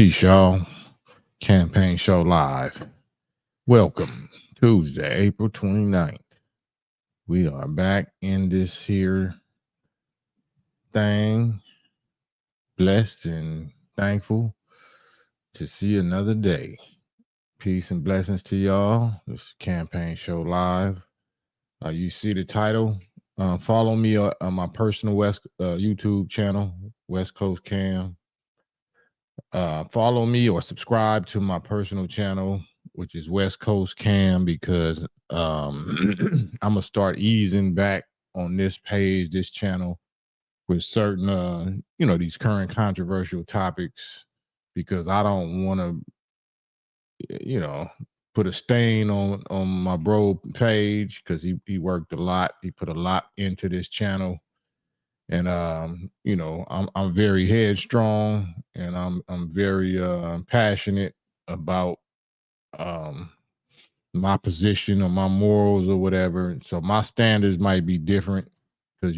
Peace, y'all. Campaign show live. Welcome. Tuesday, April 29th. We are back in this here thing. Blessed and thankful to see another day. Peace and blessings to y'all. This campaign show live. You see the title. Follow me on my personal West YouTube channel, West Coast Cam. Follow me or subscribe to my personal channel, which is West Coast Cam, because I'm gonna start easing back on this page, this channel, with certain these current controversial topics, because I don't want to put a stain on my bro page, because he worked a lot. He put a lot into this channel. And I'm very headstrong, and I'm very passionate about my position or my morals or whatever. So my standards might be different, because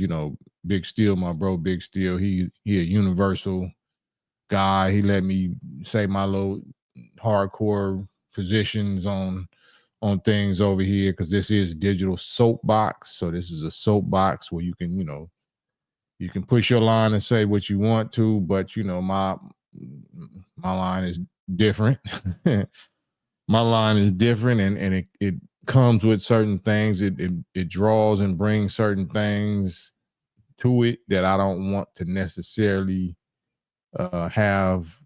Big Steel, my bro Big Steel, he a universal guy. He let me say my little hardcore positions on things over here, because this is digital soapbox. So this is a soapbox where you can you can push your line and say what you want to, but my line is different. My line is different, and it comes with certain things. It draws and brings certain things to it that I don't want to necessarily have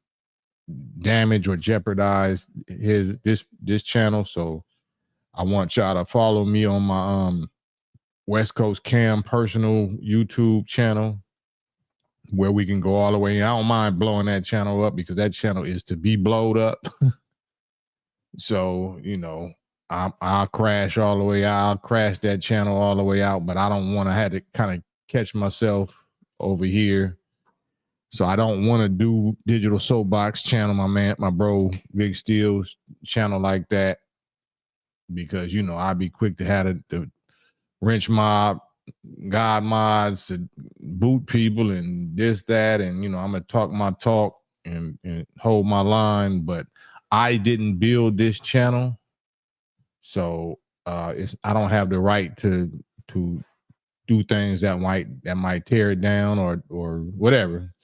damage or jeopardize this channel. So I want y'all to follow me on my West Coast Cam personal YouTube channel, where we can go all the way. I don't mind blowing that channel up, because that channel is to be blowed up. So, I'll crash all the way out. I'll crash that channel all the way out, but I don't want to have to kind of catch myself over here. So I don't want to do digital soapbox channel, my bro Big Steel's channel, like that, because I'd be quick to have the wrench mob, God mods to boot people and this, that, and I'm gonna talk my talk and hold my line. But I didn't build this channel, so I don't have the right to do things that might tear it down or whatever.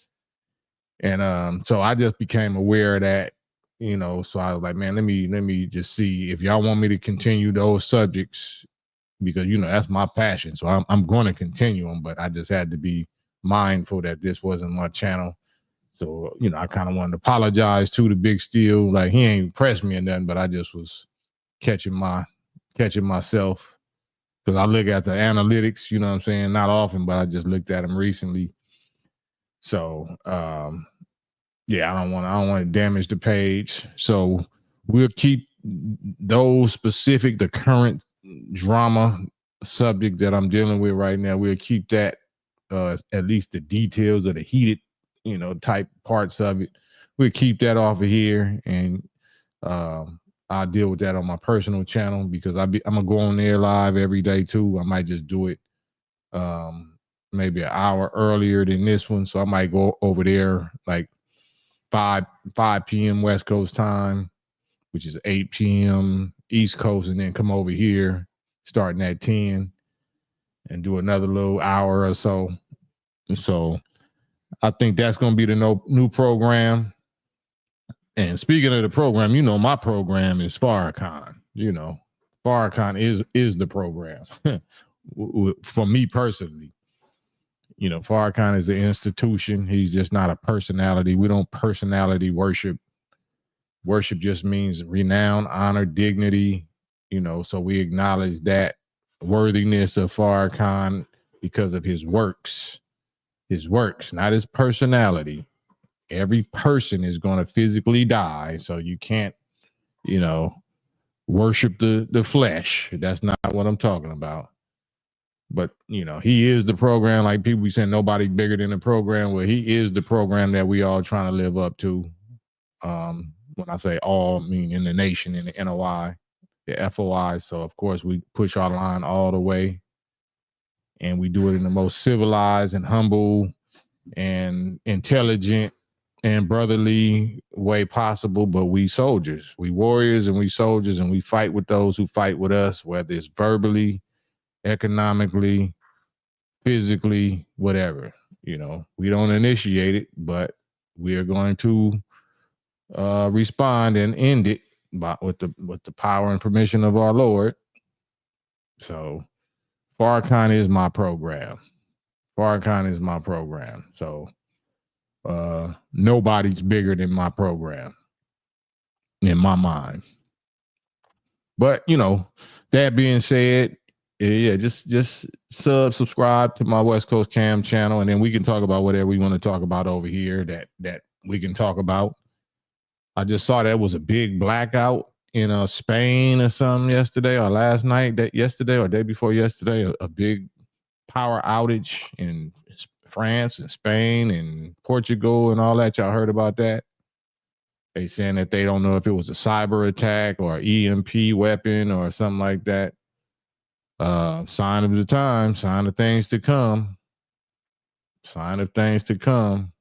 And so I just became aware of that, so I was like, man, let me just see if y'all want me to continue those subjects, because that's my passion. So I'm going to continue them, but I just had to be mindful that this wasn't my channel. So I kind of wanted to apologize to the Big Steel. Like, he ain't pressed me or nothing, but I just was catching myself, because I look at the analytics. You know what I'm saying? Not often, but I just looked at them recently. So yeah, I don't want to damage the page. So we'll keep those specific, the current drama subject that I'm dealing with right now. We'll keep that, at least the details of the heated, type parts of it. We'll keep that off of here, and I'll deal with that on my personal channel, because I'm gonna go on there live every day too. I might just do it maybe an hour earlier than this one, so I might go over there like 5 p.m. West Coast time, which is 8 p.m. East Coast, and then come over here starting at 10 and do another little hour or so. So I think that's going to be the new program. And speaking of the program, my program is Farrakhan. Farrakhan is the program for me personally. Farrakhan is an institution. He's just not a personality. We don't personality worship. Worship just means renown, honor, dignity. So we acknowledge that worthiness of Farrakhan because of his works. His works, not his personality. Every person is going to physically die, so you can't, worship the flesh. That's not what I'm talking about. But he is the program. Like people be saying, nobody bigger than the program. Well, he is the program that we all trying to live up to. When I say all, I mean in the nation, in the NOI, the FOI. So of course we push our line all the way, and we do it in the most civilized and humble and intelligent and brotherly way possible, but we soldiers, we warriors, and we soldiers, and we fight with those who fight with us, whether it's verbally, economically, physically, whatever. We don't initiate it, but we are going to respond and end it with the power and permission of our Lord. So Farrakhan is my program. Farrakhan is my program. So nobody's bigger than my program in my mind. But that being said, yeah, just subscribe to my West Coast Cam channel, and then we can talk about whatever we want to talk about over here that we can talk about. I just saw that was a big blackout in Spain or something yesterday or last night. That yesterday or day before yesterday, a big power outage in France and Spain and Portugal and all that. Y'all heard about that? They saying that they don't know if it was a cyber attack or EMP weapon or something like that. Sign of the time, sign of things to come. Sign of things to come.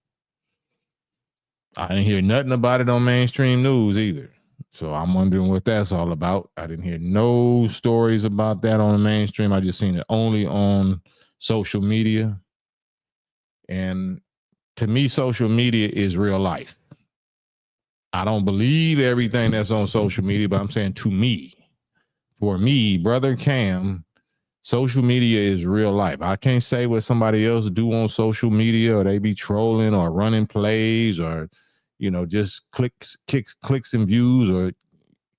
I didn't hear nothing about it on mainstream news either. So I'm wondering what that's all about. I didn't hear no stories about that on the mainstream. I just seen it only on social media. And to me, social media is real life. I don't believe everything that's on social media, but I'm saying to me, for me, brother Cam, social media is real life. I can't say what somebody else do on social media, or they be trolling or running plays or, just clicks and views, or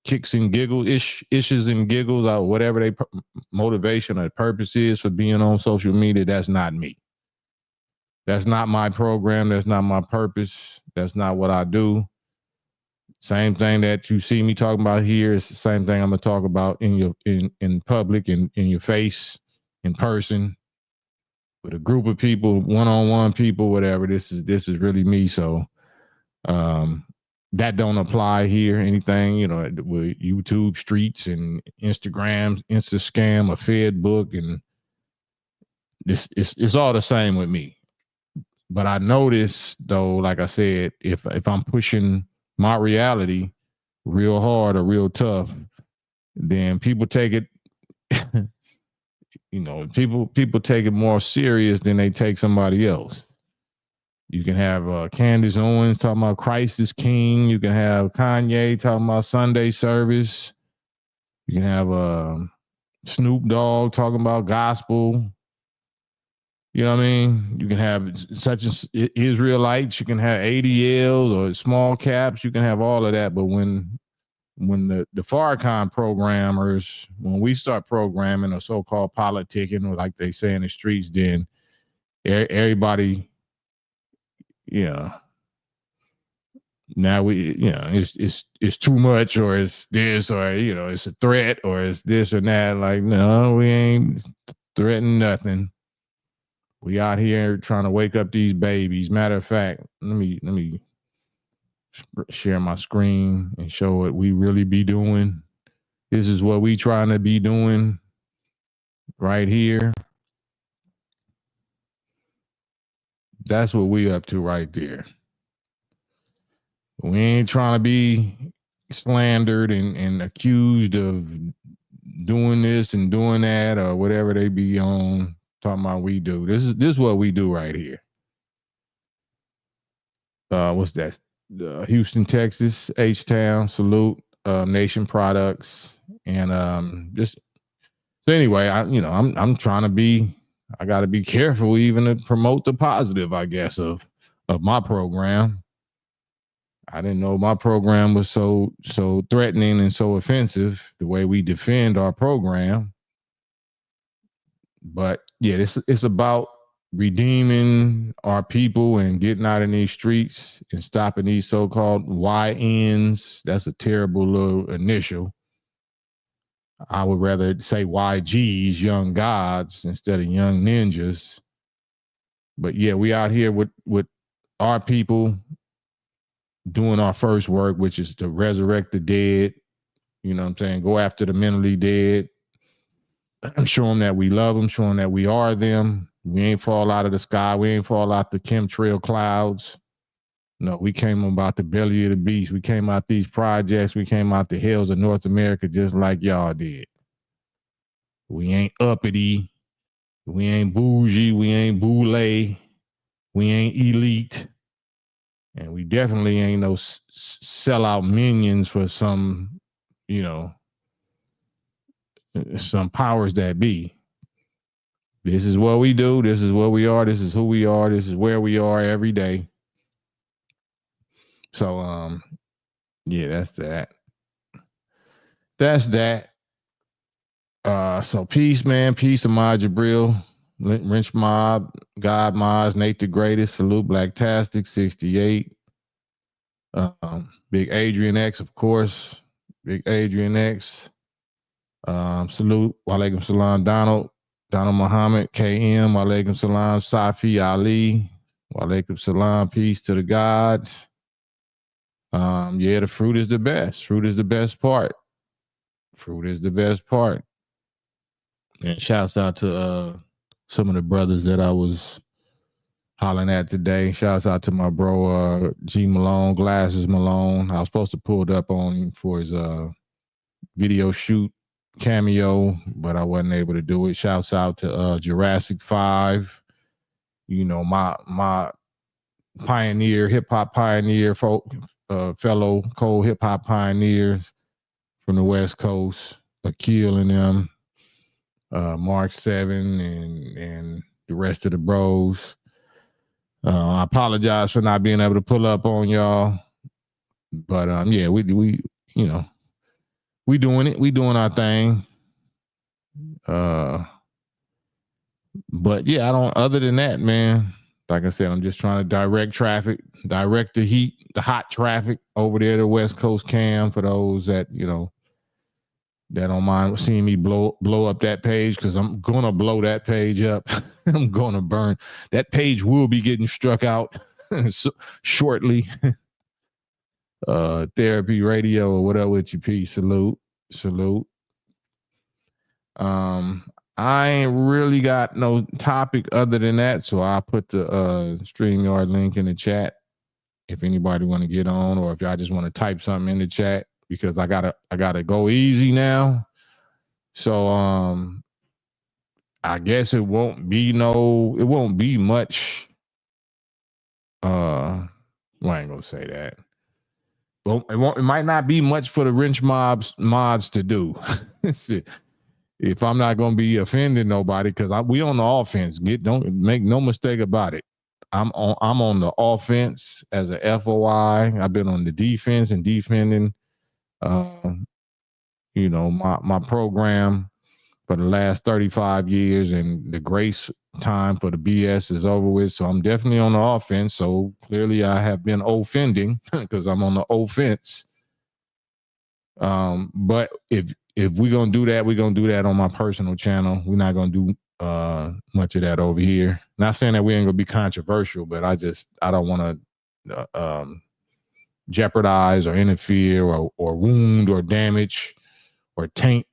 kicks and giggles, issues and giggles, or whatever they motivation or purpose is for being on social media. That's not me. That's not my program. That's not my purpose. That's not what I do. Same thing that you see me talking about here is the same thing I'm gonna talk about in public, in your face, in person, with a group of people, one-on-one people, whatever. This is really me. So that don't apply here. Anything, with YouTube streets and Instagram, Insta scam, a Fed book, and this it's all the same with me. But I notice though, like I said, if I'm pushing my reality real hard or real tough, then people take it, people take it more serious than they take somebody else. You can have Candace Owens talking about Christ is King. You can have Kanye talking about Sunday service. You can have Snoop Dogg talking about gospel. You know what I mean? You can have such as Israelites. You can have ADLs or small caps. You can have all of that. But when the Farrakhan programmers, when we start programming or so-called politicking, or like they say in the streets, then everybody, now it's too much, or it's this, or it's a threat, or it's this or that. Like, no, we ain't threatening nothing. We out here trying to wake up these babies. Matter of fact, let me share my screen and show what we really be doing. This is what we trying to be doing right here. That's what we up to right there. We ain't trying to be slandered and accused of doing this and doing that or whatever they be on talking about we do. This is what we do right here. What's that? Houston, Texas, H-Town, salute, Nation Products, and just so anyway, I'm trying to be. I got to be careful even to promote the positive, I guess, of my program. I didn't know my program was so threatening and so offensive, the way we defend our program. But yeah, it's about redeeming our people and getting out in these streets and stopping these so-called YNs. That's a terrible little initial. I would rather say YGs, young gods, instead of young ninjas. But yeah, we out here with our people doing our first work, which is to resurrect the dead. You know what I'm saying? Go after the mentally dead. Show them that we love them. Show them that we are them. We ain't fall out of the sky. We ain't fall out the chemtrail clouds. No, we came about the belly of the beast. We came out these projects. We came out the hills of North America just like y'all did. We ain't uppity. We ain't bougie. We ain't boule. We ain't elite. And we definitely ain't no sellout minions for some, some powers that be. This is what we do. This is what we are. This is who we are. This is where we are every day. So, yeah, that's that. That's that. So peace, man. Peace to Ma Jabril, Wrench Mob, God Moz, Nate the Greatest, Salute Blacktastic, 68. Big Adrian X, of course. Big Adrian X. Salute. Walaikum Salam, Donald Muhammad, KM, Walaikum Salam, Safi Ali. Walaikum Salam, peace to the gods. Yeah, the fruit is the best. Fruit is the best part. Fruit is the best part. And shouts out to some of the brothers that I was hollering at today. Shouts out to my bro G Malone, Glasses Malone. I was supposed to pull it up on him for his video shoot cameo, but I wasn't able to do it. Shouts out to Jurassic 5. You know, my pioneer, hip hop pioneer, fellow cold hip hop pioneers from the West Coast, Akil and them, Mark 7 and the rest of the bros. I apologize for not being able to pull up on y'all, but yeah, we we doing it, we doing our thing. But yeah, I don't. Other than that, man, like I said, I'm just trying to direct the heat, the hot traffic over there to West Coast Cam for those that that don't mind seeing me blow up that page, because I'm gonna blow that page up. I'm gonna burn that page. Will be getting struck out shortly. Therapy Radio or whatever with your piece. Salute. I ain't really got no topic other than that, so I'll put the StreamYard link in the chat if anybody want to get on, or if y'all just want to type something in the chat, because I gotta go easy now. So I guess it won't be much. Well, I ain't gonna say that. Well, it might not be much for the wrench mods to do. If I'm not gonna be offending nobody, because we on the offense. Don't make no mistake about it. I'm on the offense as a FOI. I've been on the defense and defending my program for the last 35 years, and the grace time for the BS is over with. So I'm definitely on the offense. So clearly I have been offending because I'm on the offense. But if we're gonna do that, we're gonna do that on my personal channel. We're not gonna do much of that over here. Not saying that we ain't gonna be controversial, but I don't want to jeopardize or interfere or wound or damage or taint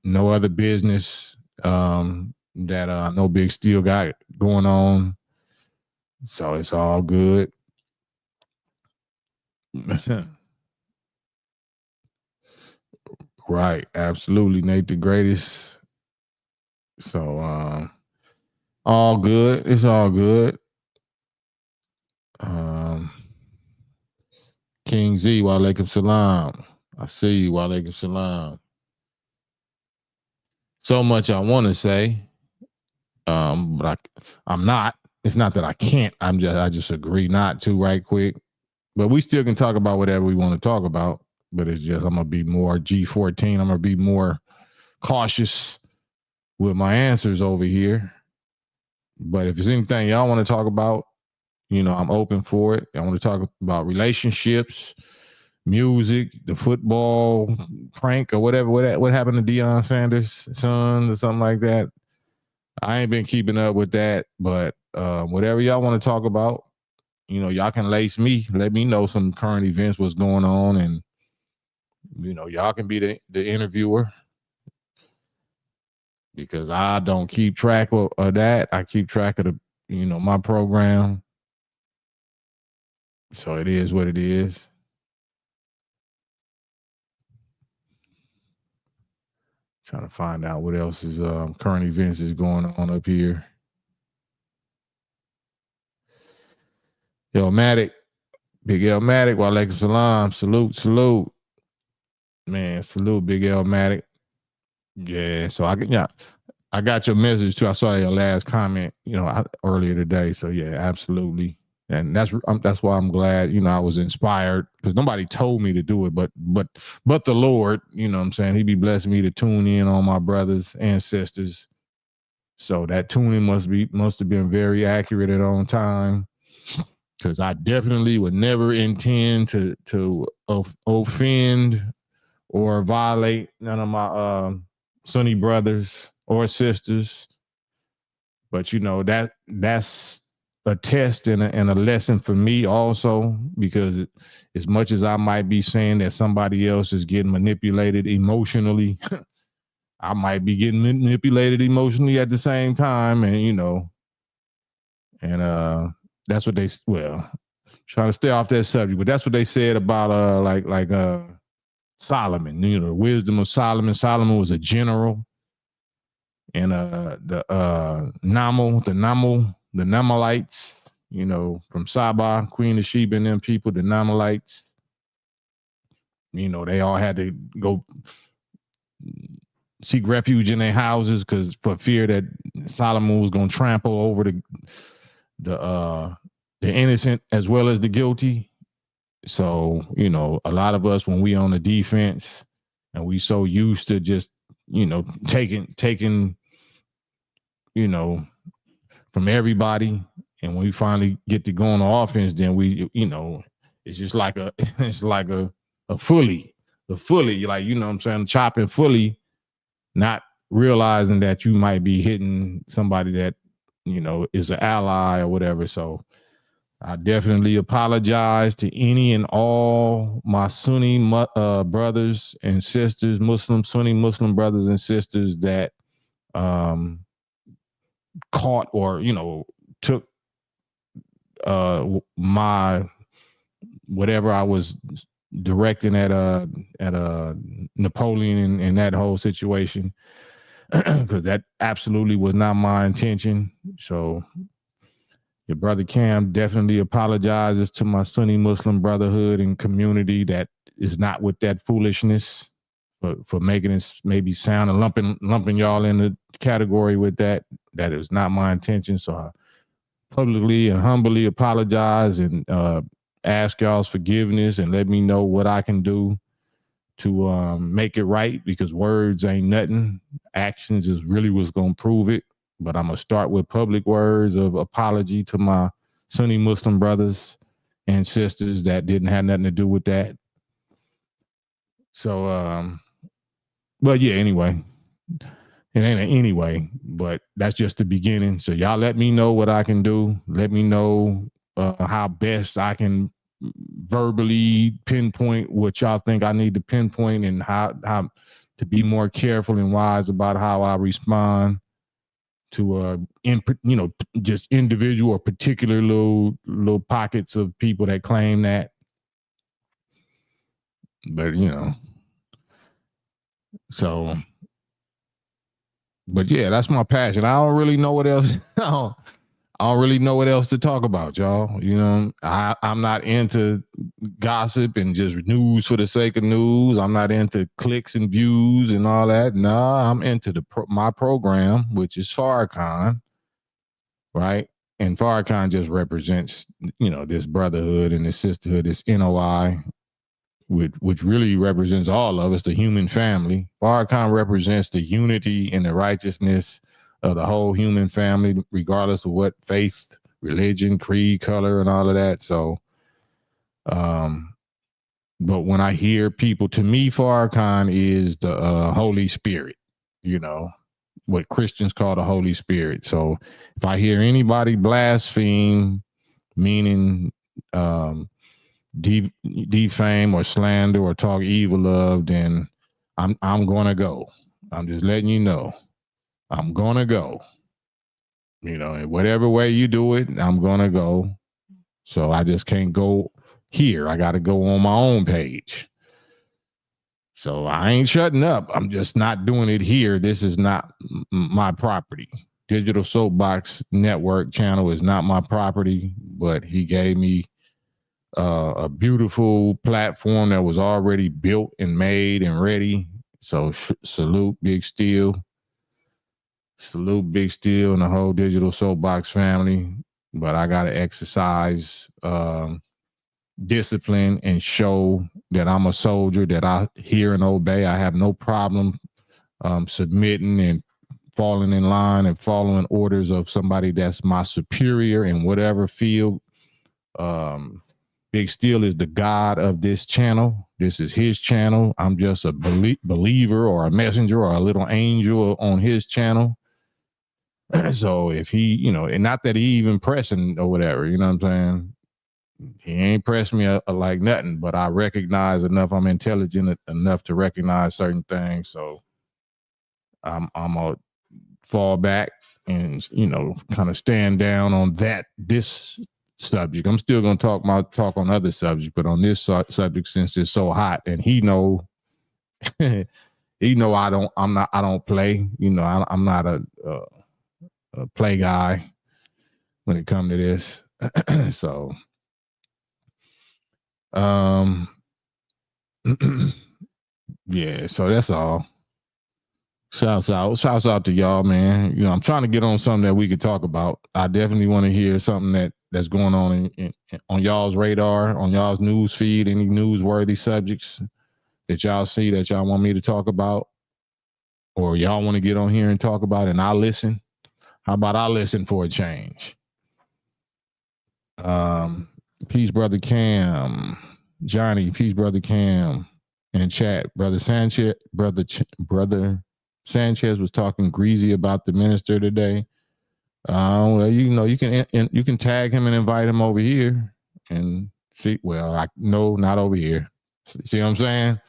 no other business that No Big Steel got going on. So it's all good. Right, absolutely, Nate the Greatest. So all good. It's all good. King Z, walaikum salam. I see you, walaikum salam. So much I want to say, but I'm not. It's not that I can't. I just agree not to right quick. But we still can talk about whatever we want to talk about. But it's just I'm gonna be more G14. I'm gonna be more cautious with my answers over here. But if there's anything y'all want to talk about, I'm open for it. I want to talk about relationships, music, the football prank or whatever. What happened to Deion Sanders' son or something like that? I ain't been keeping up with that, but whatever y'all want to talk about, y'all can lace me. Let me know some current events, what's going on, and y'all can be the interviewer, because I don't keep track of that. I keep track of my program. So it is what it is. Trying to find out what else is current events is going on up here. Yo, Matic, Big L Matic, walaikum salam. Salute, salute. Man, salute, Big L Matic. Yeah, so I got your message too. I saw your last comment, earlier today. So yeah, absolutely. And that's why I'm glad, I was inspired because nobody told me to do it, but the Lord, what I'm saying, He be blessing me to tune in on my brothers and sisters. So that tuning must have been very accurate and on time. Because I definitely would never intend to offend or violate none of my Sunni brothers or sisters. But that's a test and a lesson for me also, because as much as I might be saying that somebody else is getting manipulated emotionally, I might be getting manipulated emotionally at the same time, and that's what trying to stay off that subject, but that's what they said about Solomon, the wisdom of Solomon. Solomon was a general, and the Namalites, from Saba, Queen of Sheba, and them people, the Namalites, they all had to go seek refuge in their houses because for fear that Solomon was going to trample over the innocent as well as the guilty. So, a lot of us, when we on the defense and we so used to just, taking, from everybody. And when we finally get to go on the offense, then it's just like it's like a fully, like, what I'm saying, chopping fully, not realizing that you might be hitting somebody that, is an ally or whatever. So I definitely apologize to any and all my Sunni brothers and sisters, Sunni Muslim brothers and sisters that caught or took my whatever I was directing at Napoleon and that whole situation, because that absolutely was not my intention. So your brother Cam definitely apologizes to my Sunni Muslim brotherhood and community that is not with that foolishness, for making it maybe sound and lumping y'all in the category with that. That is not my intention. So I publicly and humbly apologize and ask y'all's forgiveness and let me know what I can do to make it right, because words ain't nothing. Actions is really what's going to prove it. But I'm going to start with public words of apology to my Sunni Muslim brothers and sisters that didn't have nothing to do with that. So, but yeah, anyway, it ain't an anyway, but that's just the beginning. So y'all let me know what I can do. Let me know how best I can verbally pinpoint what y'all think I need to pinpoint, and how to be more careful and wise about how I respond to just individual or particular little pockets of people that claim that. But so, but yeah, that's my passion. I don't really know what else. I don't really know what else to talk about, y'all. I'm not into gossip and just news for the sake of news. I'm not into clicks and views and all that. Nah, I'm into my program, which is Farrakhan, right? And Farrakhan just represents, this brotherhood and this sisterhood, this NOI, which really represents all of us, the human family. Farrakhan represents the unity and the righteousness of the whole human family, regardless of what faith, religion, creed, color, and all of that. So, but when I hear people, to me, Farrakhan is the Holy Spirit, what Christians call the Holy Spirit. So if I hear anybody blaspheme, meaning defame or slander or talk evil of, then I'm gonna go. I'm just letting you know. I'm gonna go. In whatever way you do it, I'm gonna go. So I just can't go here. I got to go on my own page. So I ain't shutting up. I'm just not doing it here. This is not my property. Digital Soapbox Network channel is not my property, but he gave me a beautiful platform that was already built and made and ready. So salute Big Steel. Salute Big Steel and the whole Digital Soapbox family. But I got to exercise discipline and show that I'm a soldier, that I hear and obey. I have no problem submitting and falling in line and following orders of somebody that's my superior in whatever field. Big Steel is the god of this channel. This is his channel. I'm just a believer or a messenger or a little angel on his channel. So if he, you know, and not that he even pressing or whatever, you know what I'm saying? He ain't pressed me like nothing, but I recognize enough. I'm intelligent enough to recognize certain things. So I'm gonna fall back and, you know, kind of stand down on this subject. I'm still gonna talk on other subjects, but on this subject, since it's so hot, and he know, he know I don't play. You know, I'm not a play guy when it comes to this. So, yeah. So that's all. Shouts out to y'all, man. You know, I'm trying to get on something that we could talk about. I definitely want to hear something that's going on on y'all's radar, on y'all's news feed, any newsworthy subjects that y'all see that y'all want me to talk about, or y'all want to get on here and talk about, and I'll listen. How about I listen for a change? Peace, brother Cam, Johnny. Peace, brother Cam, and chat, brother Sanchez, brother Sanchez was talking greasy about the minister today. Well, you know, you can tag him and invite him over here and see. Well, no, not over here. See what I'm saying?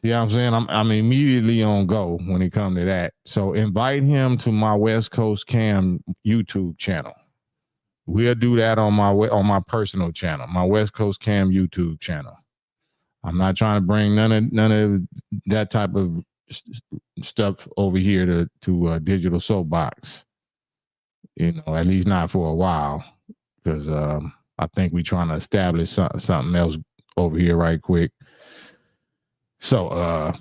See what I'm saying? I'm immediately on go when it comes to that. So invite him to my West Coast Cam YouTube channel. We'll do that on my personal channel, my West Coast Cam YouTube channel. I'm not trying to bring none of that type of stuff over here to Digital Soapbox. You know, at least not for a while, because I think we're trying to establish something else over here right quick. So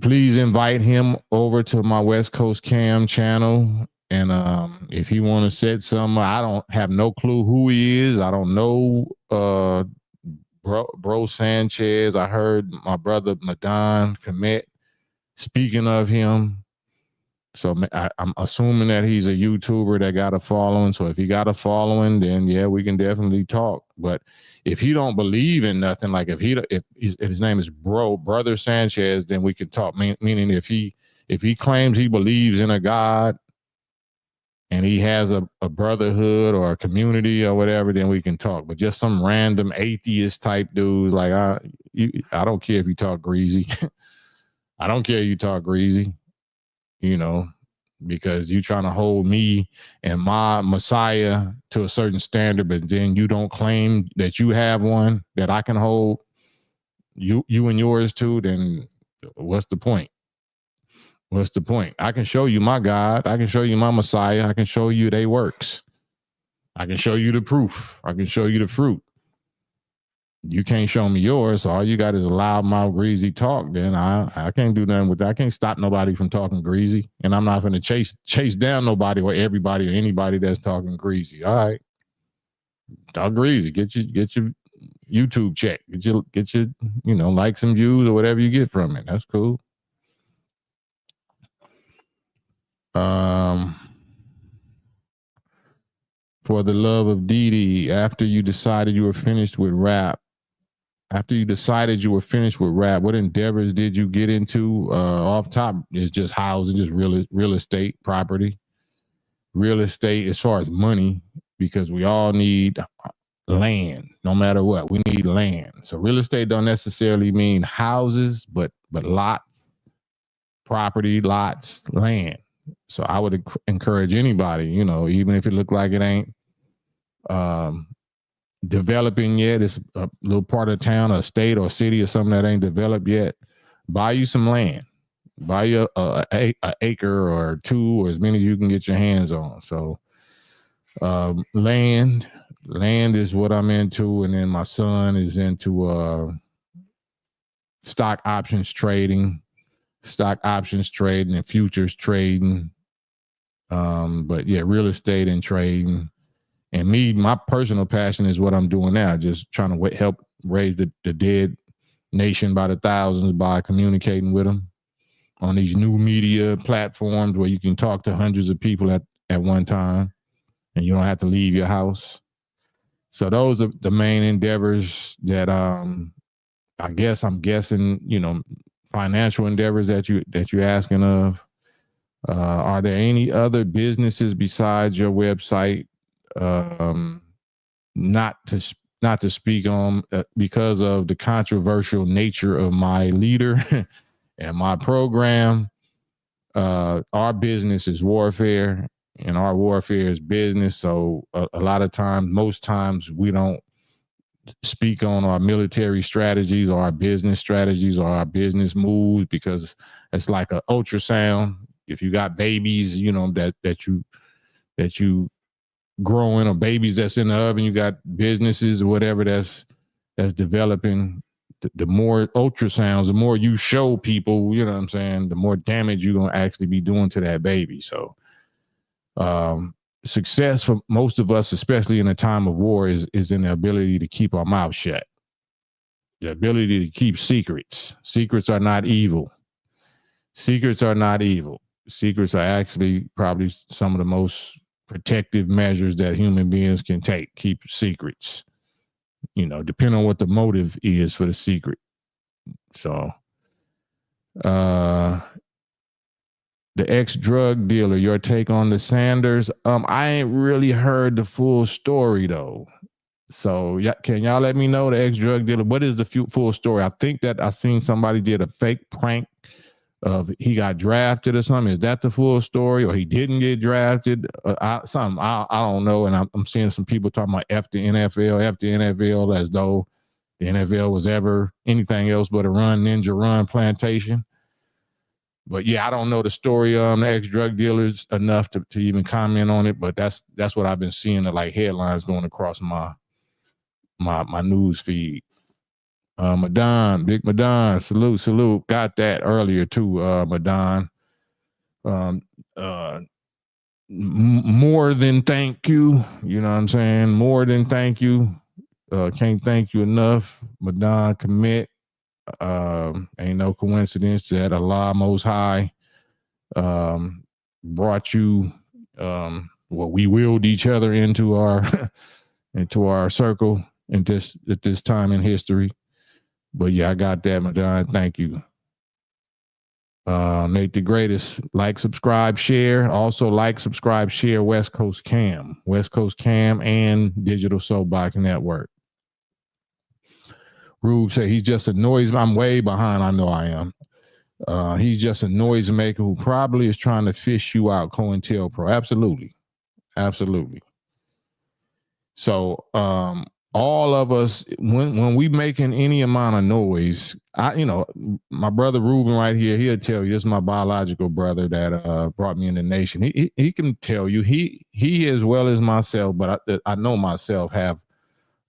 please invite him over to my West Coast Cam channel. And if he want to set some, I don't have no clue who he is. I don't know Bro Sanchez. I heard my brother Madan commit speaking of him. So I'm assuming that he's a YouTuber that got a following. So if he got a following, then yeah, we can definitely talk. But if he don't believe in nothing, like if his name is Brother Sanchez, then we can talk. Meaning if he claims he believes in a God and he has a brotherhood or a community or whatever, then we can talk. But just some random atheist type dudes, like I don't care if you talk greasy. I don't care if you talk greasy. You know, because you're trying to hold me and my Messiah to a certain standard, but then you don't claim that you have one that I can hold you and yours to, then what's the point? What's the point? I can show you my God. I can show you my Messiah. I can show you they works. I can show you the proof. I can show you the fruit. You can't show me yours. So all you got is a loud mouth greasy talk. Then I can't do nothing with that. I can't stop nobody from talking greasy. And I'm not going to chase down nobody or everybody or anybody that's talking greasy. All right. Talk greasy. Get your YouTube check. Get your, you know, likes and views or whatever you get from it. That's cool. For the love of Dee, after you decided you were finished with rap, what endeavors did you get into? Off top is just housing, just real estate, property, real estate as far as money, because we all need land, no matter what. We need land. So real estate don't necessarily mean houses, but lots, property, lots, land. So I would encourage anybody, you know, even if it looked like it ain't developing yet, it's a little part of town, or state or city or something that ain't developed yet, buy you some land. Buy you a acre or two, or as many as you can get your hands on. So land is what I'm into, and then my son is into stock options trading and futures trading. But yeah, real estate and trading. And me, my personal passion is what I'm doing now, just trying to help raise the dead nation by the thousands by communicating with them on these new media platforms where you can talk to hundreds of people at one time and you don't have to leave your house. So those are the main endeavors that I guess I'm guessing, financial endeavors that you're asking of. Are there any other businesses besides your website? Not to speak on because of the controversial nature of my leader and my program. Our business is warfare, and our warfare is business. So a lot of times, most times, we don't speak on our military strategies or our business strategies or our business moves, because it's like an ultrasound. If you got babies, that you growing, or babies that's in the oven, you got businesses or whatever that's developing. The more ultrasounds, the more you show people, you know what I'm saying, the more damage you're going to actually be doing to that baby. So success for most of us, especially in a time of war, is in the ability to keep our mouth shut, the ability to keep secrets. Secrets are not evil. Secrets are actually probably some of the most protective measures that human beings can take. Keep secrets, depending on what the motive is for the secret. So the ex-drug dealer, your take on the Sanders? I ain't really heard the full story though. So can y'all let me know, the ex-drug dealer, what is the full story? I think that I seen somebody did a fake prank of he got drafted or something. Is that the full story, or he didn't get drafted? I don't know. And I'm seeing some people talking about F the NFL as though the NFL was ever anything else but a ninja run plantation. But yeah, I don't know the story of the ex-drug dealers enough to even comment on it. But that's what I've been seeing, the like headlines going across my news feed. Big Madon, salute. Got that earlier too, Madon. More than thank you. You know what I'm saying? More than thank you. Can't thank you enough, Madon. Commit. Ain't no coincidence that Allah Most High brought you. We willed each other into our circle at this time in history. But yeah, I got that, Madon. Thank you. Nate the Greatest. Like, subscribe, share. Also like, subscribe, share West Coast Cam and Digital Soapbox Network. Rube said he's just a noise. I'm way behind. I know I am. He's just a noisemaker who probably is trying to fish you out. COINTELPRO. Absolutely. So all of us, when we making any amount of noise, my brother Ruben right here, he'll tell you, this is my biological brother that brought me in the nation. He can tell you, he as well as myself, but I know myself, have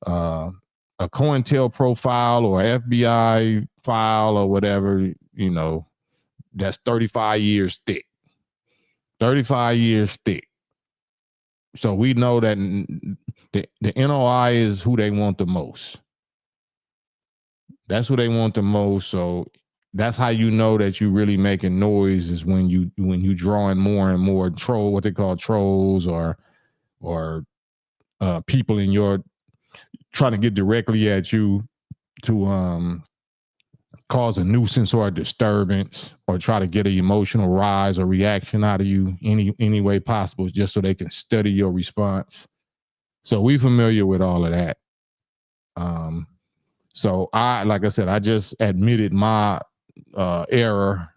a COINTELPRO file or FBI file or whatever, that's 35 years thick. 35 years thick. So we know that the NOI is who they want the most. That's who they want the most. So that's how you know that you really making noise, is when you drawing more and more what they call trolls or people in your trying to get directly at you to cause a nuisance or a disturbance, or try to get an emotional rise or reaction out of you any way possible, just so they can study your response. So we familiar with all of that. So like I said, I just admitted my error,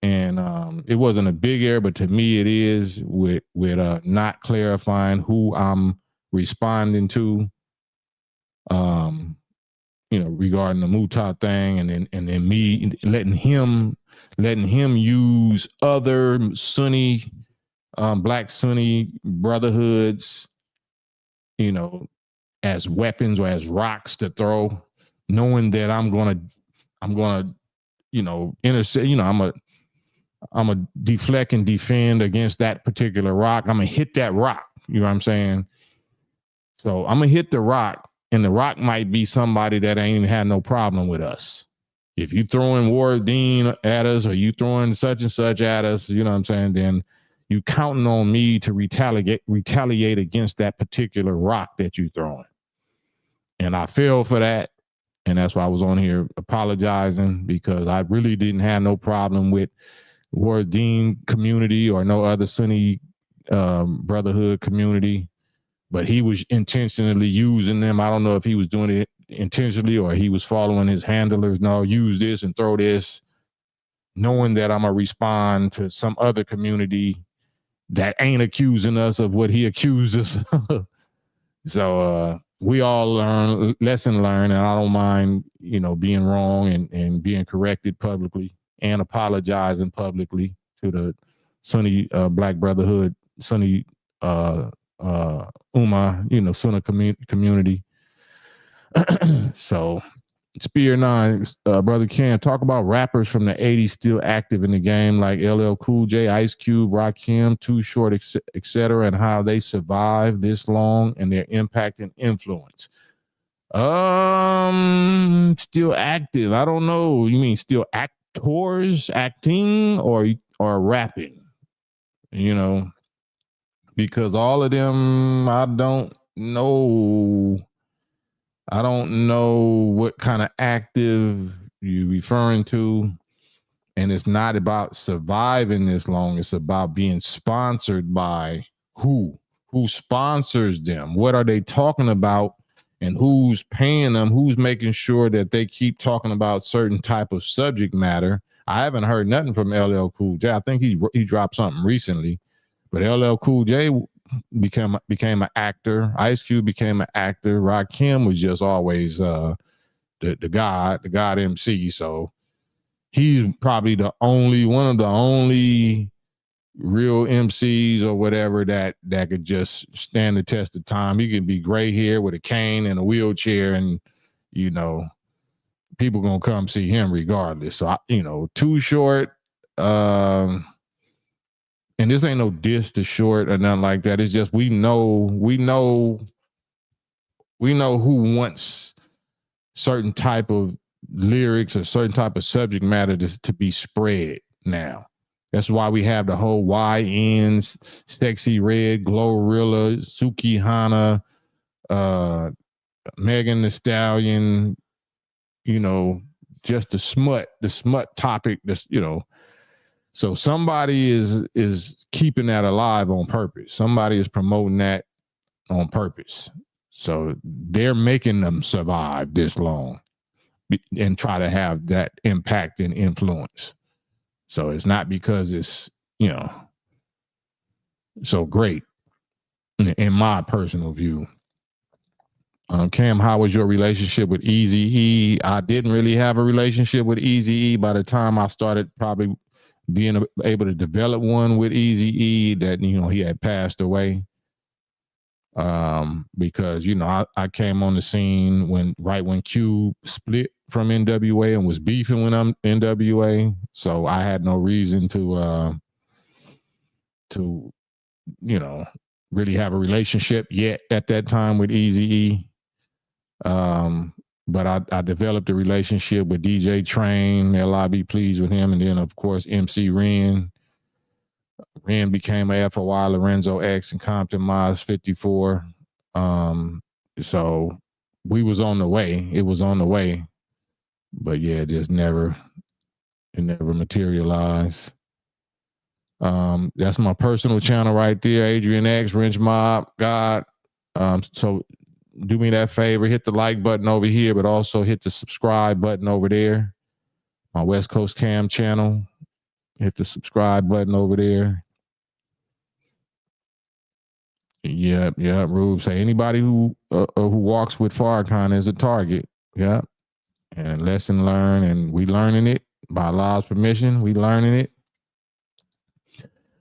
and it wasn't a big error, but to me it is, with not clarifying who I'm responding to. regarding the Mutah thing, and then me letting him use other Sunni, black Sunni brotherhoods, you know, as weapons or as rocks to throw, knowing that I'm gonna, you know, intercept. You know, I'm a deflect and defend against that particular rock. I'm gonna hit that rock. You know what I'm saying? So I'm gonna hit the rock, and the rock might be somebody that ain't even had no problem with us. If you throwing Ward Dean at us, or you throwing such and such at us, you know what I'm saying? Then you counting on me to retaliate against that particular rock that you throwing. And I fell for that. And that's why I was on here apologizing, because I really didn't have no problem with Ward Dean community or no other Sunni brotherhood community. But he was intentionally using them. I don't know if he was doing it intentionally or he was following his handlers. No, use this and throw this, knowing that I'm going to respond to some other community that ain't accusing us of what he accused us of. So we all lesson learned, and I don't mind, you know, being wrong and being corrected publicly and apologizing publicly to the Sunni Black Brotherhood, Sunni Ummah, you know, Sunni community. So, Spear 9, Brother Cam, talk about rappers from the 80s still active in the game, like LL Cool J, Ice Cube, Rakim, Too Short, etc., and how they survived this long and their impact and influence. Still active. I don't know. You mean still actors, acting, or rapping? You know, because all of them, I don't know what kind of active you referring to. And it's not about surviving this long. It's about being sponsored by who sponsors them. What are they talking about, and who's paying them? Who's making sure that they keep talking about certain type of subject matter? I haven't heard nothing from LL Cool J. I think he dropped something recently, but LL Cool J became an actor. Ice Cube became an actor. Rakim was just always the God MC. So he's probably one of the only real MCs or whatever that could just stand the test of time. He could be gray hair with a cane and a wheelchair, and you know, people gonna come see him regardless. So Too Short. And this ain't no diss to Short or nothing like that. It's just we know who wants certain type of lyrics or certain type of subject matter to be spread now. That's why we have the whole YNs, Sexy Red, Glorilla, Suki Hana, Megan Thee Stallion, you know, just the smut topic, this, you know. So somebody is keeping that alive on purpose. Somebody is promoting that on purpose. So they're making them survive this long and try to have that impact and influence. So it's not because it's, you know, so great in my personal view. Cam, how was your relationship with Eazy-E? I didn't really have a relationship with Eazy-E by the time I started probably being able to develop one with Eazy-E, that, you know, he had passed away. Because, you know, I came on the scene right when Q split from NWA and was beefing when I'm NWA. So I had no reason to you know, really have a relationship yet at that time with Eazy-E. But I developed a relationship with DJ Train, LIB Pleased with him, and then of course MC Ren. Ren became a FOI Lorenzo X and Compton Miles 54. So we was on the way. It was on the way. But yeah, it never materialized. That's my personal channel right there. Adrian X, Wrench Mob, God. So do me that favor, hit the like button over here, but also hit the subscribe button over there. My West Coast Cam channel. Hit the subscribe button over there. Yeah, Rube say anybody who walks with Farrakhan is a target. Yeah. And lesson learned, and we learning it by Allah's permission. We learning it.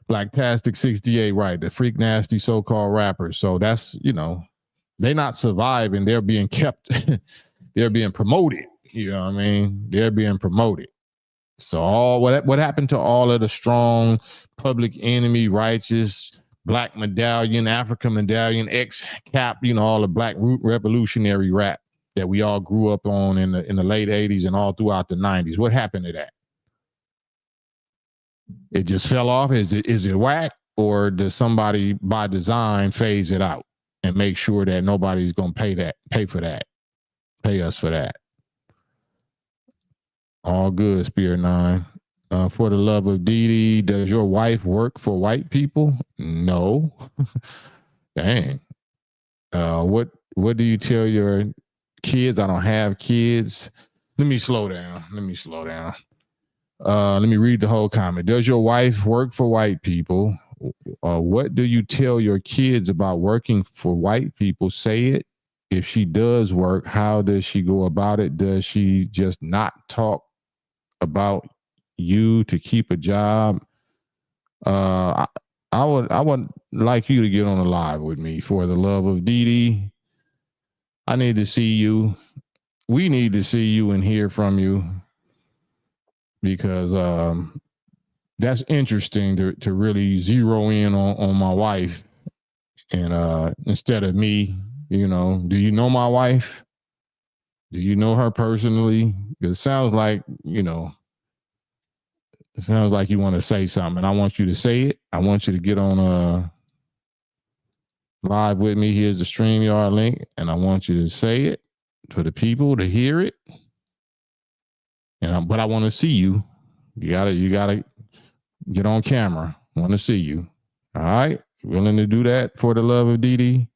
Blacktastic 68, right? The freak nasty so-called rappers. So that's, they're not surviving. They're being kept. They're being promoted. You know what I mean? They're being promoted. So what happened to all of the strong Public Enemy, Righteous, Black Medallion, African Medallion, X-Cap, all the Black revolutionary rap that we all grew up on in the late 80s and all throughout the 90s? What happened to that? It just fell off. Is it whack, or does somebody by design phase it out and make sure that nobody's gonna pay us for that? All good, Spear 9. For the love of Dee, does your wife work for white people? No. Dang. What do you tell your kids? I don't have kids. Let me slow down. Let me read the whole comment. Does your wife work for white people? What do you tell your kids about working for white people? Say it. If she does work, how does she go about it? Does she just not talk about you to keep a job? I would like you to get on the live with me. For the love of Dee, I need to see you. We need to see you and hear from you, because that's interesting to really zero in on my wife, and instead of me. Do you know my wife? Do you know her personally? Because it sounds like it sounds like you want to say something, and I want you to say it. I want you to get on live with me. Here's the StreamYard link, and I want you to say it for the people to hear it. But I want to see you. You gotta get on camera. I want to see you. All right, willing to do that for the love of Dee?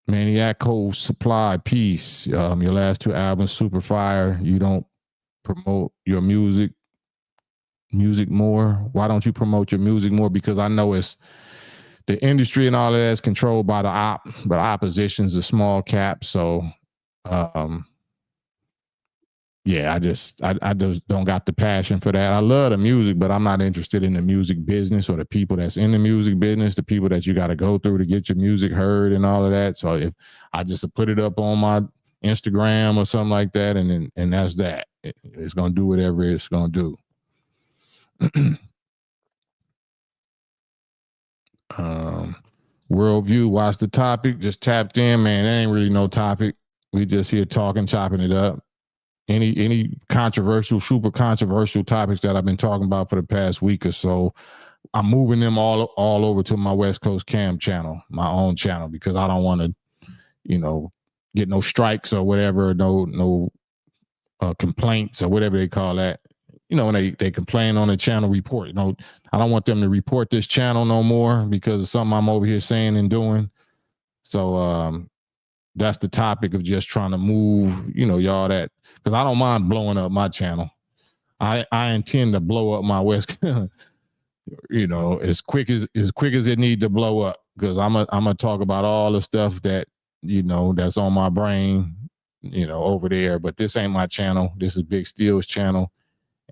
Maniac Cold Supply, Peace. Your last two albums, Super Fire. You don't promote your music more. Why don't you promote your music more? Because I know it's the industry and all of that is controlled by the opposition's a small cap. So yeah, I just don't got the passion for that. I love the music, but I'm not interested in the music business or the people that's in the music business, the people that you got to go through to get your music heard and all of that. So if I just put it up on my Instagram or something like that, and that's that. It's gonna do whatever it's gonna do. Worldview, watch the topic. Just tapped in, man. There ain't really no topic. We just here talking, chopping it up. Any controversial, super controversial topics that I've been talking about for the past week or so, I'm moving them all over to my West Coast Cam channel, my own channel, because I don't want to, get no strikes or whatever, no complaints or whatever they call that. When they complain on the channel report, I don't want them to report this channel no more because of something I'm over here saying and doing. So that's the topic of just trying to move, y'all, that, because I don't mind blowing up my channel. I intend to blow up my West, as quick as it need to blow up, because I'm gonna talk about all the stuff that that's on my brain, over there. But this ain't my channel. This is Big Steel's channel,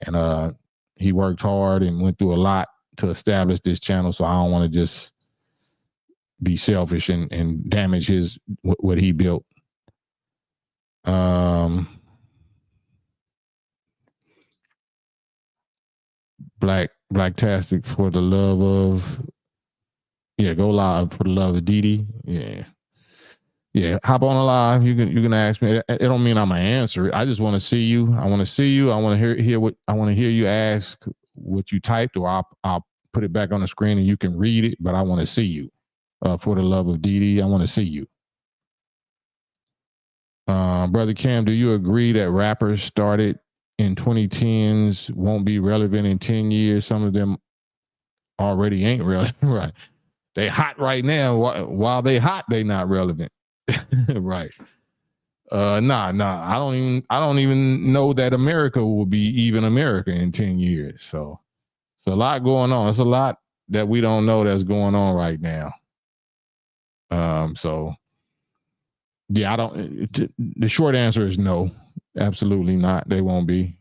and he worked hard and went through a lot to establish this channel. So I don't want to just be selfish and damage what he built. Blacktastic, for the love of, go live for the love of Dee. Hop on a live. You can ask me. It don't mean I'm gonna answer it. I just want to see you. I want to see you. I want to hear what I want to hear you ask what you typed, or I'll put it back on the screen and you can read it. But I want to see you. For the love of Dee, I want to see you. Brother Cam, do you agree that rappers started in 2010s won't be relevant in 10 years? Some of them already ain't relevant, right? They hot right now. While they hot, they not relevant, right? Nah. I don't even know that America will be even America in 10 years. So it's a lot going on. It's a lot that we don't know that's going on right now. So yeah, I don't. The short answer is no, absolutely not. They won't be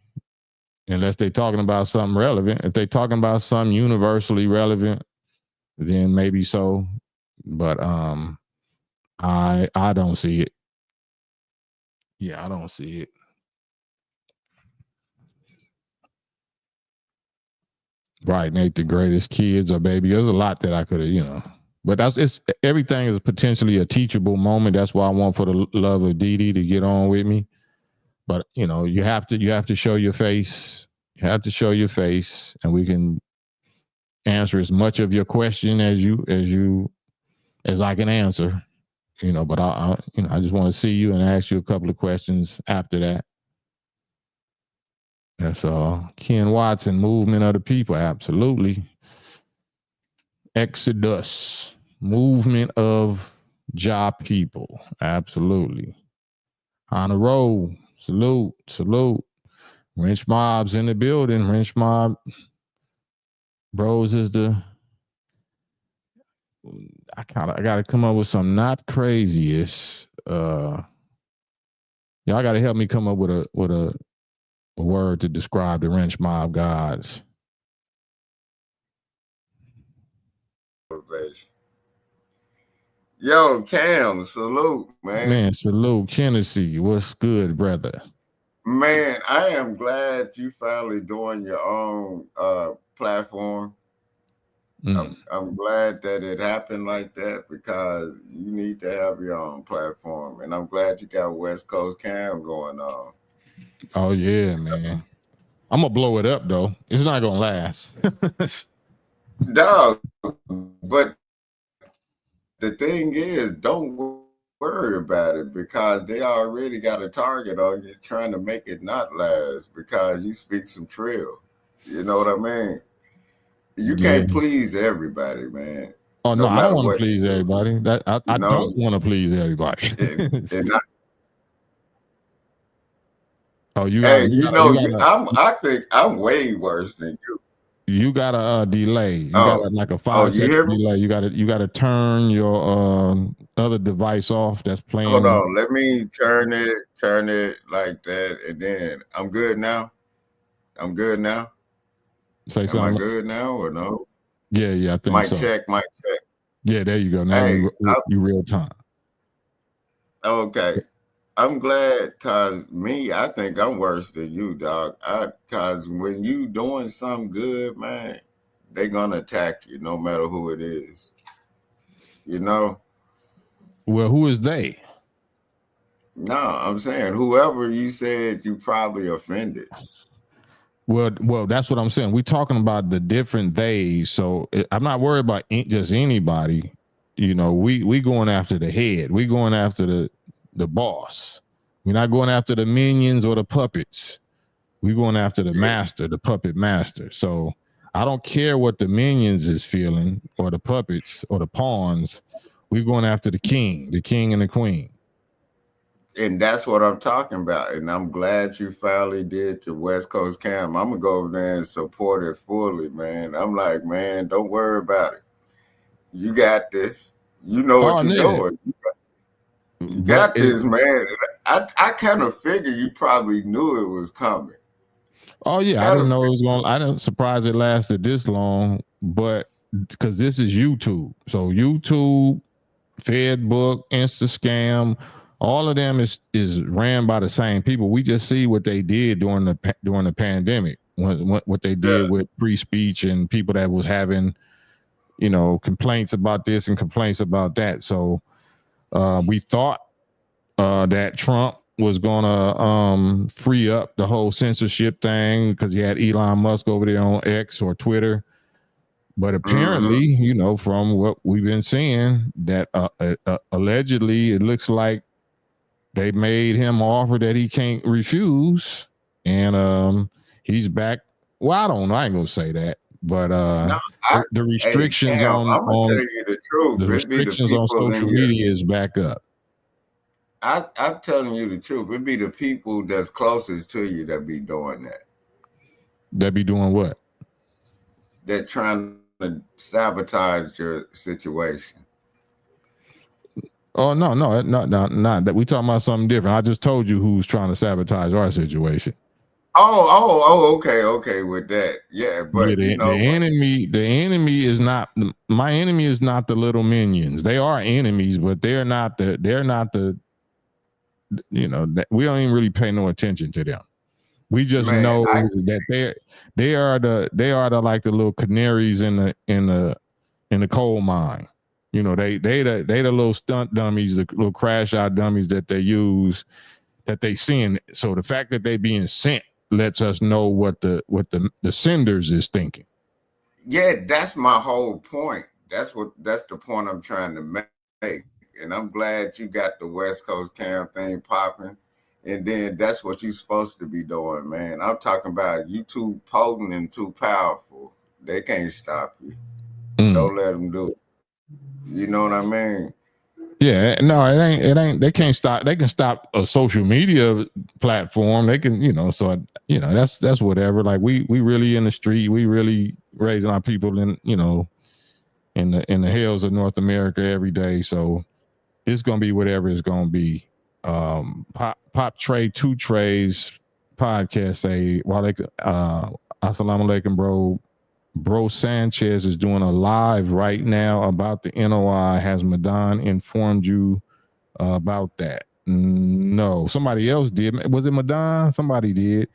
unless they're talking about something relevant. If they're talking about something universally relevant, then maybe so. But I don't see it. Yeah, I don't see it. Right, Nate, the greatest kids or baby. There's a lot that I could have, but it's everything is potentially a teachable moment. That's why I want for the love of Dee Dee to get on with me. But you have to show your face. You have to show your face, and we can answer as much of your question as I can answer. But I just want to see you and ask you a couple of questions after that. That's all. Ken Watson, movement of the people, absolutely. Exodus, movement of job people, absolutely. On the road, salute. Wrench Mob's in the building. Wrench Mob Bros is I gotta come up with some not craziest. Y'all gotta help me come up with a word to describe the Wrench Mob gods. Yo, Cam, salute, man. Man, salute. Tennessee, what's good, brother? Man, I am glad you finally doing your own platform. I'm glad that it happened like that because you need to have your own platform, and I'm glad you got West Coast Cam going on. Oh yeah, man. I'm gonna blow it up though. It's not gonna last. Dog, but the thing is, don't worry about it because they already got a target on you trying to make it not last because you speak some trill. You know what I mean? You Yeah. can't please everybody, man. Oh No no, I don't matter want to what you please do, everybody. That I you don't know. want to please everybody. And Oh, you hey, gotta, you you gotta, know, you gotta, I think I'm way worse than you. you gotta delay. You got Oh, like a oh, five you second hear me? delay. You gotta turn your other device off that's Hold playing. on. Let me turn it like that, and then I'm good now. I'm good now. Say Am I something. good now or no? Yeah, I think Mic so. check, mic check. Yeah, there you go. Now Hey, you real time. okay. I'm glad because me, I think I'm worse than you, dog. Cause when you doing something good, man, they gonna attack you no matter who it is. You know? Well, who is they? No, I'm saying whoever you said you probably offended. Well, that's what I'm saying. We're talking about the different days, so I'm not worried about just anybody. We going after the head. We going after the boss. We're not going after the minions or the puppets. We're going after the Yeah. master, the puppet master. So I don't care what the minions is feeling or the puppets or the pawns. We're going after the king and the queen. And that's what I'm talking about. And I'm glad you finally did your West Coast Cam. I'm gonna go over there and support it fully, man. I'm like, man, don't worry about it. You got this. You know what Oh, you're nigga. doing. You But got this, man. I kind of figure you probably knew it was coming. oh yeah, I Kind didn't of know it was going. I didn't surprise it lasted this long, but because this is YouTube, so YouTube, Fedbook, Instascam, all of them is ran by the same people. We just see what they did during the pandemic, what they did yeah. with free speech and people that was having complaints about this and complaints about that. So we thought that Trump was gonna free up the whole censorship thing because he had Elon Musk over there on X or Twitter. But apparently, Mm-hmm. from what we've been seeing, that allegedly it looks like they made him an offer that he can't refuse, and he's back. Well, I don't know. I ain't gonna say that, but No, I the hey restrictions Cam, I'm gonna tell on you the truth. the It be the restrictions on people in social your media is back up. I'm telling you the truth. It be the people that's closest to you that be doing that. They be doing what? They're trying to sabotage your situation. Oh no, not that. We talking about something different. I just told you who's trying to sabotage our situation. Okay, with that. Yeah, but Yeah, the enemy is not my enemy is not the little minions. They are enemies, but they're not the we don't even really pay no attention to them. We just know that they are the like the little canaries in the coal mine. They the little stunt dummies, the little crash out dummies that they use, that they send. So the fact that they being sent lets us know what the senders is thinking. Yeah, that's my whole point. That's the point I'm trying to make. And I'm glad you got the West Coast Cam thing popping. And then that's what you're supposed to be doing, man. I'm talking about you too potent and too powerful. They can't stop you. Don't let them do it. You know what I mean? Yeah, no, it ain't. They can't stop. They can stop a social media platform. They can, so that's whatever. Like we really in the street. We really raising our people in in the hills of North America every day. So it's gonna be whatever it's gonna be. Pop Tray 2 Trays podcast say assalamu alaikum, bro Sanchez is doing a live right now about the NOI. Has Madan informed you about that? No, somebody else did. Was it Madan? Somebody did.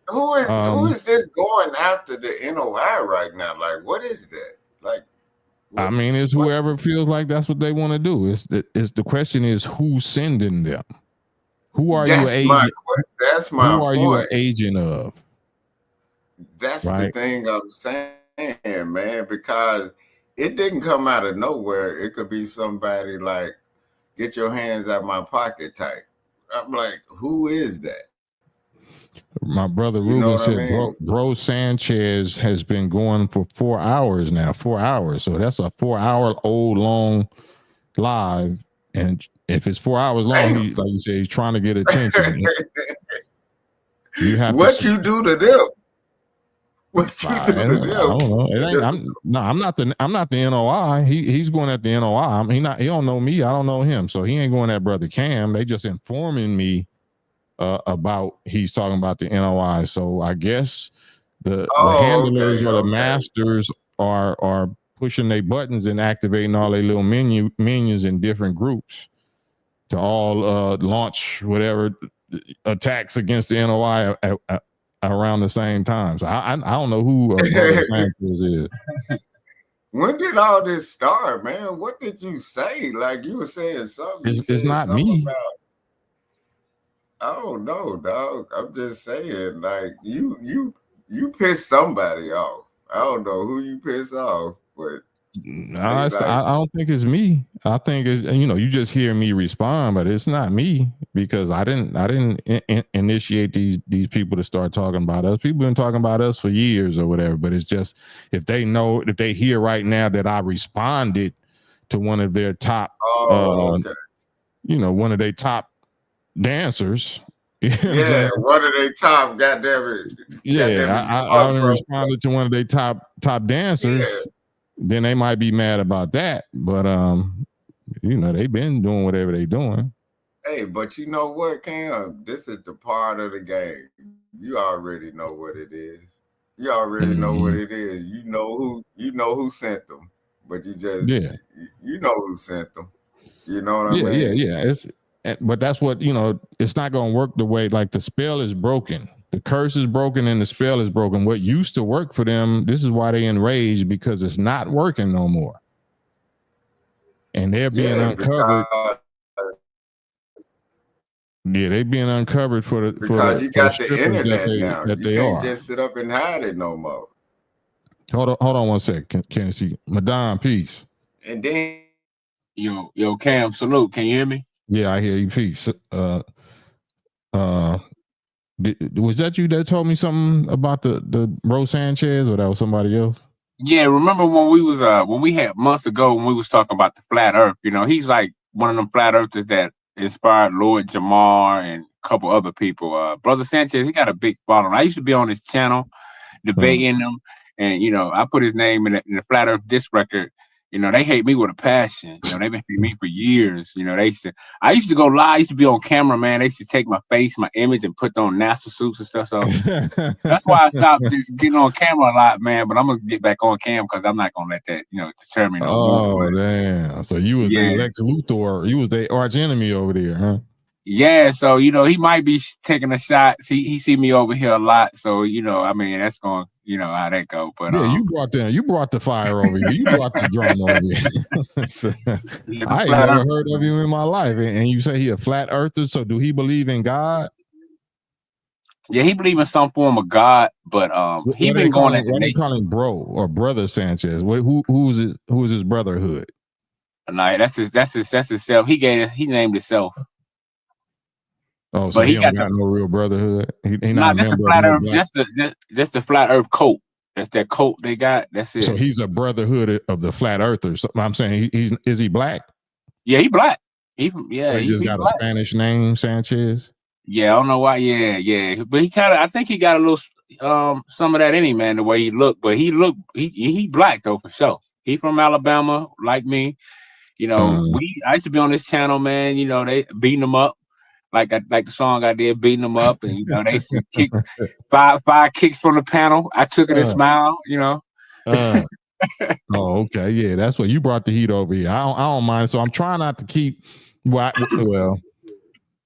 Who is this going after the NOI right now? Like, what is that? Like, I mean, it's whoever feels like that's what they want to do. It's the question is who's sending them. Who are you an agent? That's my who are point. you an agent of? That's right? The thing I'm saying, man, because it didn't come out of nowhere. It could be somebody like, get your hands out my pocket type. I'm like, who is that? My brother Ruben said, bro Sanchez has been going for 4 hours now. 4 hours. So that's a 4 hour old long live. And if it's 4 hours long, he, like you said, he's trying to get attention. You have you do to them? What you do to them? I don't know. It ain't. I'm not the NOI. He's going at the NOI. He don't know me. I don't know him. So he ain't going at brother Cam. They just informing me about he's talking about the NOI. So I guess the handlers or the masters are pushing their buttons and activating all their little minions in different groups to all launch whatever attacks against the NOI around the same time. So I don't know who Brother Sanchez is. When did all this start, man? What did you say? Like you were saying something. It's not me. I don't know, dog. I'm just saying, like you pissed somebody off. I don't know who you pissed off, but I don't think it's me. I think it's you just hear me respond, but it's not me because I didn't initiate these people to start talking about us. People been talking about us for years or whatever, but it's just if they hear right now that I responded to one of their top one of their top dancers. Yeah, one of their top goddamn it. Yeah, I responded to one of their top dancers. Yeah. Then they might be mad about that, but they've been doing whatever they're doing. Hey, but you know what, Cam? This is the part of the game. You already know what it is. You already know what it is. You know who sent them, but you just you know who sent them. You know what I mean? Yeah. But that's what it's not going to work the way. Like the spell is broken. The curse is broken and the spell is broken. What used to work for them, this is why they enraged, because it's not working no more. And they're being uncovered. They're being uncovered for because you got the internet now. You can't just sit up and hide it no more. Hold on 1 second. Can you see? Madame, peace. And then yo, Cam, salute. Can you hear me? Yeah, I hear you. Peace. Was that you that told me something about the Bro Sanchez, or that was somebody else? Yeah, remember when we had months ago when we was talking about the flat earth, he's like one of them flat earthers that inspired Lord Jamar and a couple other people. Brother Sanchez, he got a big following. I used to be on his channel debating them, and I put his name in the flat earth disc record, You know, they hate me with a passion. You know, they've been hating me for years. You know, I used to go live. I used to be on camera, man. They used to take my face, my image, and put on NASA suits and stuff. So that's why I stopped getting on camera a lot, man. But I'm gonna get back on cam because I'm not gonna let that, deter me no more. Oh, damn. So you was the Lex Luthor. You was the arch enemy over there, huh? Yeah, so he might be taking a shot. He see me over here a lot, so I mean that's going, how that go. But yeah, you brought the fire over here. You brought the drama over here. I ain't never heard of you in my life. And you say he a flat earther. So do he believe in God? Yeah, he believe in some form of God, but he been going at the nation. What they call him, bro or brother Sanchez? Who's his brotherhood? Nah, that's his self. He named himself. Oh, so he don't got no real brotherhood. He not a member the flat earth. That's the flat earth coat. That's that coat they got. That's it. So he's a brotherhood of the flat earthers. I'm saying is he black? Yeah, he black. He just got black. A Spanish name, Sanchez. Yeah, I don't know why. Yeah. But I think he got a little some of that in him, man, the way he looked. But he black though for sure. He from Alabama, like me. I used to be on this channel, man. They beating him up. Like the song I did, beating them up, and they kick five kicks from the panel. I took it and smiled, Oh, okay, yeah, that's what you brought the heat over here. I don't mind. So I'm trying not to keep. Well,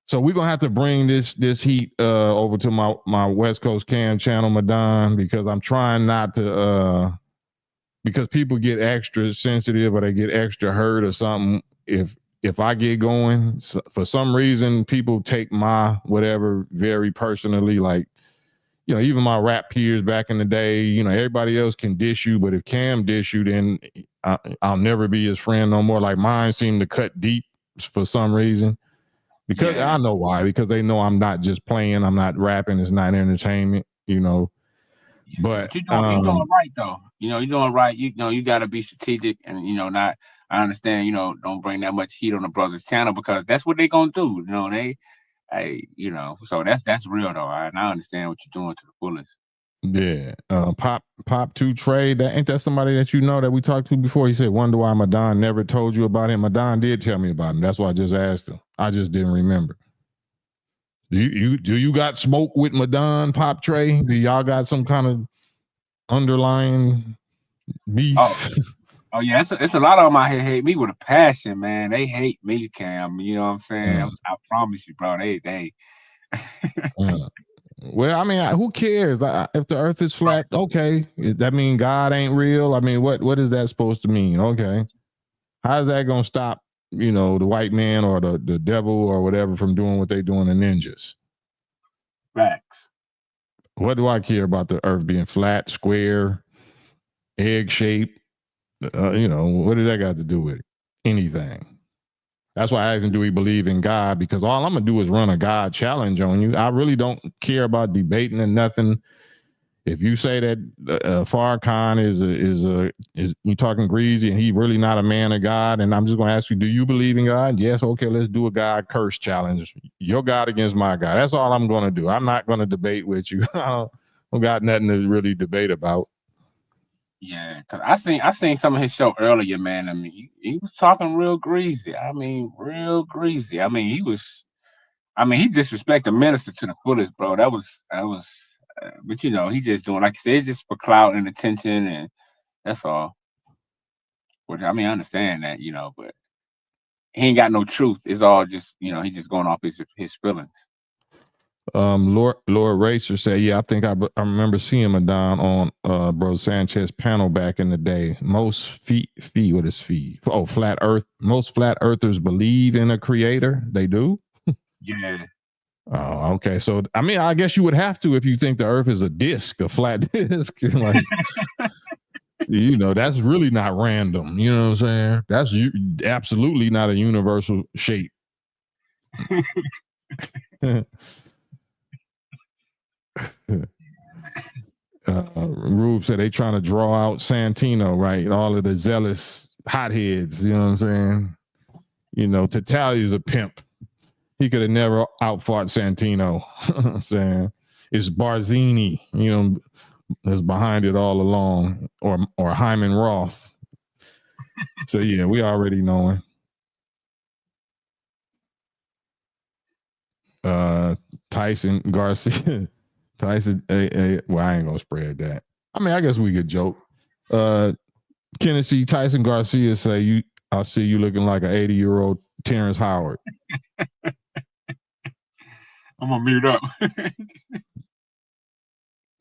so we're gonna have to bring this heat over to my West Coast Cam channel, Madon, because I'm trying not to. Because people get extra sensitive or they get extra hurt or something if I get going. For some reason, people take my whatever very personally. Like, even my rap peers back in the day, everybody else can dish you, but if Cam dish you, then I'll never be his friend no more. Like mine seem to cut deep for some reason. Because I know why. Because they know I'm not just playing. I'm not rapping. It's not entertainment, But you're doing right though. You're doing right. You got to be strategic and not. I understand. Don't bring that much heat on the brother's channel because that's what they're gonna do. So that's real though. And I understand what you're doing to the fullest. Yeah. Pop 2 Trey. Ain't that somebody that that we talked to before? He said, "Wonder why Madon never told you about him." Madon did tell me about him. That's why I just asked him. I just didn't remember. Do you got smoke with Madon, Pop Trey? Do y'all got some kind of underlying beef? Oh yeah, it's a lot of them out here hate me with a passion, man. They hate me, Cam. You know what I'm saying? I promise you, bro. They. Well, I mean, who cares? If the Earth is flat, okay, that mean God ain't real. I mean, what is that supposed to mean? Okay, how's that gonna stop? The white man or the devil or whatever from doing what they doing to ninjas? Facts. What do I care about the Earth being flat, square, egg shaped? What does that got to do with it? Anything. That's why I asked him, do he believe in God? Because all I'm gonna do is run a God challenge on you. I really don't care about debating and nothing. If you say that Farrakhan is you talking greasy and he really not a man of God, and I'm just gonna ask you, do you believe in God? Yes. Okay, let's do a God curse challenge. Your God against my God. That's all I'm gonna do. I'm not gonna debate with you. I don't got nothing to really debate about. Yeah, cause I seen some of his show earlier, man. I mean, he was talking real greasy. I mean, real greasy. I mean, he disrespected the minister to the fullest, bro. That was. But he just doing like you said, just for clout and attention, and that's all. Which I understand that, but he ain't got no truth. It's all just, he just going off his feelings. Lord Racer said, yeah, I think I remember seeing Madon on Bro Sanchez panel back in the day. Most what is fee? Oh, flat earth. Most flat earthers believe in a creator. They do? Yeah. Oh, okay. So I guess you would have to if you think the earth is a disc, a flat disc. Like, that's really not random. You know what I'm saying? That's absolutely not a universal shape. Rube said they trying to draw out Santino, right? All of the zealous hotheads, you know what I'm saying? Tatalia's a pimp. He could have never outfought Santino. I'm saying it's Barzini, is behind it all along, or Hyman Roth. So yeah, we already knowing. Tyson Garcia. Tyson, well, I ain't gonna spread that. I mean, I guess we could joke. Tennessee Tyson Garcia say I see you looking like an 80-year-old Terrence Howard. I'm gonna mute up.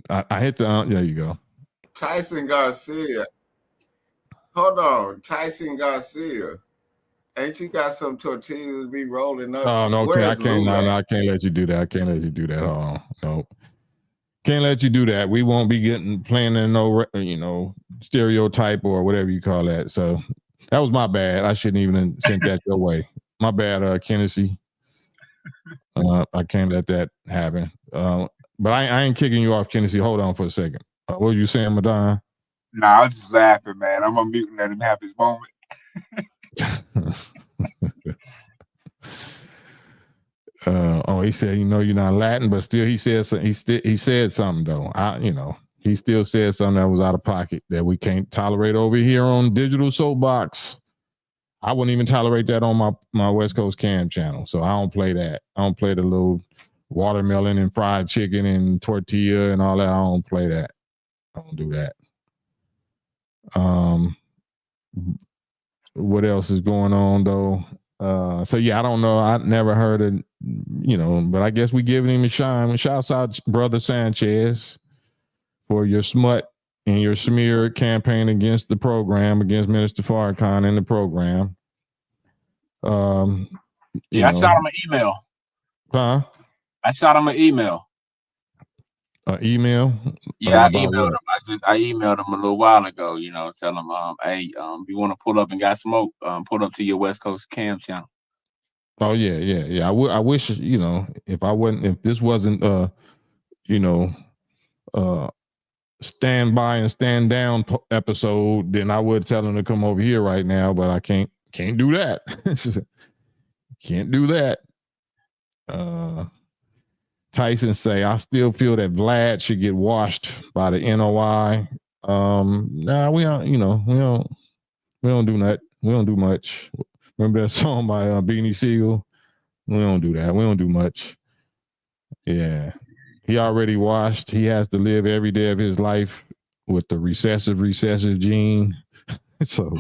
I hit the there you go. Tyson Garcia. Hold on, Tyson Garcia. Ain't you got some tortillas be rolling up? Oh no, I can't. No, I can't let you do that. I can't let you do that. Hold on, no, can't let you do that. We won't be playing in no, stereotype or whatever you call that. So that was my bad. I shouldn't even have sent that your way. My bad, Tennessee. I can't let that happen. But I ain't kicking you off, Tennessee. Hold on for a second. What were you saying, Madonna? Nah, I was just laughing, man. I'm gonna mute and let him have his moment. He said, you're not Latin, but still, he said he said something though. He still said something that was out of pocket that we can't tolerate over here on Digital Soapbox. I wouldn't even tolerate that on my West Coast Cam channel. So I don't play that. I don't play the little watermelon and fried chicken and tortilla and all that. I don't play that. I don't do that. What else is going on though? So yeah, I don't know. I never heard of, but I guess we giving him a shine. Shouts out Brother Sanchez for your smut and your smear campaign against the program, against Minister Farrakhan and the program. I shot him an email. Huh? I shot him an email. Email? Yeah, I emailed him. I emailed him a little while ago, tell him, hey, if you want to pull up and got smoke, pull up to your West Coast Cam channel. Oh yeah. I wish, if this wasn't stand by and stand down episode, then I would tell him to come over here right now, but I can't do that. Can't do that. Tyson say, I still feel that Vlad should get washed by the NOI. Nah, we don't do that. We don't do much. Remember that song by Beanie Siegel? We don't do that. We don't do much. Yeah. He already washed. He has to live every day of his life with the recessive gene. So,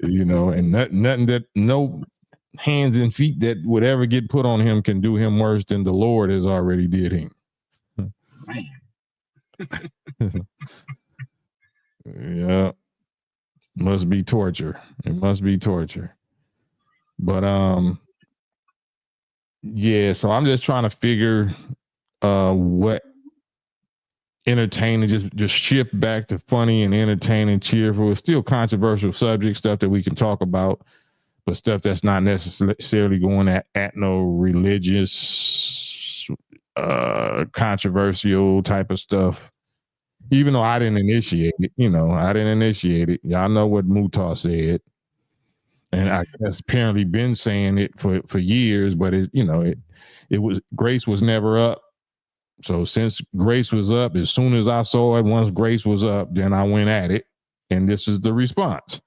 and nothing that no hands and feet that would ever get put on him can do him worse than the Lord has already did him. Yeah. Must be torture. It must be torture. But yeah, so I'm just trying to figure what entertaining, just shift back to funny and entertaining, cheerful. It's still controversial subject stuff that we can talk about, but stuff that's not necessarily going at no religious controversial type of stuff. Even though I didn't initiate it, Y'all know what Mutah said. And I guess apparently been saying it for years, but it was Grace was never up. So since Grace was up, as soon as I saw it, once Grace was up, then I went at it. And this is the response.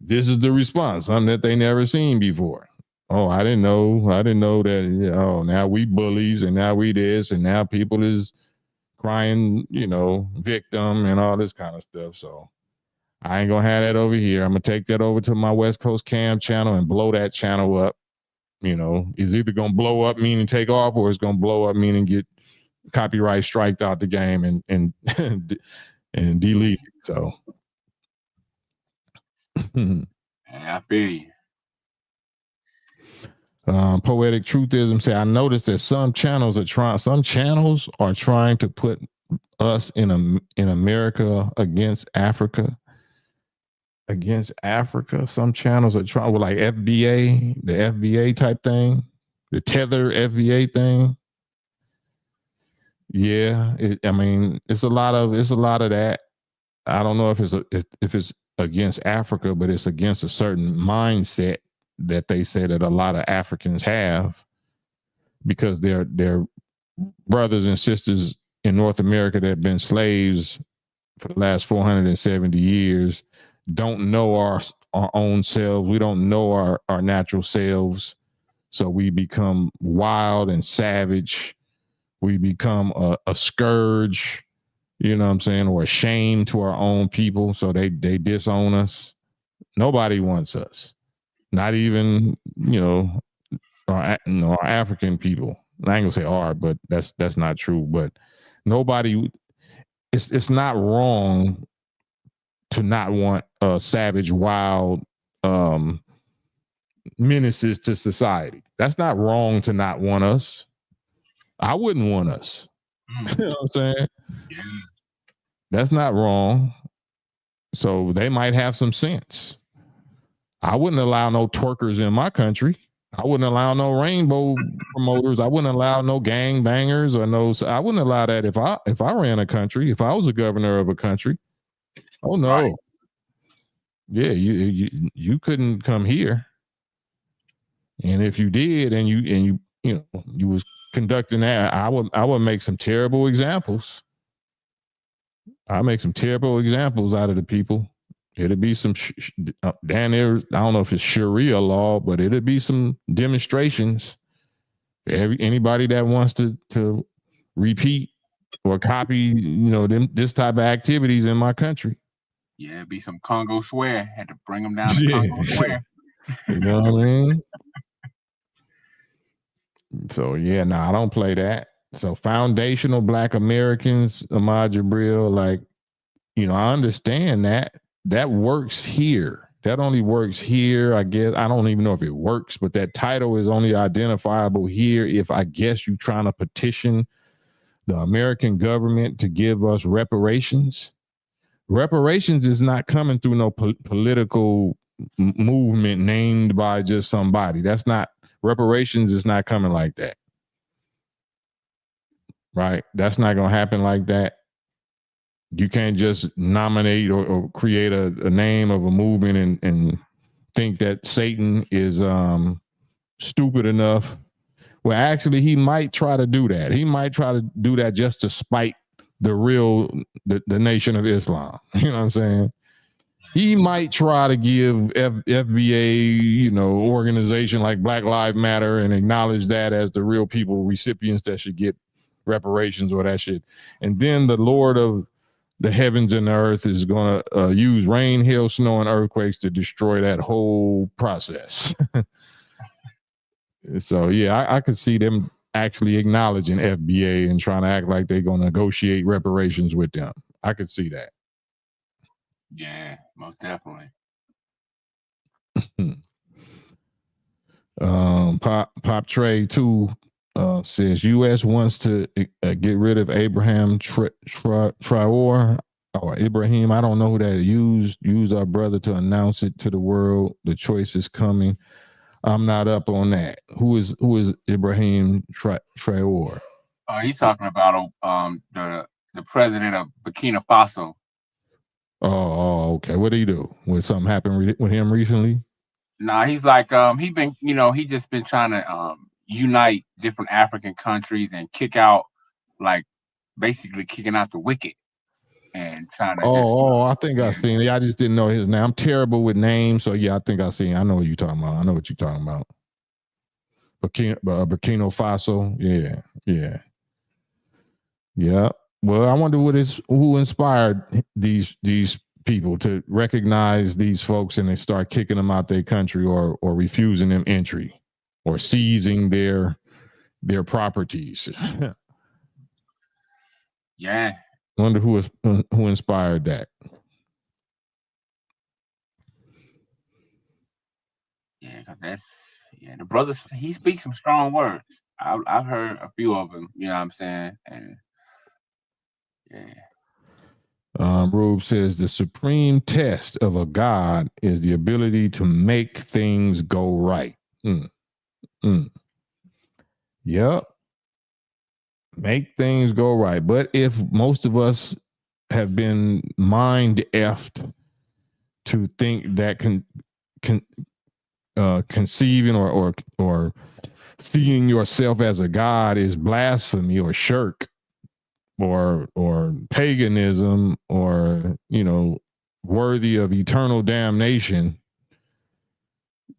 This is the response, something that they never seen before. Oh, I didn't know that. Oh, now we bullies and now we this and now people is crying, victim and all this kind of stuff. So I ain't gonna have that over here. I'm gonna take that over to my West Coast Cam channel and blow that channel up. It's either gonna blow up meaning take off, or it's gonna blow up meaning get copyright striked out the game and and delete it. So I feel you. Poetic Truthism say, I noticed that some channels are trying to put us in America against Africa. Some channels are trying with like FBA, the FBA type thing, the tether FBA thing. Yeah, it's a lot of that. I don't know if it's against Africa, but it's against a certain mindset that they say that a lot of Africans have, because they're brothers and sisters in North America that have been slaves for the last 470 years. don't know our own selves. We don't know our natural selves. So we become wild and savage. We become a scourge, you know what I'm saying, or a shame to our own people. So they disown us. Nobody wants us. Not even, our African people. I ain't gonna say are, but that's not true. But nobody. It's not wrong to not want savage, wild menaces to society. That's not wrong to not want us. I wouldn't want us. You know what I'm saying? Yeah. That's not wrong. So they might have some sense. I wouldn't allow no twerkers in my country. I wouldn't allow no rainbow promoters. I wouldn't allow no gang bangers or no. I wouldn't allow that if I ran a country. If I was a governor of a country. Oh no. Right. Yeah, you couldn't come here. And if you did, and you was conducting that, I would make some terrible examples. I make some terrible examples out of the people. It'd be some down there. I don't know if it's Sharia law, but it'd be some demonstrations. Anybody that wants to repeat or copy, this type of activities in my country. Yeah, it'd be some Congo swear. Had to bring them down to Congo swear. You know what I mean? So yeah, no, I don't play that. So foundational Black Americans, Ahmad Jabril, like, I understand that works here. That only works here, I guess. I don't even know if it works, but that title is only identifiable here if I guess you're trying to petition the American government to give us reparations. Reparations is not coming through no political movement named by just somebody. That's not, reparations is not coming like that. Right? That's not going to happen like that. You can't just nominate or create a name of a movement and think that Satan is stupid enough. Well, actually, he might try to do that. He might try to do that just to spite the Nation of Islam. You know what I'm saying? He might try to give FBA, organization like Black Lives Matter and acknowledge that as the real people, recipients that should get reparations or that shit. And then the Lord of the heavens and the earth is going to use rain, hail, snow, and earthquakes to destroy that whole process. So, yeah, I could see them actually acknowledging FBA and trying to act like they're going to negotiate reparations with them. I could see that. Yeah, most definitely. Pop Trey too says U.S. wants to get rid of Abraham Traore or Ibrahim. I don't know who that is. Use our brother to announce it to the world. The choice is coming. I'm not up on that. Who is Ibrahim Traore? He's talking about the president of Burkina Faso. Oh, okay. What did he do? Was something happened with him recently? Nah, he's like he been he just been trying to unite different African countries and kick out, like, basically kicking out the wicked and trying to. I think I seen it. I just didn't know his name. I'm terrible with names, so yeah, I think I seen. I know what you're talking about. I know what you're talking about. Burkina Faso. Yeah. Well, I wonder who inspired these people to recognize these folks and they start kicking them out their country or refusing them entry or seizing their properties. Yeah. Wonder who inspired that. Yeah, cause the brother. He speaks some strong words. I've heard a few of them. You know what I'm saying? And yeah. Rube says the supreme test of a god is the ability to make things go right. Yep. Make things go right. But if most of us have been mind effed to think that conceiving or seeing yourself as a god is blasphemy or shirk or paganism or worthy of eternal damnation,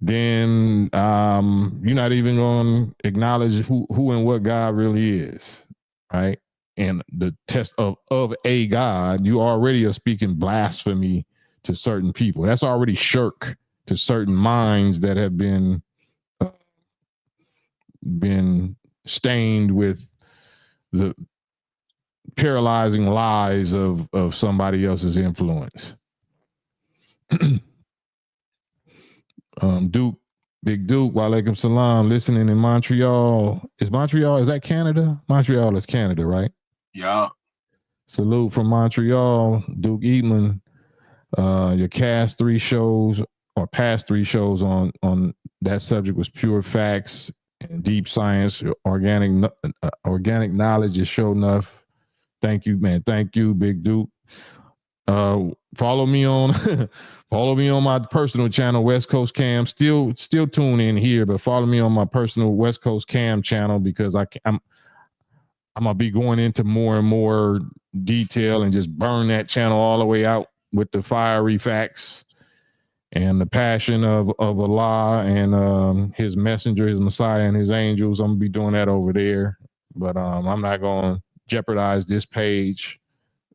then you're not even going to acknowledge who and what God really is, right? And the test of a God, you already are speaking blasphemy to certain people. That's already shirk to certain minds that have been stained with the paralyzing lies of somebody else's influence. Duke, Big Duke, Walaikum Salam, listening in Montreal. Is that Canada? Montreal is Canada, right? Yeah. Salute from Montreal, Duke Eatman. Your past 3 shows on that subject was pure facts and deep science. Organic knowledge is sure enough. Thank you, man. Thank you, Big Duke. Follow me on my personal channel, West Coast Cam. Still tune in here, but follow me on my personal West Coast Cam channel because I'm gonna be going into more and more detail and just burn that channel all the way out with the fiery facts and the passion of Allah and his messenger, his Messiah, and his angels. I'm gonna be doing that over there, but I'm not gonna jeopardize this page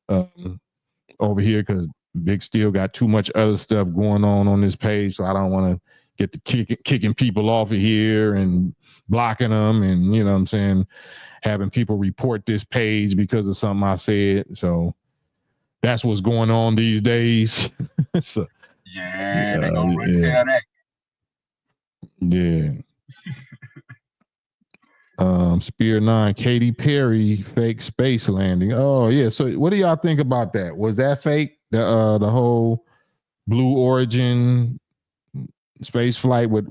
over here because Big Steel got too much other stuff going on this page, so I don't want to get the kicking people off of here and blocking them, and you know what I'm saying, having people report this page because of something I said. So that's what's going on these days. So, yeah, they're gonna tell that. Yeah. Spear 9, Katy Perry fake space landing. Oh yeah. So what do y'all think about that? Was that fake? The whole Blue Origin space flight with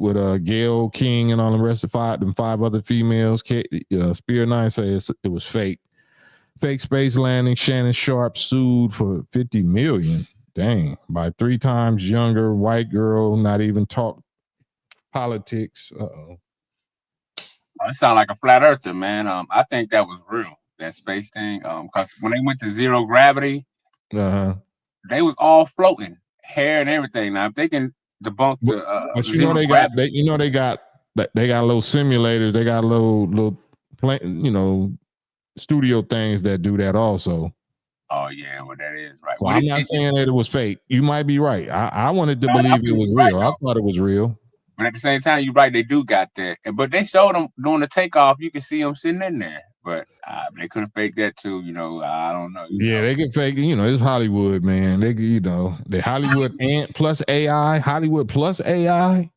Gail King and all the rest of five other females. Spear 9 says it was fake. Fake space landing. Shannon Sharp sued for $50 million. Dang, by 3 times younger white girl, not even talk politics. It sounds like a flat earther, man. I think that was real, that space thing. Because when they went to zero gravity, they was all floating, hair and everything. Now if they can debunk the but you know they got little simulators, they got little studio things that do that also. Oh yeah, well that is right. Well, I'm not saying that it was fake. You might be right. I wanted to believe it was real. I thought it was real. But at the same time, you're right. They do got that. But they showed them during the takeoff. You can see them sitting in there. But they couldn't fake that too. I don't know. They can fake. It's Hollywood, man. The Hollywood and plus AI. Hollywood plus AI.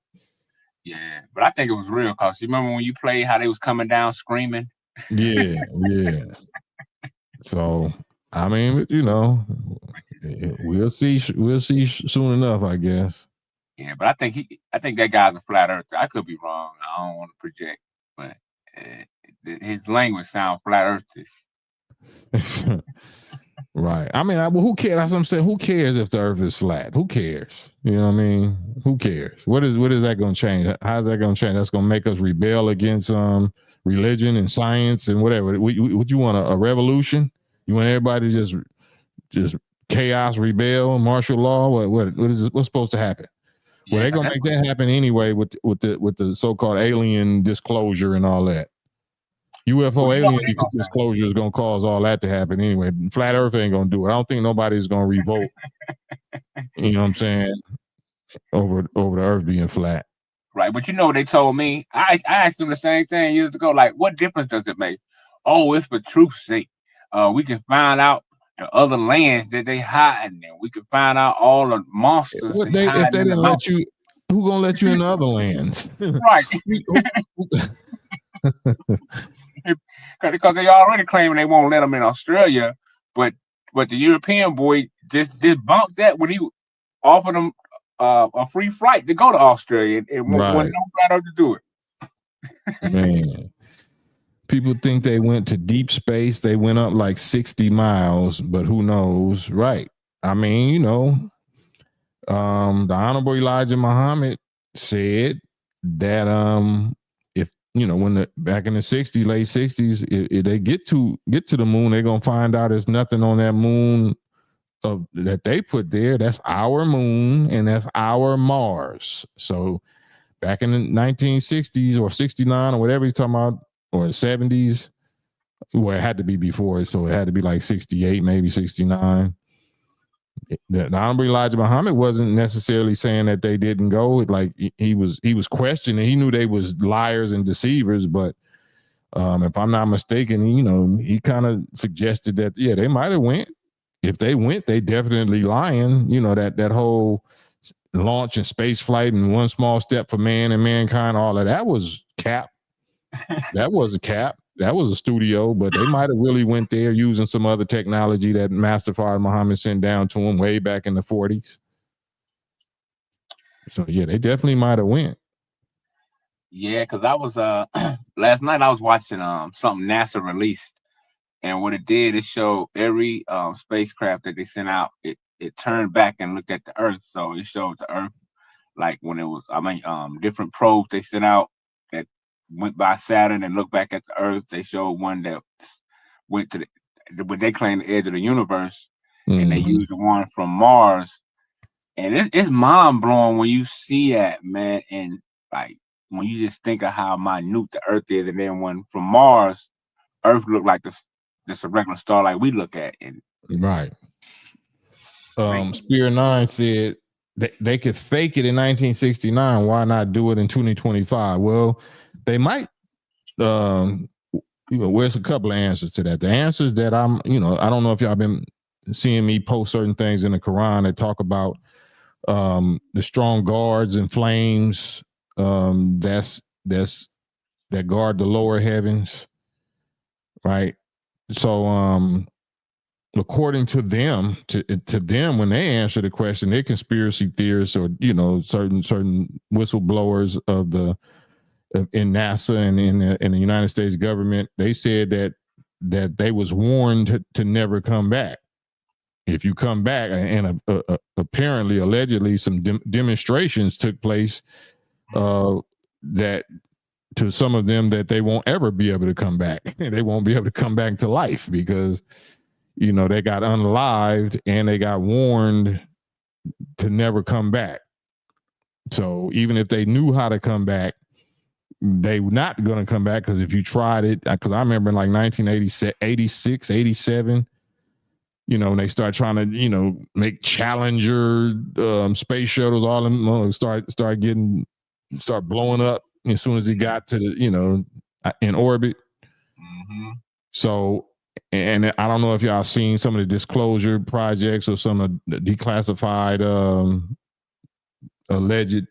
Yeah, but I think it was real because you remember when you played how they was coming down screaming. Yeah. So I mean, we'll see soon enough, I guess. Yeah, but I think that guy's a flat earther. I could be wrong. I don't want to project, but his language sounds flat earthish. Right. I mean, who cares? That's what I'm saying. Who cares if the earth is flat? Who cares? You know what I mean? Who cares? What is that going to change? How's that going to change? That's going to make us rebel against religion and science and whatever. Would you want a revolution? You want everybody to just chaos, rebel, martial law? What's supposed to happen? Well, they're gonna make that happen anyway with the so-called alien disclosure and all that. UFO alien disclosure is gonna cause all that to happen anyway. Flat Earth ain't gonna do it. I don't think nobody's gonna revolt. You know what I'm saying? Over the Earth being flat. Right, but they told me. I asked them the same thing years ago. Like, what difference does it make? Oh, it's for truth's sake. We can find out the other lands that they hiding in. We can find out all the monsters. If they didn't let you, who gonna let you in the other lands? Right. Because they already claiming they won't let them in Australia, but the European boy just debunked that when he offered them a free flight to go to Australia and wasn't no flat to do it. Man. People think they went to deep space. They went up like 60 miles, but who knows? Right. I mean, the Honorable Elijah Muhammad said that if when back in the 60s, late 60s, if they get to the moon, they're gonna find out there's nothing on that moon of that they put there, that's our moon and that's our Mars. So back in the 1960s or 69 or whatever he's talking about, or 70s, well, it had to be before, so it had to be like 68, maybe 69. The Honorable Elijah Muhammad wasn't necessarily saying that they didn't go. Like he was questioning. He knew they was liars and deceivers, but if I'm not mistaken, he kind of suggested that they might have went. If they went, they definitely lying. That whole launch and space flight and one small step for man and mankind, all of that was cap. That was a cap. That was a studio, but they might have really went there using some other technology that Master Fard Muhammad sent down to them way back in the 40s. So yeah, they definitely might have went. Yeah, because I was last night I was watching something NASA released, and what it did, it showed every spacecraft that they sent out, it turned back and looked at the Earth. So it showed the Earth like when it was, different probes they sent out that went by Saturn and looked back at the Earth. They showed one that went to what they claim the edge of the universe, and they used the one from Mars. And it's mind blowing when you see that, man. And like when you just think of how minute the Earth is, and then when from Mars, Earth looked like this a regular star like we look at. And right. Spear 9 said they could fake it in 1969. Why not do it in 2025? Well, they might. Where's a couple of answers to that? The answers that I don't know if y'all been seeing me post certain things in the Quran that talk about the strong guards and flames that guard the lower heavens, right? So according to them, when they answer the question, they're conspiracy theorists or certain whistleblowers in NASA and in the United States government. They said that they was warned to never come back. If you come back, and apparently, allegedly, some demonstrations took place that to some of them that they won't ever be able to come back. They won't be able to come back to life because they got unalived and they got warned to never come back. So even if they knew how to come back, they were not going to come back, because if you tried it, because I remember in like 1986, 87, when they start trying to, make Challenger space shuttles, all of them start blowing up as soon as he got to the, in orbit. Mm-hmm. So, and I don't know if y'all seen some of the disclosure projects or some of the declassified alleged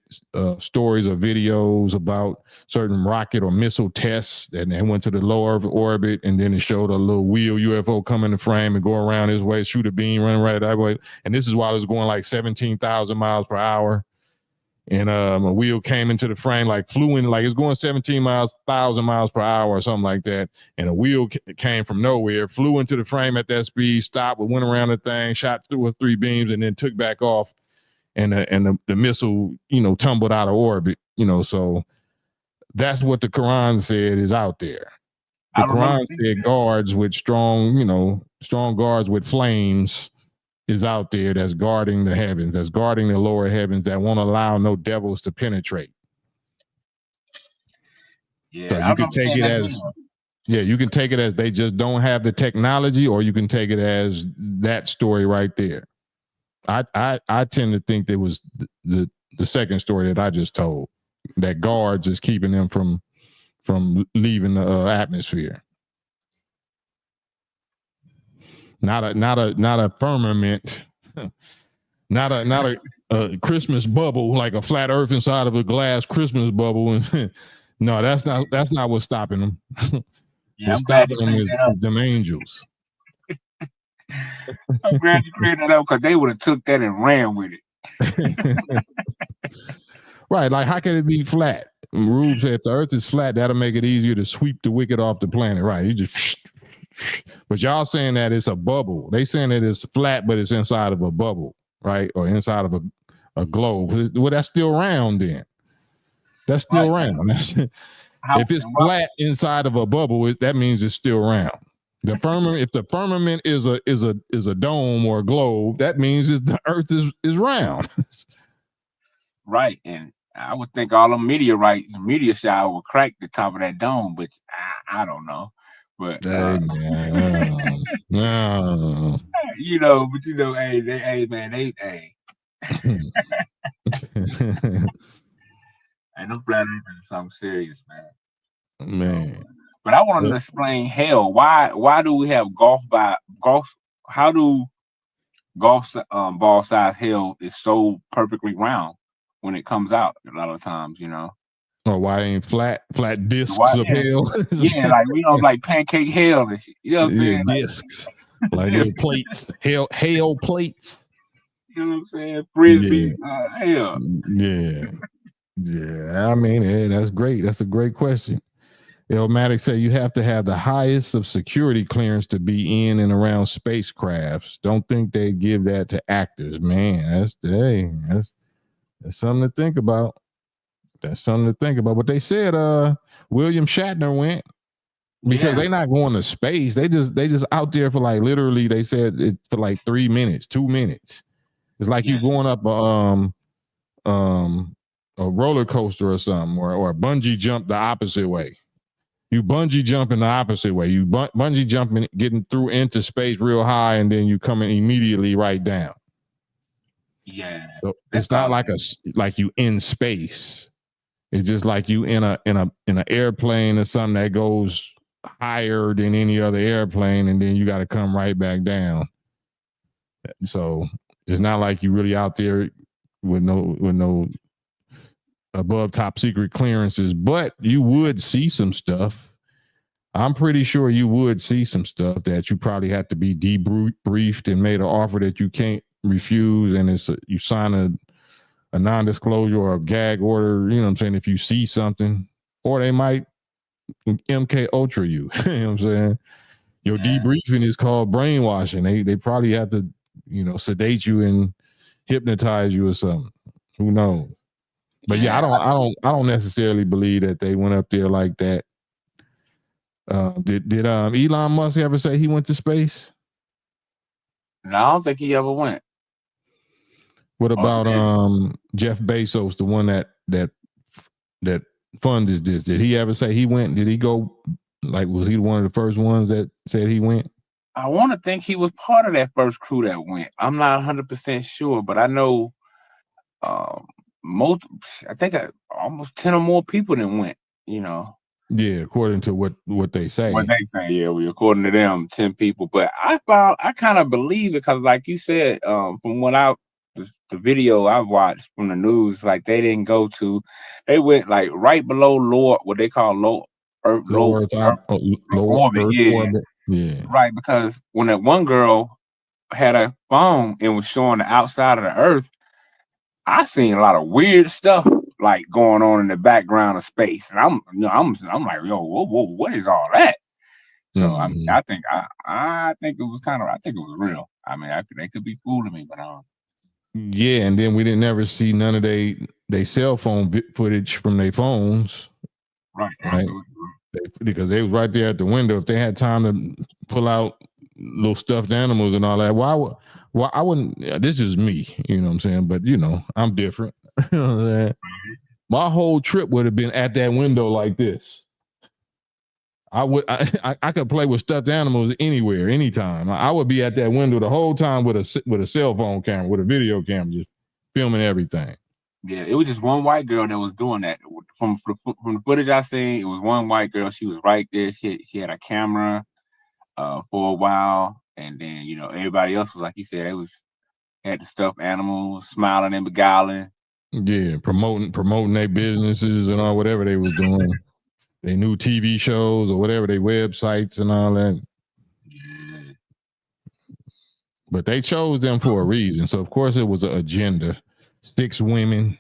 stories or videos about certain rocket or missile tests, and they went to the low Earth orbit, and then it showed a little wheel UFO come in the frame and go around his way, shoot a beam, run right that way. And this is while it's going like 17,000 miles per hour. And a wheel came into the frame, flew in, it's going 17,000 miles per hour or something like that. And a wheel came from nowhere, flew into the frame at that speed, stopped, went around the thing, shot 2 or 3 beams, and then took back off. And the missile, tumbled out of orbit. So that's what the Quran said is out there. The Quran said guards with strong guards with flames is out there that's guarding the heavens, that's guarding the lower heavens, that won't allow no devils to penetrate. Yeah, so you can take it as you can take it as they just don't have the technology, or you can take it as that story right there. I tend to think there was the second story that I just told, that guards is keeping them from leaving the atmosphere. Not a firmament, not a Christmas bubble, like a flat Earth inside of a glass Christmas bubble. And no, that's not what's stopping them. Yeah, what's stopping them is them angels. I'm glad you cleared that up, because they would have took that and ran with it. Right, how can it be flat? Rube said if the Earth is flat, that'll make it easier to sweep the wicked off the planet. Right, you just. But y'all saying that it's a bubble. They saying that it's flat, but it's inside of a bubble, right? Or inside of a globe. Well, that's still round then. That's still round. If it's flat inside of a bubble, that means it's still round. The firmament, if the firmament is a dome or a globe, that means the Earth is round. Right, and I would think all the meteor shower would crack the top of that dome, but I don't know. But Hey man, no. hey man, hey. And them flat earthers is something serious, man. Man. But I want to explain hell. Why do we have golf? How do golf ball size hell is so perfectly round when it comes out a lot of times, Or why ain't flat discs of hell? Yeah, like we don't like pancake hell and shit. You know what I'm saying? Discs. Like little plates. Hail plates. You know what I'm saying? Frisbee hell. Yeah. I mean, hey, that's great. That's a great question. Ilmatic say you have to have the highest of security clearance to be in and around spacecrafts. Don't think they give that to actors, man. That's something to think about. That's something to think about. But they said William Shatner went because they not going to space. They just out there for like literally they said it for like 3 minutes, 2 minutes. It's like you going up a roller coaster or something or a bungee jump the opposite way. You bungee jumping the opposite way. You bungee jumping, getting through into space real high, and then you coming immediately right down. Yeah. So it's not like you in space. It's just like you in an airplane or something that goes higher than any other airplane, and then you got to come right back down. So it's not like you really out there with no above top secret clearances, but you would see some stuff. I'm pretty sure you would see some stuff that you probably have to be debriefed and made an offer that you can't refuse, and you sign a non-disclosure or a gag order. You know what I'm saying? If you see something, or they might MK Ultra you. You know what I'm saying? Your debriefing is called brainwashing. They probably have to sedate you and hypnotize you or something. Who knows? But I don't necessarily believe that they went up there like that. Did Elon Musk ever say he went to space? No, I don't think he ever went. What about Jeff Bezos, the one that funded this? Did he ever say he went? Did he go? Like, was he one of the first ones that said he went? I want to think he was part of that first crew that went. I'm not 100% sure, but I know I think almost 10 or more people that went, Yeah, according to what they say. What they say, according to them, 10 people. But I kind of believe it because, like you said, from the video I watched from the news, like they didn't go to, they went like right below what they call low Earth orbit. Orbit. Yeah, right. Because when that one girl had a phone and was showing the outside of the Earth, I seen a lot of weird stuff like going on in the background of space, and I'm like, yo, whoa, what is all that? So I mean, I think it was real. I mean, they could be fooling me, but yeah, and then we didn't ever see none of they cell phone footage from their phones, right? Because they was right there at the window. If they had time to pull out little stuffed animals and all that, why I wouldn't? This is me, you know what I'm saying? But I'm different. You know what I'm saying? My whole trip would have been at that window like this. I could play with stuffed animals anywhere, anytime. I would be at that window the whole time with a cell phone camera, with a video camera, just filming everything. Yeah, it was just one white girl that was doing that. From the footage I seen, it was one white girl. She was right there. She had a camera for a while, and then everybody else was like you said, had the stuffed animals, smiling and beguiling. Yeah, promoting their businesses and all whatever they was doing. They new TV shows or whatever, their websites and all that. Yeah. But they chose them for a reason. So of course it was an agenda. 6 women,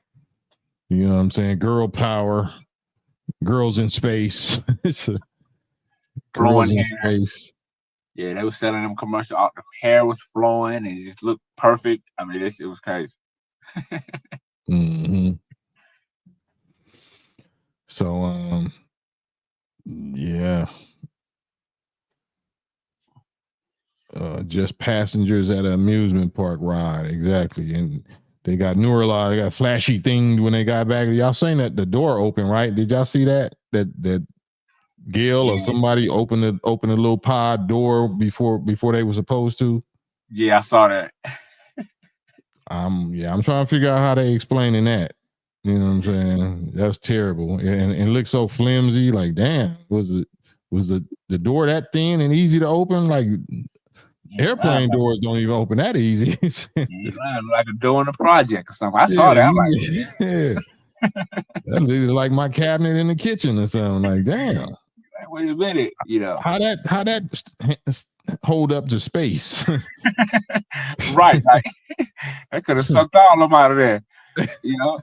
you know what I'm saying? Girl power, girls in space. Girls in space. Yeah, they were selling them commercial. The hair was flowing and it just looked perfect. I mean, it was crazy. Mm-hmm. So, yeah. just passengers at an amusement park ride. Exactly. And they got they got flashy thing when they got back. Y'all seen that the door open, right? Did y'all see that? That Gail or somebody opened a little pod door before they were supposed to? Yeah, I saw that. I'm trying to figure out how they explaining that. You know what I'm saying? That's terrible. And it looked so flimsy. Like, damn, was the door that thin and easy to open? Like airplane doors don't even open that easy. Like a door in a project or something. I saw that. I'm like, yeah. That looks like my cabinet in the kitchen or something. Like, damn. Like, wait a minute, you know. How that hold up to space? Right. Like, I could have sucked all of them out of there. You know,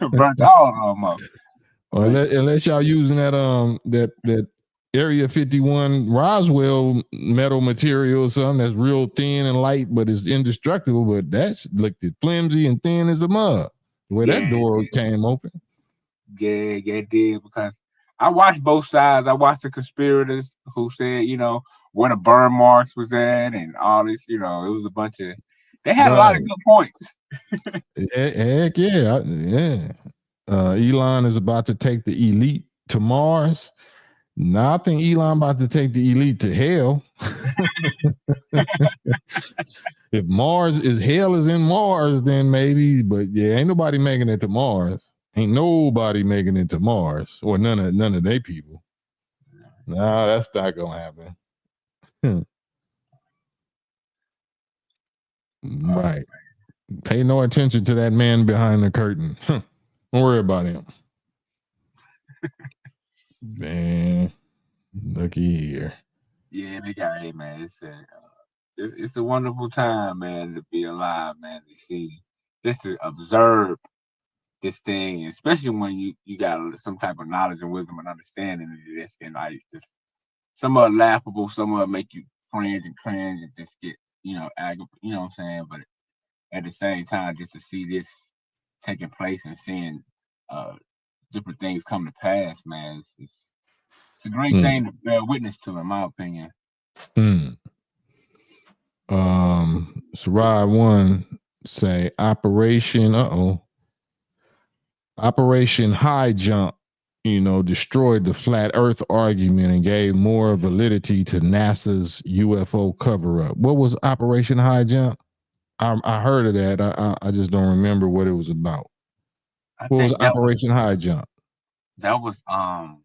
burnt all of them up. Well, unless y'all using that Area 51 Roswell metal material or something that's real thin and light, but it's indestructible. But that's looked at flimsy and thin as a mug. The way that door came open. Yeah, it did, because I watched both sides. I watched the conspirators who said, you know, where the burn marks was at and all this, you know, it was a bunch of, they had a lot of good points. Heck yeah. Elon is about to take the elite to Mars. No, I think Elon about to take the elite to hell. If hell is in Mars, then maybe, but yeah, ain't nobody making it to Mars. Ain't nobody making it to Mars, or none of they people. No, that's not gonna happen. Right. Pay no attention to that man behind the curtain. Don't worry about him. Man, looky here. Yeah, they got, hey man, it's a wonderful time, man, to be alive, man, to see, just to observe this thing, especially when you got some type of knowledge and wisdom and understanding of this, and like just, some of it laughable, some of it make you cringe and just get, you know, you know what I'm saying? But at the same time, just to see this taking place and seeing different things come to pass, man, it's a great thing to bear witness to, in my opinion. Sarai one say Operation High Jump, you know, destroyed the flat Earth argument and gave more validity to NASA's UFO cover up. What was Operation High Jump? I heard of that. I just don't remember what it was about. What was Operation High Jump? That was I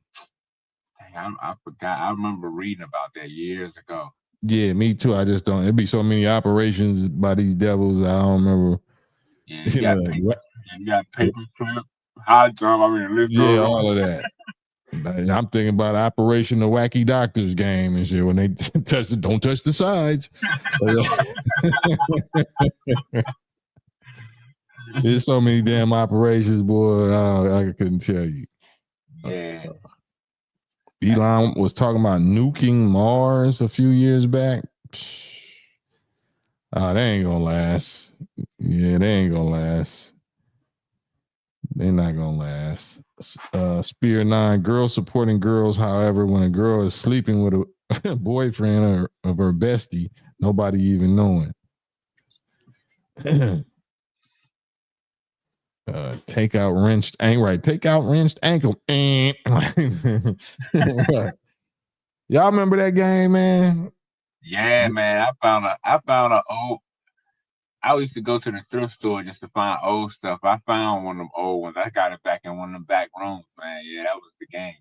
forgot. I remember reading about that years ago. Yeah, me too. I just don't. It'd be so many operations by these devils. I don't remember. Yeah, you got paperclip, high jump. I mean, list goes on. All of that. I'm thinking about Operation the Wacky Doctors game and shit when they don't touch the sides. There's so many damn operations, boy. I couldn't tell you. Yeah. Elon was talking about nuking Mars a few years back. They ain't gonna last. Yeah, they ain't gonna last. They're not gonna last. Spear 9, girls supporting girls. However, when a girl is sleeping with a boyfriend of her bestie, nobody even knowing. Take out wrenched ankle. Take out wrenched ankle. Y'all remember that game, man? Yeah, man. I found a old. I used to go to the thrift store just to find old stuff. I found one of them old ones. I got it back in one of them back rooms, man. Yeah, that was the game,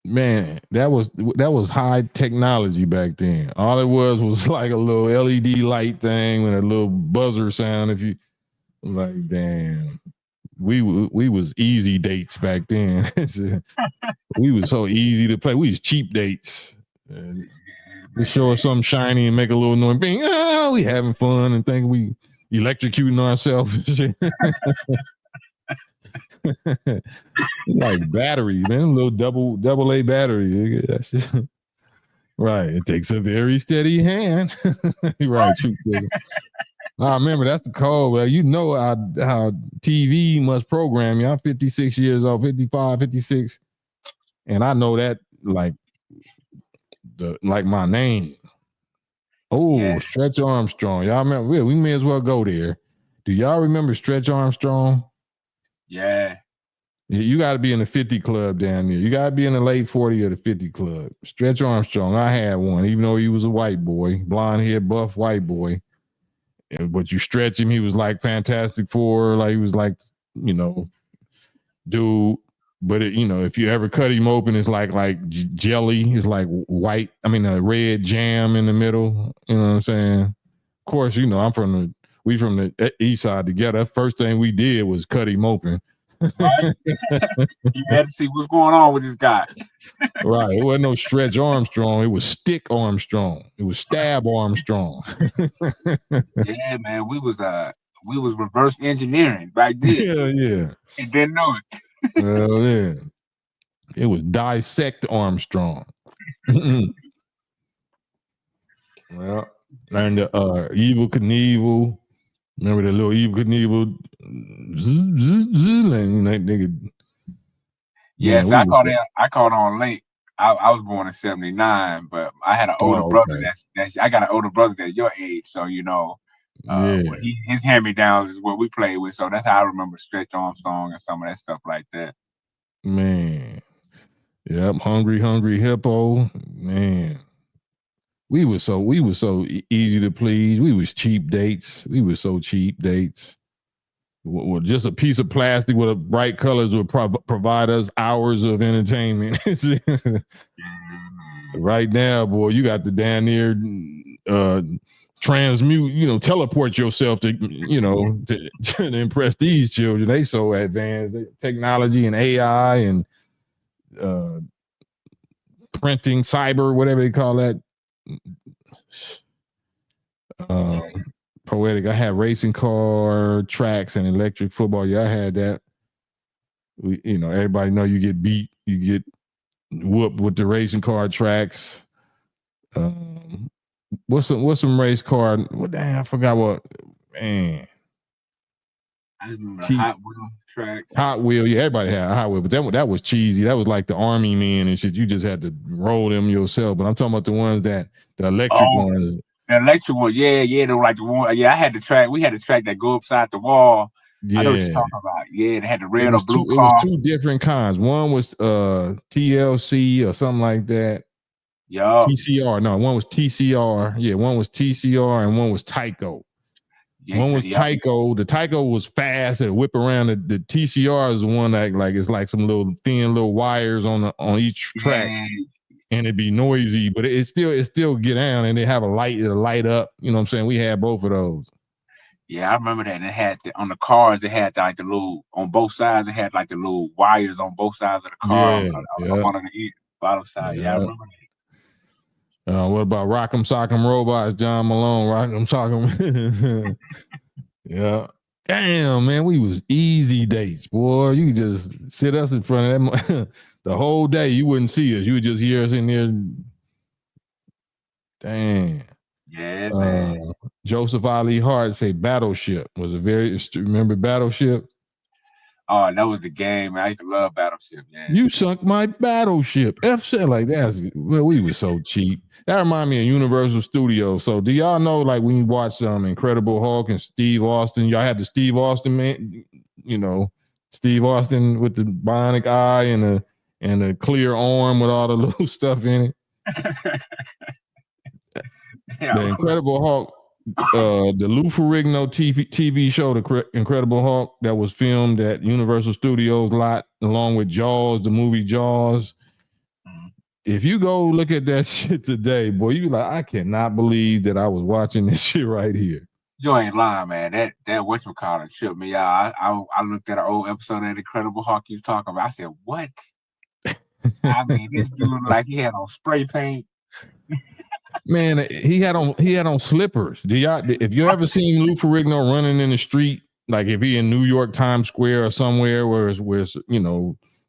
man. That was high technology back then. All it was like a little LED light thing with a little buzzer sound. If you like, damn, we was easy dates back then. We was so easy to play. We was cheap dates. Just show us something shiny and make a little noise. Bing, we having fun and think we electrocuting ourselves. Like battery, man, a little double A battery. Right. It takes a very steady hand. Right. I remember that's the code. Well, you know how TV must program you. I'm 56 years old, 55, 56. And I know that like my name. Oh, Stretch Armstrong. Y'all remember? We may as well go there. Do y'all remember Stretch Armstrong? Yeah. You got to be in the 50 club down there. You got to be in the late 40 or the 50 club. Stretch Armstrong, I had one, even though he was a white boy, blonde hair, buff white boy. But you stretch him, he was like Fantastic Four, like he was like, dude. But if you ever cut him open, it's like jelly. It's like white. I mean, a red jam in the middle. You know what I'm saying? Of course, we from the east side together. First thing we did was cut him open. Right. You had to see what's going on with this guy. Right. It wasn't no Stretch Armstrong. It was Stick Armstrong. It was Stab Armstrong. Yeah, man. We was reverse engineering back then. Yeah. You didn't know it. Well, yeah. It was Dissect Armstrong. Well, and Evil Knievel. Remember the little Evil Knievel? And that nigga. Yes, I caught on late. I was born in '79, but I had an older brother that's I got an older brother that's your age, so his hand-me-downs is what we played with. So that's how I remember Stretch Armstrong and some of that stuff like that. Man. Yep, Hungry Hippo. Man. We were so easy to please. We was cheap dates. We were so cheap dates. Well, just a piece of plastic with a bright colors would provide us hours of entertainment. Right now, boy, you got the damn near transmute, teleport yourself to, to impress these children. They so advanced. Technology and AI and printing, cyber, whatever they call that. Poetic. I had racing car tracks and electric football. Yeah, I had that. Everybody know you get beat, you get whooped with the racing car tracks. What's some race car? What the hell? I forgot what. Man, I remember Hot Wheel tracks. Hot Wheel, yeah, everybody had a Hot Wheel, but that was cheesy. That was like the Army men and shit. You just had to roll them yourself. But I'm talking about the ones the electric ones. The electric one, yeah, they were like the one. Yeah, I had the track. We had the track that go upside the wall. Yeah. I know what you're talking about. Yeah, they had the red or blue car. It was two different kinds. One was TLC or something like that. Yeah. TCR. No, one was TCR. Yeah, one was TCR and one was Tyco. One was Tyco. The Tyco was fast and whip around. The TCR is the one that it's like some little thin little wires on each track. Yeah. And it'd be noisy, but it still get down and they have a light, it'll light up. You know what I'm saying? We had both of those. Yeah, I remember that. And it had on the cars, they had like the little on both sides, it had like the little wires on both sides of the car. On one of the bottom side. Yeah, I remember that. What about Rock'em Sock'em Robots, John Malone, Rock'em Sock'em? Yeah. Damn, man, we was easy dates, boy. You could just sit us in front of that the whole day. You wouldn't see us. You would just hear us in there. Damn. Yeah, man. Joseph Ali Hart say Battleship was remember Battleship? Oh, that was the game. I used to love Battleship. Yeah. You sunk my battleship. Shit like that. Well, we were so cheap. That reminded me of Universal Studios. So do y'all know, like when you watch Incredible Hulk and Steve Austin, y'all had the Steve Austin man, Steve Austin with the bionic eye and a clear arm with all the little stuff in it. The Incredible Hulk, the Lou Ferrigno TV show, The Incredible Hulk, that was filmed at Universal Studios lot, along with Jaws, the movie Jaws. If you go look at that shit today, boy, you be like, I cannot believe that I was watching this shit right here. You ain't lying, man. That whatchamacallit tripped me out. I looked at an old episode of Incredible Hulk you was talking about. I said, what? I mean, this dude like he had on spray paint. Man, he had on slippers. If you ever seen Lou Ferrigno running in the street, like if he in New York Times Square or somewhere where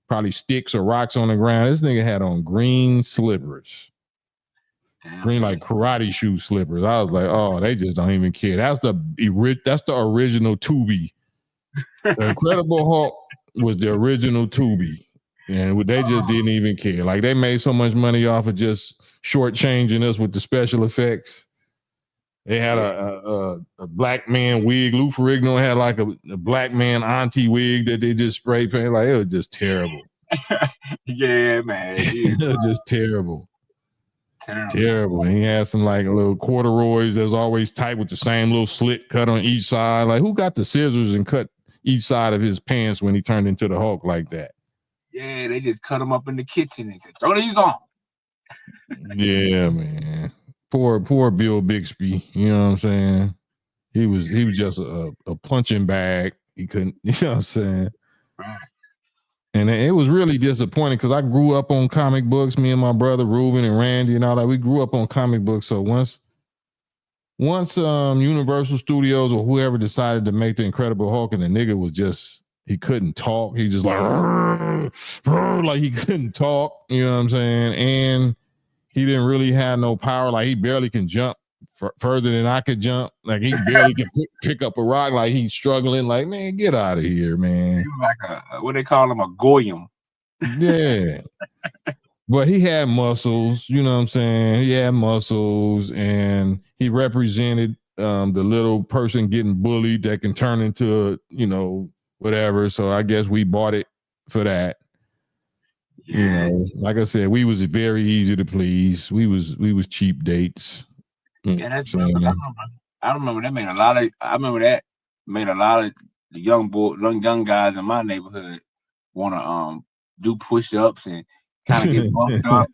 probably sticks or rocks on the ground, this nigga had on green slippers. Green like karate shoe slippers. I was like, oh, they just don't even care. That's the original Tubi. The Incredible Hulk was the original Tubi. And they just didn't even care. Like they made so much money off of just shortchanging us with the special effects. They had a black man wig. Lou Ferrigno had like a black man auntie wig that they just spray painted. Like it was just terrible. Yeah, man. It was just terrible. Terrible. And he had some like little corduroys that was always tight with the same little slit cut on each side. Like who got the scissors and cut each side of his pants when he turned into the Hulk like that? Yeah, they just cut him up in the kitchen and said, throw these on. Yeah, man. Poor Bill Bixby. You know what I'm saying? He was just a punching bag. He couldn't, you know what I'm saying? Right. And it was really disappointing because I grew up on comic books, me and my brother Ruben and Randy and all that. We grew up on comic books. So once Universal Studios or whoever decided to make the Incredible Hulk and the nigga was just, he couldn't talk. He just like he couldn't talk, you know what I'm saying? And he didn't really have no power. Like he barely can jump further than I could jump. Like he barely can pick up a rock. Like he's struggling. Like, man, get out of here, man. He was like what they call him, a goyim. Yeah. But he had muscles, you know what I'm saying? He had muscles and he represented the little person getting bullied that can turn into, whatever. So I guess we bought it for that. Yeah. Like I said, we was very easy to please. We was cheap dates. Yeah, that's true. I remember that made a lot of. I remember that made a lot of the young guys in my neighborhood want to do push-ups and kind of get bumped up,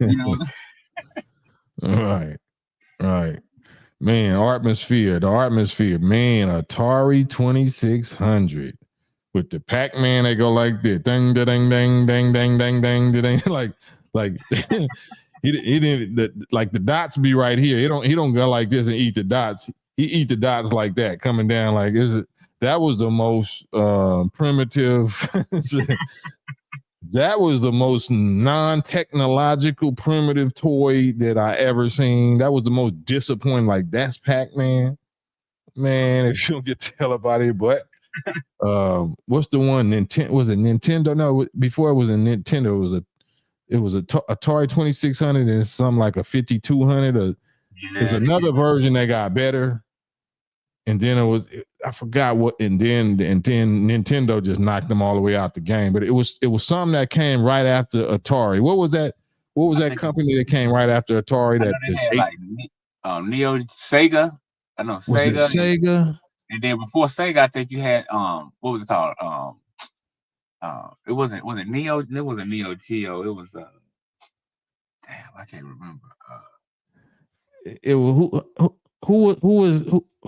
Right. Man, the atmosphere. Man, Atari 2600 with the Pac-Man. They go like this, ding, ding, ding, ding, ding, ding, ding, ding, like. He didn't like the dots be right here. He don't go like this and eat the dots. He eat the dots like that, coming down like that was the most primitive. That was the most non-technological primitive toy that I ever seen. That was the most disappointing. Like that's Pac-Man, man. If you don't get to tell about it, but what's the one? Nintendo, was it Nintendo? No, before it was a Nintendo, it was a Atari 2600 and something like a 5200. There's another version that got better, and then I forgot what, and then Nintendo just knocked them all the way out the game. But it was something that came right after Atari. What was that? What was that company that came right after Atari? Neo Sega. I know Sega. Was it Sega? And then before Sega, I think you had what was it called? It wasn't Neo. It wasn't Neo Geo. It was damn, I can't remember. It was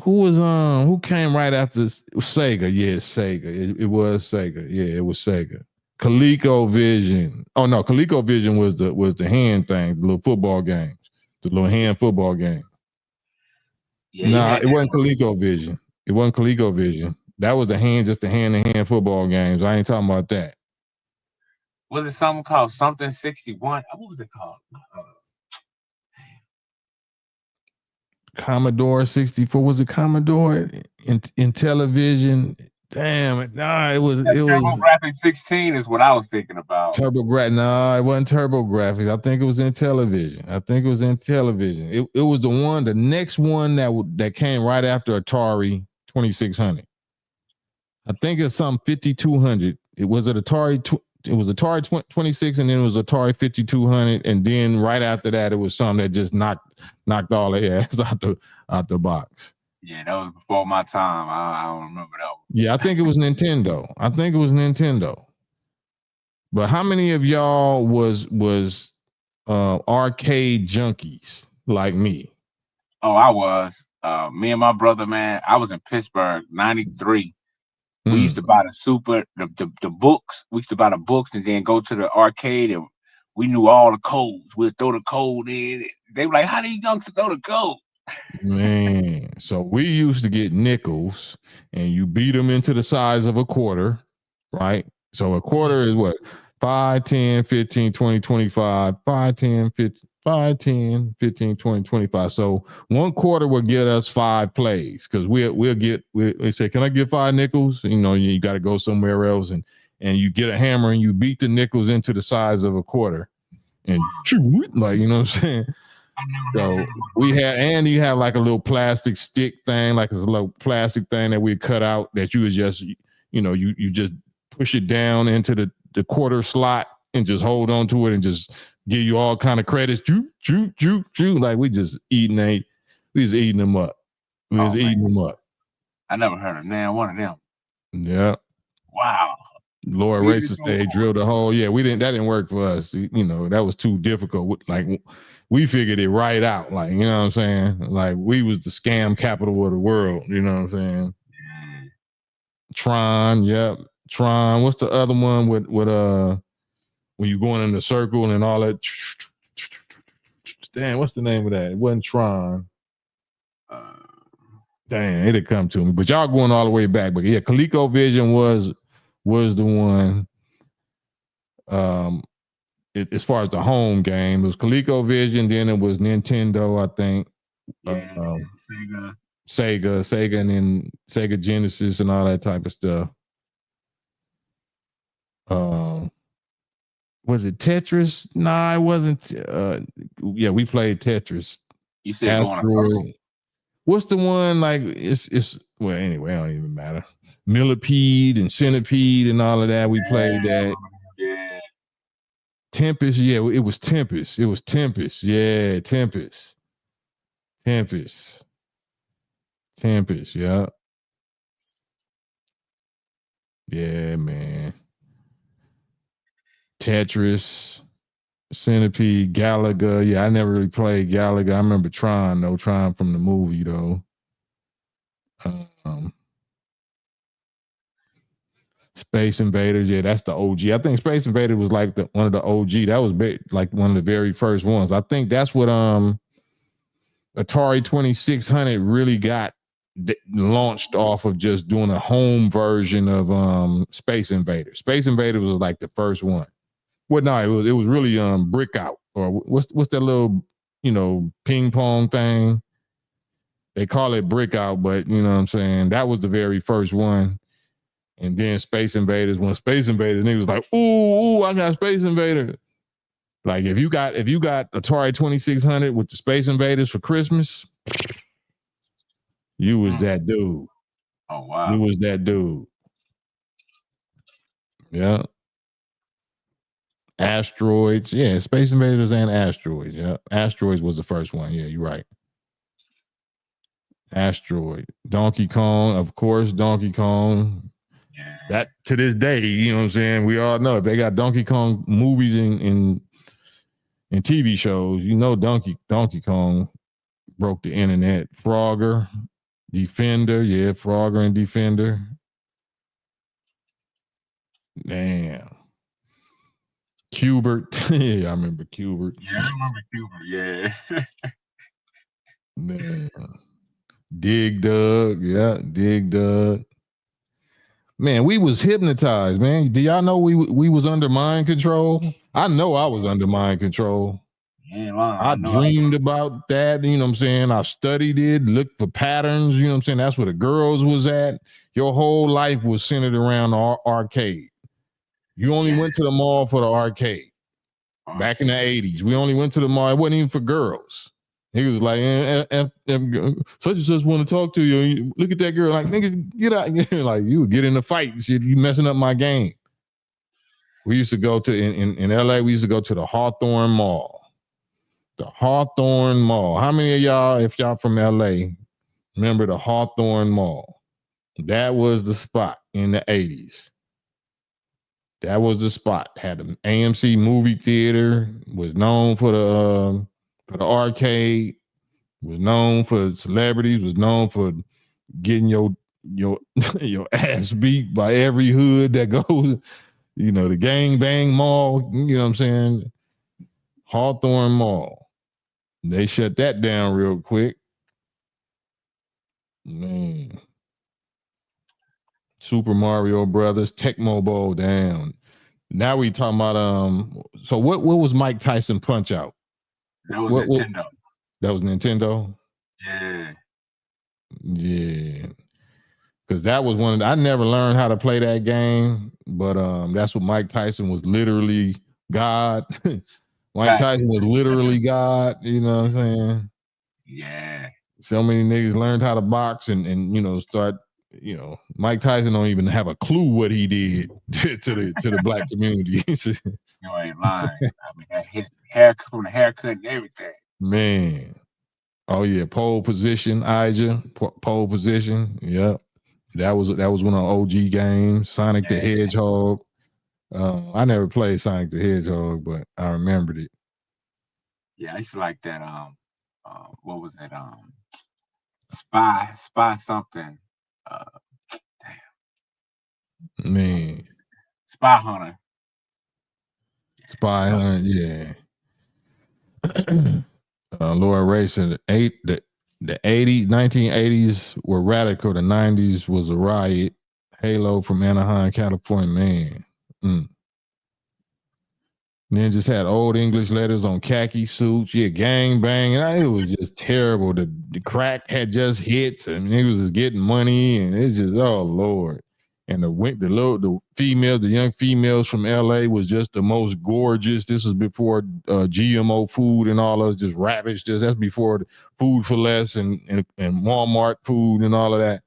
who came right after Sega? Yeah, Sega. It was Sega. Yeah, it was Sega. ColecoVision. Oh no, ColecoVision was the hand thing, the little football games, the little hand football game. Yeah, it wasn't ColecoVision. It wasn't ColecoVision. That was just the hand-to-hand football games. I ain't talking about that. Was it something called something 61? What was it called? Commodore 64. Was it Commodore in television? Damn it. Nah, it was TurboGrafx 16 is what I was thinking about. TurboGrafx. No, it wasn't TurboGrafx. I think it was in television. It was the next one that came right after Atari 2600. I think it's something 5200. It was Atari 26, and then it was Atari 5200, and then right after that, it was something that just knocked all their ass out the box. Yeah, that was before my time. I don't remember that one. Yeah, I think it was Nintendo. But how many of y'all was arcade junkies like me? Oh, I was. Me and my brother, man. I was in Pittsburgh, 93. We used to buy the books. We used to buy the books and then go to the arcade, and we knew all the codes. We'd throw the code in. They were like, how do you youngsters know the code? Man, so we used to get nickels, and you beat them into the size of a quarter, right? So a quarter is what? 5, 10, 15, 20, 25, 5, 10, 15. 5, 10, 15, 20, 25. So one quarter will get us 5 plays because we say, can I get 5 nickels? You got to go somewhere else and you get a hammer and you beat the nickels into the size of a quarter and what I'm saying? So we had, and you have like a little plastic stick thing, like a little plastic thing that we cut out that you would just, you just push it down into the quarter slot and just hold on to it and just give you all kind of credits. Like we just eating them up. We was eating them up. I never heard of one of them. Yeah. Wow. Laura Racer said drilled a hole. Yeah, that didn't work for us. That was too difficult. Like we figured it right out. Like, you know what I'm saying? Like we was the scam capital of the world. You know what I'm saying? Tron, yep. Tron. What's the other one with when you going in the circle and all that? Damn, what's the name of that? It wasn't Tron. Damn, it'd come to me. But y'all going all the way back. But yeah, ColecoVision was the one. As far as the home game, it was ColecoVision, then it was Nintendo, I think. Yeah, Sega, and then Sega Genesis and all that type of stuff. Was it Tetris? Nah, it wasn't. Yeah, we played Tetris. You said Asteroid. What's the one like? It's well, anyway, it don't even matter. Millipede and Centipede and all of that. We played that. Yeah. Tempest, yeah, it was Tempest. It was Tempest. Yeah, Tempest, yeah. Yeah, man. Tetris, Centipede, Galaga. Yeah, I never really played Galaga. I remember Tron from the movie, though. Space Invaders, yeah, that's the OG. I think Space Invaders was like one of the OG. That was like one of the very first ones. I think that's what Atari 2600 really got launched off of just doing a home version of Space Invaders. Space Invaders was like the first one. Well, no, it was really Brick Out, or what's that little ping pong thing? They call it Brick Out, but you know what I'm saying? That was the very first one. And then Space Invaders, when Space Invaders, niggas like, ooh, I got Space Invaders. Like if you got Atari 2600 with the Space Invaders for Christmas, you was that dude. Oh wow. You was that dude. Yeah. Asteroids. Yeah, Space Invaders and Asteroids. Yeah. Asteroids was the first one. Yeah, you're right. Asteroid. Donkey Kong, of course, Donkey Kong. Yeah. That to this day, you know what I'm saying? We all know if they got Donkey Kong movies in TV shows, Donkey Kong broke the internet. Frogger, Defender, yeah, Frogger and Defender. Damn. Cubert, yeah, I remember Cubert. Yeah, I remember Cubert, yeah. Man. Dig Dug, yeah, Dig Dug. Man, we was hypnotized, man. Do y'all know we was under mind control? I know I was under mind control. I dreamed about that, you know what I'm saying? I studied it, looked for patterns, you know what I'm saying? That's where the girls was at. Your whole life was centered around the arcade. You only went to the mall for the arcade. Back in the 80s, we only went to the mall. It wasn't even for girls. He was like, such and such want to talk to you. Look at that girl. Like, niggas, get out. Like, you get in a fight. Shit, you messing up my game. We used to go to, in LA, we used to go to the Hawthorne Mall. The Hawthorne Mall. How many of y'all, if y'all from LA, remember the Hawthorne Mall? That was the spot in the 80s. That was the spot. Had an AMC movie theater, was known for the arcade, was known for celebrities, was known for getting your your ass beat by every hood that goes, the Gang Bang Mall, you know what I'm saying? Hawthorne Mall. They shut that down real quick. Man. Super Mario Brothers, Tecmo Bowl down. Now we talking about so what was Mike Tyson Punch Out? That was Nintendo. That was Nintendo? Yeah. Yeah. Because that was I never learned how to play that game, but that's what Mike Tyson was literally God. Mike Tyson was literally God. You know what I'm saying? Yeah. So many niggas learned how to box and start. Mike Tyson don't even have a clue what he did to the black community. You ain't lying. I mean, his haircut from the haircut and everything. Man. Oh yeah, pole position, Ija. Pole position. Yep. That was one of the OG games. Sonic the Hedgehog. I never played Sonic the Hedgehog, but I remembered it. Yeah, I used to like that. What was it? Spy something. Damn. Man. Spy Hunter. Spy Hunter, yeah. Laura Ray said the 1980s were radical. The 90s was a riot. Halo from Anaheim, California, man. Then just had old English letters on khaki suits. Yeah, gang bang. And it was just terrible. The crack had just hits and niggas was getting money. And it's just, oh Lord. And the females, the young females from LA was just the most gorgeous. This was before GMO food and all us just ravished us. That's before Food for Less and Walmart food and all of that.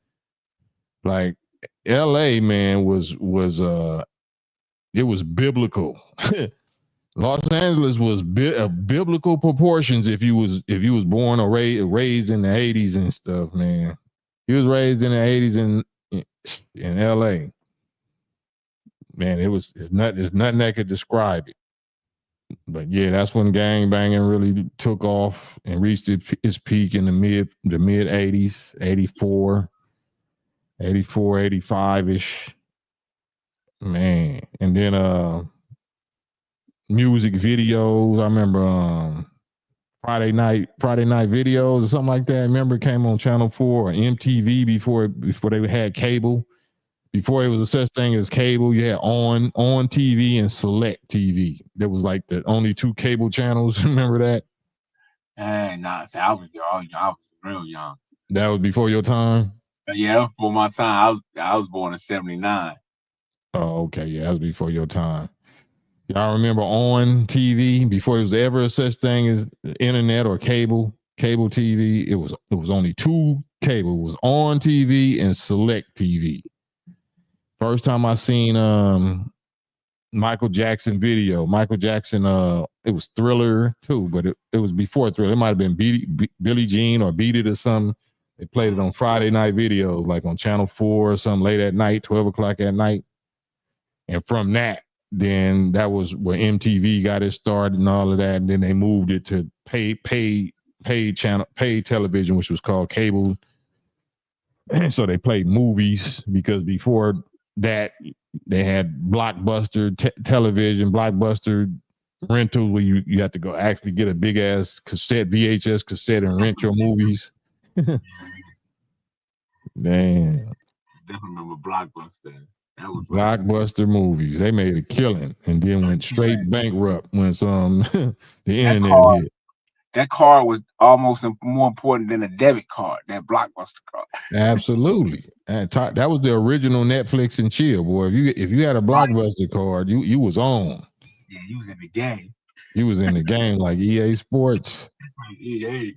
Like LA, man, was it was biblical. Los Angeles was biblical proportions if you was born or raised in the 80s and stuff, man. He was raised in the 80s in LA. Man, it's nothing that could describe it. But yeah, that's when gang banging really took off and reached its peak in the mid 80s, 84, 85-ish. Man. And then music videos. I remember Friday night videos or something like that. I remember it came on Channel 4 or MTV before they had cable. Before it was a such thing as cable, you had on TV and select TV. There was like the only two cable channels. Remember that? Nah, I was real young. That was before your time? Yeah, before my time. I was born in 79. Oh, okay. Yeah, that was before your time. Y'all remember on TV before there was ever such thing as internet or cable TV? It was only two cable. It was on TV and select TV. First time I seen Michael Jackson video. Michael Jackson, it was Thriller too, but it was before Thriller. It might have been Billie Jean or Beat It or something. They played it on Friday night videos, like on Channel 4 or something late at night, 12 o'clock at night. And from that, then that was where MTV got it started and all of that. And then they moved it to paid television, which was called cable. So they played movies because before that they had Blockbuster television, Blockbuster rentals where you had to go actually get a big ass VHS cassette and rent your movies. Man. I definitely remember Blockbuster. That was Blockbuster movies. They made a killing and then went straight bankrupt when the internet hit. That card was almost more important than a debit card, that Blockbuster card. Absolutely. And that was the original Netflix and chill, boy. If you had a Blockbuster card, you was on. Yeah, you was in the game. You was in the game like EA Sports. EA.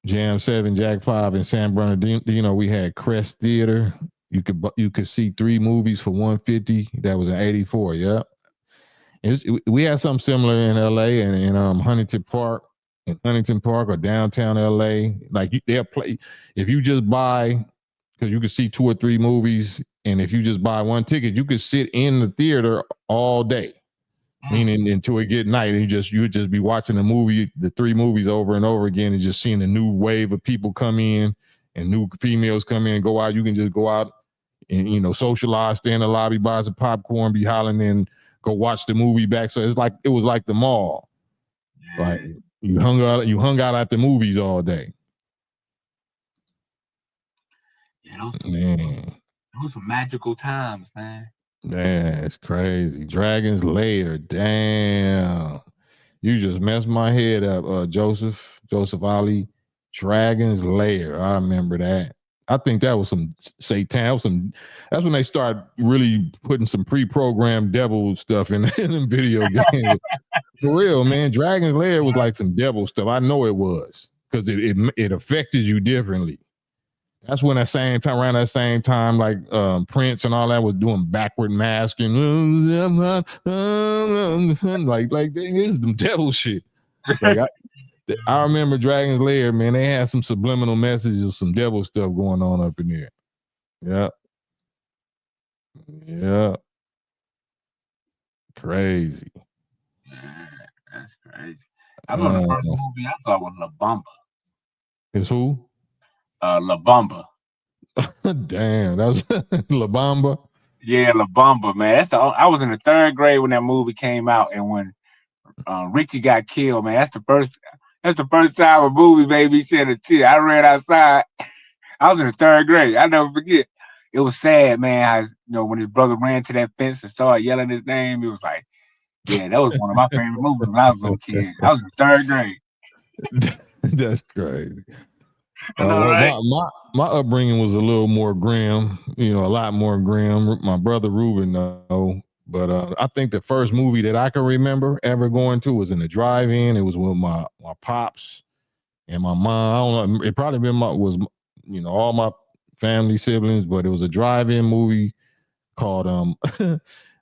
Jam 7, Jack 5, and San Bernardino. We had Crest Theater. You could see 3 movies for $150. That was in 84. Yep. We had something similar in LA and in Huntington Park or downtown LA. Like they'll play if you just buy, because you could see 2 or 3 movies, and if you just buy one ticket, you could sit in the theater all day. Meaning until it get night, and you would just be watching the 3 movies over and over again, and just seeing a new wave of people come in and new females come in and go out. You can just go out and socialize, stay in the lobby, buy some popcorn, be hollering, and go watch the movie back. So it was like the mall. Yeah. Like you hung out at the movies all day. Yeah, those were magical times, man. Yeah, it's crazy. Dragon's Lair, damn. You just messed my head up, Joseph Ali. Dragon's Lair, I remember that. I think that was some Satan. That's when they started really putting some pre-programmed devil stuff in video games. For real, man. Dragon's Lair was like some devil stuff. I know it was because it affected you differently. That's when around that same time, like Prince and all that was doing backward masking, like this is some devil shit. Like I remember Dragon's Lair, man. They had some subliminal messages, some devil stuff going on up in there. Yeah, yeah, crazy. Yeah, that's crazy. I remember the first movie I saw was La Bamba. Is who? La Bamba. Damn, that was La Bamba. Yeah, La Bamba, man. I was in the 3rd grade when that movie came out, and when Richie got killed, man. That's the first time a movie made me shed a tear. I ran outside. I was in the 3rd grade. I never forget. It was sad, man. When his brother ran to that fence and started yelling his name, it was like, yeah, that was one of my favorite movies when I was a little kid. I was in 3rd grade. That's crazy. Right? My upbringing was a little more grim, a lot more grim. My brother Ruben, though. But I think the first movie that I can remember ever going to was in the drive-in. It was with my pops and my mom. I don't know. It probably was all my family siblings, but it was a drive-in movie called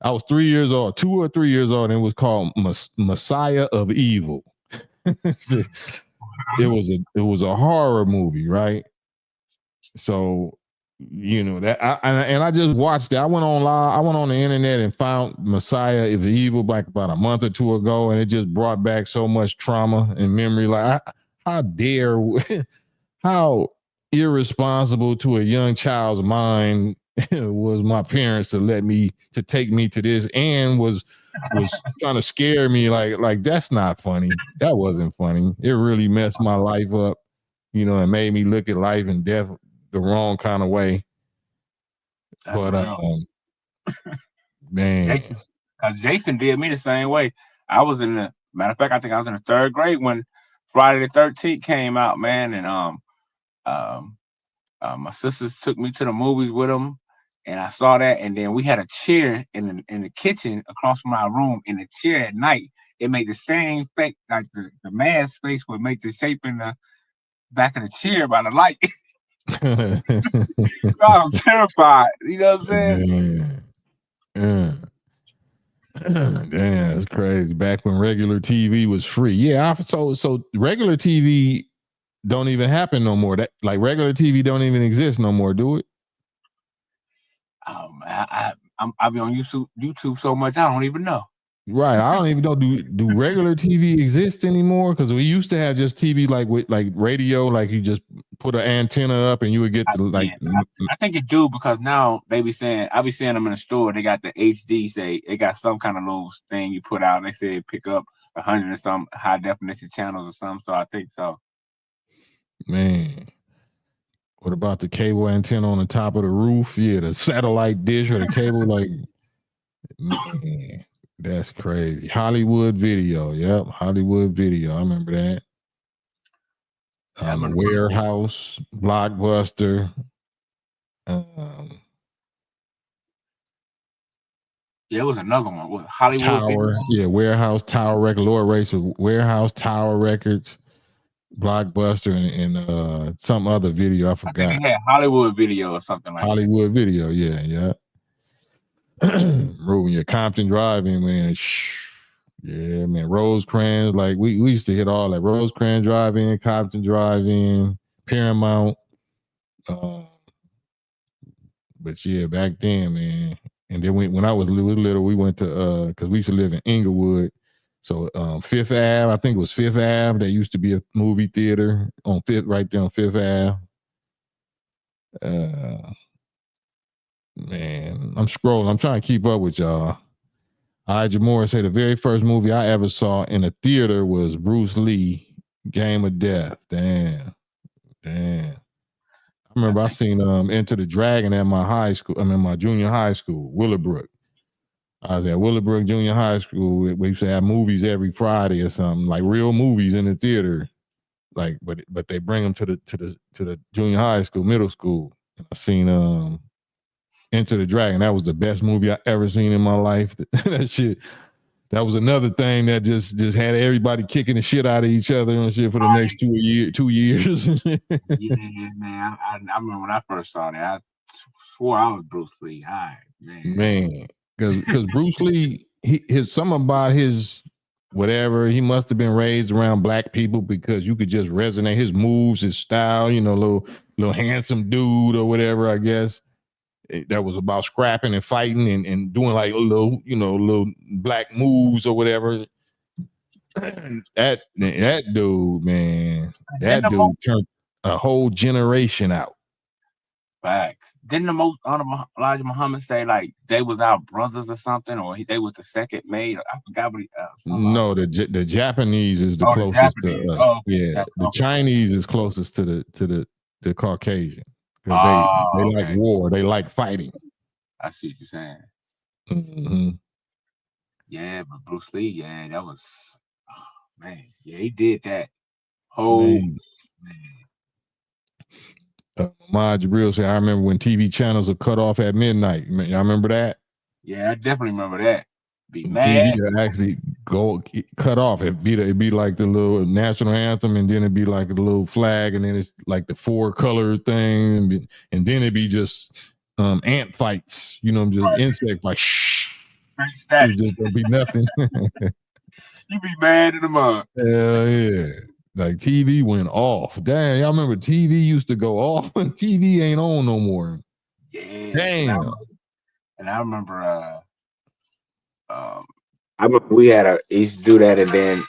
I was 3 years old, 2 or 3 years old, and it was called Messiah of Evil. It was a horror movie, right? So that I just watched it. I went on the internet and found Messiah of Evil like about a month or two ago, and it just brought back so much trauma and memory. Like, how irresponsible to a young child's mind was my parents to take me to this, and was trying to scare me like that's not funny. That wasn't funny. It really messed my life up, and made me look at life and death the wrong kind of way. That's but man, Jason did me the same way. I was matter of fact, I think I was in the 3rd grade when Friday the 13th came out, man, and my sisters took me to the movies with them, and I saw that, and then we had a chair in the kitchen across from our room. In the chair at night, it made the same face, like the man's face would make the shape in the back of the chair by the light. So I was terrified. You know what I'm saying? Damn, that's crazy. Back when regular TV was free. Yeah, so regular TV don't even happen no more. That like regular TV don't even exist no more, do it? I be on YouTube so much I don't even know. Right, I don't even know. Do regular TV exist anymore? Because we used to have just TV with radio, like you just put an antenna up and you would get I think it do, because now I be seeing them in the store. They got the HD, say they got some kind of little thing you put out. And they say pick up 100 and some high definition channels or something. So I think so. Man, what about the cable antenna on the top of the roof? Yeah, the satellite dish or the cable, man. That's crazy. Hollywood Video. Yep. Hollywood Video. I remember that. Warehouse, Blockbuster. It was another one. With Hollywood Tower. Video. Yeah, Warehouse, Tower Records, Lord Racer, Warehouse, Tower Records, Blockbuster, and some other video. I forgot. I think they had Hollywood Video or something like Hollywood Video. Yeah. Ruben, your Compton Drive-In, man. Yeah, man. Rosecrans, like we used to hit all that. Rosecrans Drive-In, Compton Drive-In, Paramount. But yeah, back then, man. And then when I was little, we went to because we used to live in Inglewood. So Fifth Ave, I think it was Fifth Ave. There used to be a movie theater on Fifth, right there on Fifth Ave. Man, I'm scrolling. I'm trying to keep up with y'all. Elijah Moore said the very first movie I ever saw in a theater was Bruce Lee, Game of Death. Damn. I remember I seen Enter the Dragon at my high school. I mean, my junior high school, Willowbrook. I was at Willowbrook Junior High School. We used to have movies every Friday or something, like real movies in the theater. Like, but they bring them to the junior high school, middle school. And I seen Enter the Dragon. That was the best movie I ever seen in my life. That shit That was another thing that just had everybody kicking the shit out of each other and shit for the next 2 years. Yeah, man. I remember when I first saw that, I swore I was Bruce Lee. All right, man, because Bruce Lee, his something about his whatever, he must have been raised around black people because you could just resonate his moves, his style, little handsome dude or whatever, I guess. That was about scrapping and fighting and doing like little black moves or whatever. That dude, man, that dude turned a whole generation out. Facts. Didn't the most honorable Elijah Muhammad say like they was our brothers or something, or they was the second made? I forgot what he. No, the Japanese is the closest to us. Oh, okay. Yeah, the Chinese is closest to the Caucasian because they like war, they like fighting. I see what you're saying. Mm-hmm. Yeah, but Bruce Lee, yeah, that was man. Yeah, he did that. Man. Ma Jabril said, I remember when TV channels are cut off at midnight. Y'all remember that? Yeah, I definitely remember that. Be mad. TV actually go cut off. It'd be like the little national anthem, and then it'd be like a little flag, and then it's like the 4-color thing, and then it'd be just ant fights. Just insect like shh. It just gonna be nothing. You be mad in the mud. Hell yeah. Like TV went off. Damn, y'all remember TV used to go off and TV ain't on no more. Yeah. Damn. And I remember we used to do that, and then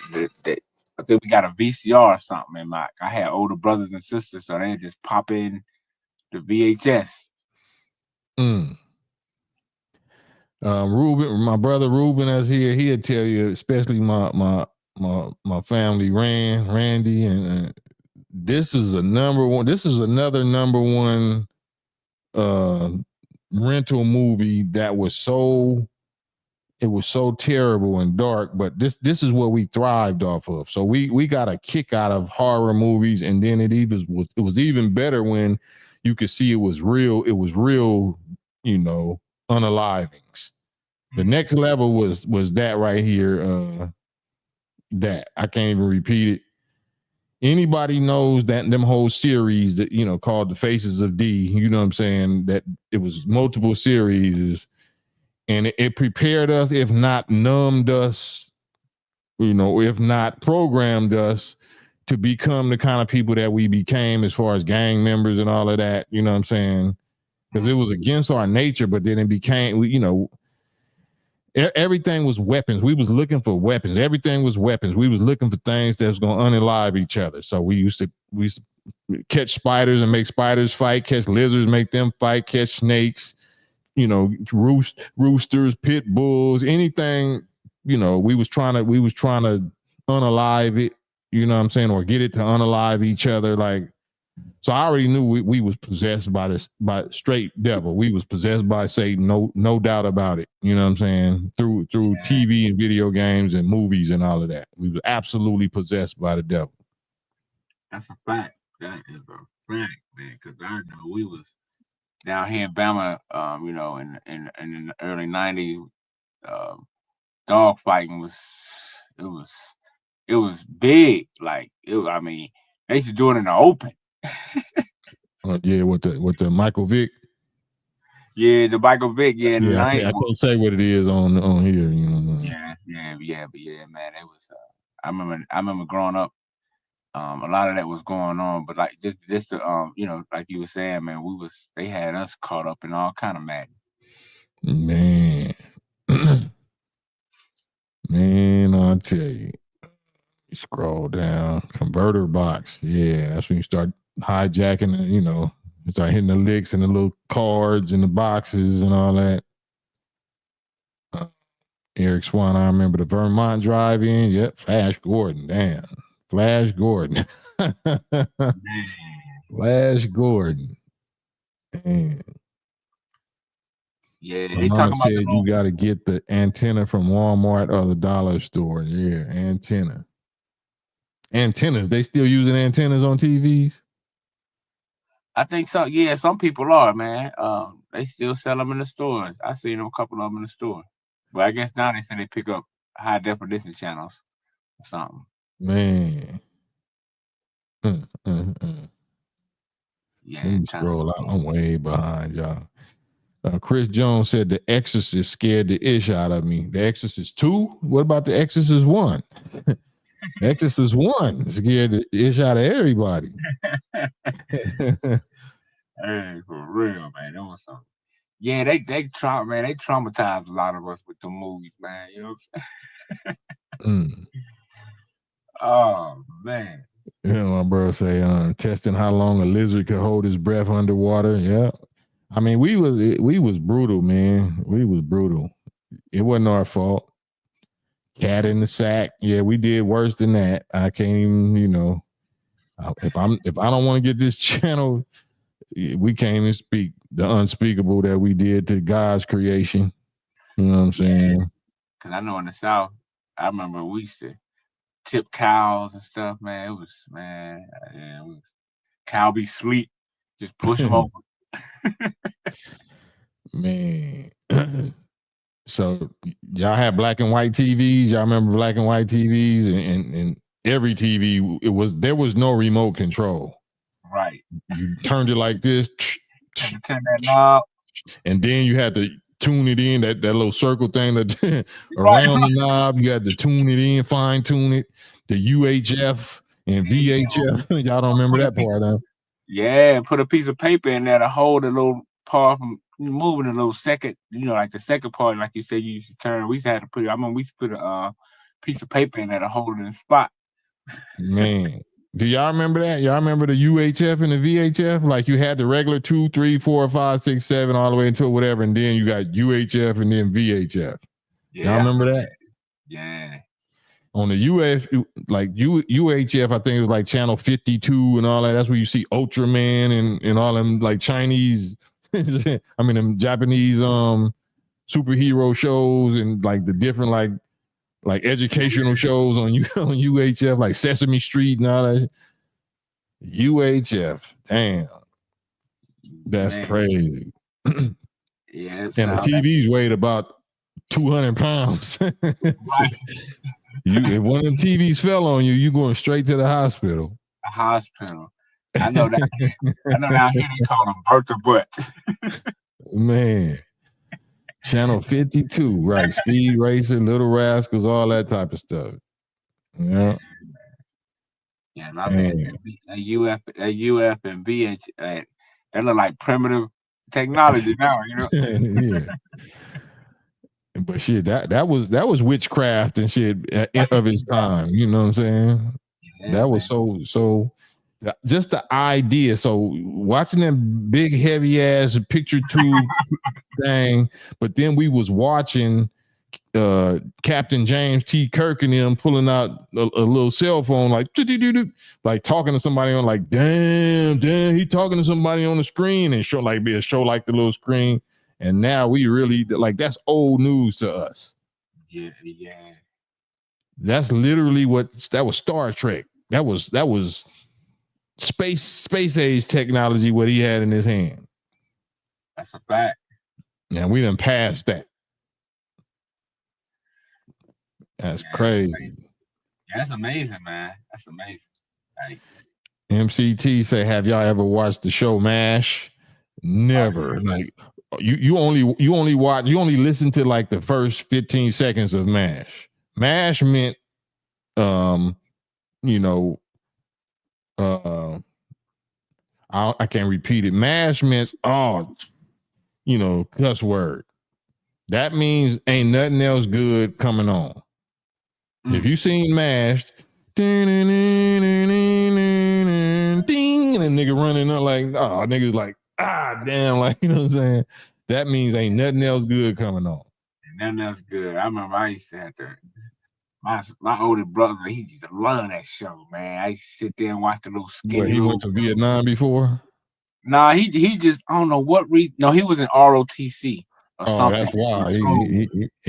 I think we got a VCR or something in my. I had older brothers and sisters, so they just pop in the VHS. Ruben, my brother Ruben is here. He'll tell you, especially my family, Randy, and this is a number one. This is another number one rental movie that was so terrible and dark, but this is what we thrived off of. So we got a kick out of horror movies, and then it was even better when you could see it was real, unalivings. The next level was that right here, that I can't even repeat it. Anybody knows that them whole series that called The Faces of D, you know what I'm saying, that it was multiple series, and it prepared us, if not numbed us, if not programmed us to become the kind of people that we became as far as gang members and all of that, you know what I'm saying? Because it was against our nature, but then it became, everything was weapons. We was looking for weapons. Everything was weapons. We was looking for things that was going to unalive each other. So we used to catch spiders and make spiders fight, catch lizards, make them fight, catch snakes, roosters, pit bulls, anything, we was trying to unalive it, you know what I'm saying, or get it to unalive each other. Like, so I already knew we was possessed by straight devil. We was possessed by Satan, no doubt about it. You know what I'm saying? Through TV and video games and movies and all of that. We was absolutely possessed by the devil. That's a fact. That is a fact, man. Because I know we was down here in Bama, in the early '90s, dog fighting was big. Like they used to do it in the open. Yeah, with the Michael Vick. Yeah, the Michael Vick. Yeah, in the 90s. I can't say what it is on here. Yeah, man. It was. I remember growing up. A lot of that was going on, but like this, like you were saying, man, they had us caught up in all kind of madness. Man, man, I'll tell you. You scroll down, converter box. Yeah, that's when you start hijacking the, you start hitting the licks and the little cards and the boxes and all that. Eric Swan, I remember the Vermont drive-in. Yep, Flash Gordon. Damn, Flash Gordon. Flash Gordon. Man. Yeah, they talking about you got to get the antenna from Walmart or the dollar store. Yeah, antennas. They still using antennas on TVs? I think so. Yeah, some people are, man. They still sell them in the stores. I seen them, a couple of them in the store. But I guess now they say they pick up high definition channels or something. Man. Yeah. Let me scroll out. I'm way behind y'all. Chris Jones said The Exorcist scared the ish out of me. The Exorcist 2? What about The Exorcist 1? Exorcist 1 scared the ish out of everybody. Hey, for real, man. That was something. Yeah, they traumatized a lot of us with the movies, man. You know what I'm saying? Oh man. Yeah, my bro say testing how long a lizard could hold his breath underwater. Yeah. I mean, we was brutal, man. We was brutal. It wasn't our fault. Cat in the sack. Yeah, we did worse than that. I can't even, if I don't want to get this channel, we can't even speak the unspeakable that we did to God's creation. You know what I'm saying? Cause I know in the South, I remember we used to tip cows and stuff, man. It was cow be sleep, just push them over. Man. So y'all had black and white TVs. Y'all remember black and white TVs and every TV there was no remote control. Right. You turned it like this. Turn that knob. And then you had to tune it in, that little circle thing that around the knob. You had to tune it in, fine tune it. The UHF and VHF. Y'all don't remember that part, huh? Yeah, put a piece of paper in there to hold a little part from moving a little second, like the second part, like you said, you used to turn. We used to have to put we used to put a piece of paper in there to hold it in the spot. Man. Do y'all remember that? Y'all remember the UHF and the VHF? Like you had the regular 2, 3, 4, 5, 6, 7, all the way until whatever, and then you got UHF and then VHF. Yeah. Y'all remember that? Yeah. On the UHF, I think it was like channel 52 and all that. That's where you see Ultraman and all them like Chinese, I mean them Japanese superhero shows and like the different like educational shows on UHF, like Sesame Street and all that. UHF, damn, that's crazy. Yeah, and the TVs weighed about 200 pounds. Right. If one of them TVs fell on you, you going straight to the hospital. I know that. I know down here they call them Bertha butts. Man. Channel 52, right? Speed Racer, Little Rascals, all that type of stuff. Yeah. Yeah, and I think that UF and BH, that look like primitive technology now, Yeah. But shit, that was witchcraft and shit of its time. You know what I'm saying? Yeah, that was so. Just the idea. So watching that big heavy ass picture tube thing, but then we was watching Captain James T. Kirk and them pulling out a little cell phone, like talking to somebody on, like damn, he talking to somebody on the screen, and be a show like the little screen. And now we really that's old news to us. Yeah. That's literally that was Star Trek. That was space age technology, what he had in his hand. That's a fact. Now we done passed that. That's crazy. That's amazing, man. That's amazing. Like, MCT say, have y'all ever watched the show MASH? Never. Like you only listen to like the first 15 seconds of MASH. MASH meant I can't repeat it. MASH means cuss word. That means ain't nothing else good coming on. If you seen MASH, ding, and a nigga running up like, niggas like, damn, like, you know what I'm saying? That means ain't nothing else good coming on. Nothing else good. I remember I used to have to. My older brother, he used to love that show, man. I used to sit there and watch the little skinny. He went to Vietnam before? Nah, he just, I don't know what reason. No, he was in ROTC or something. That's why he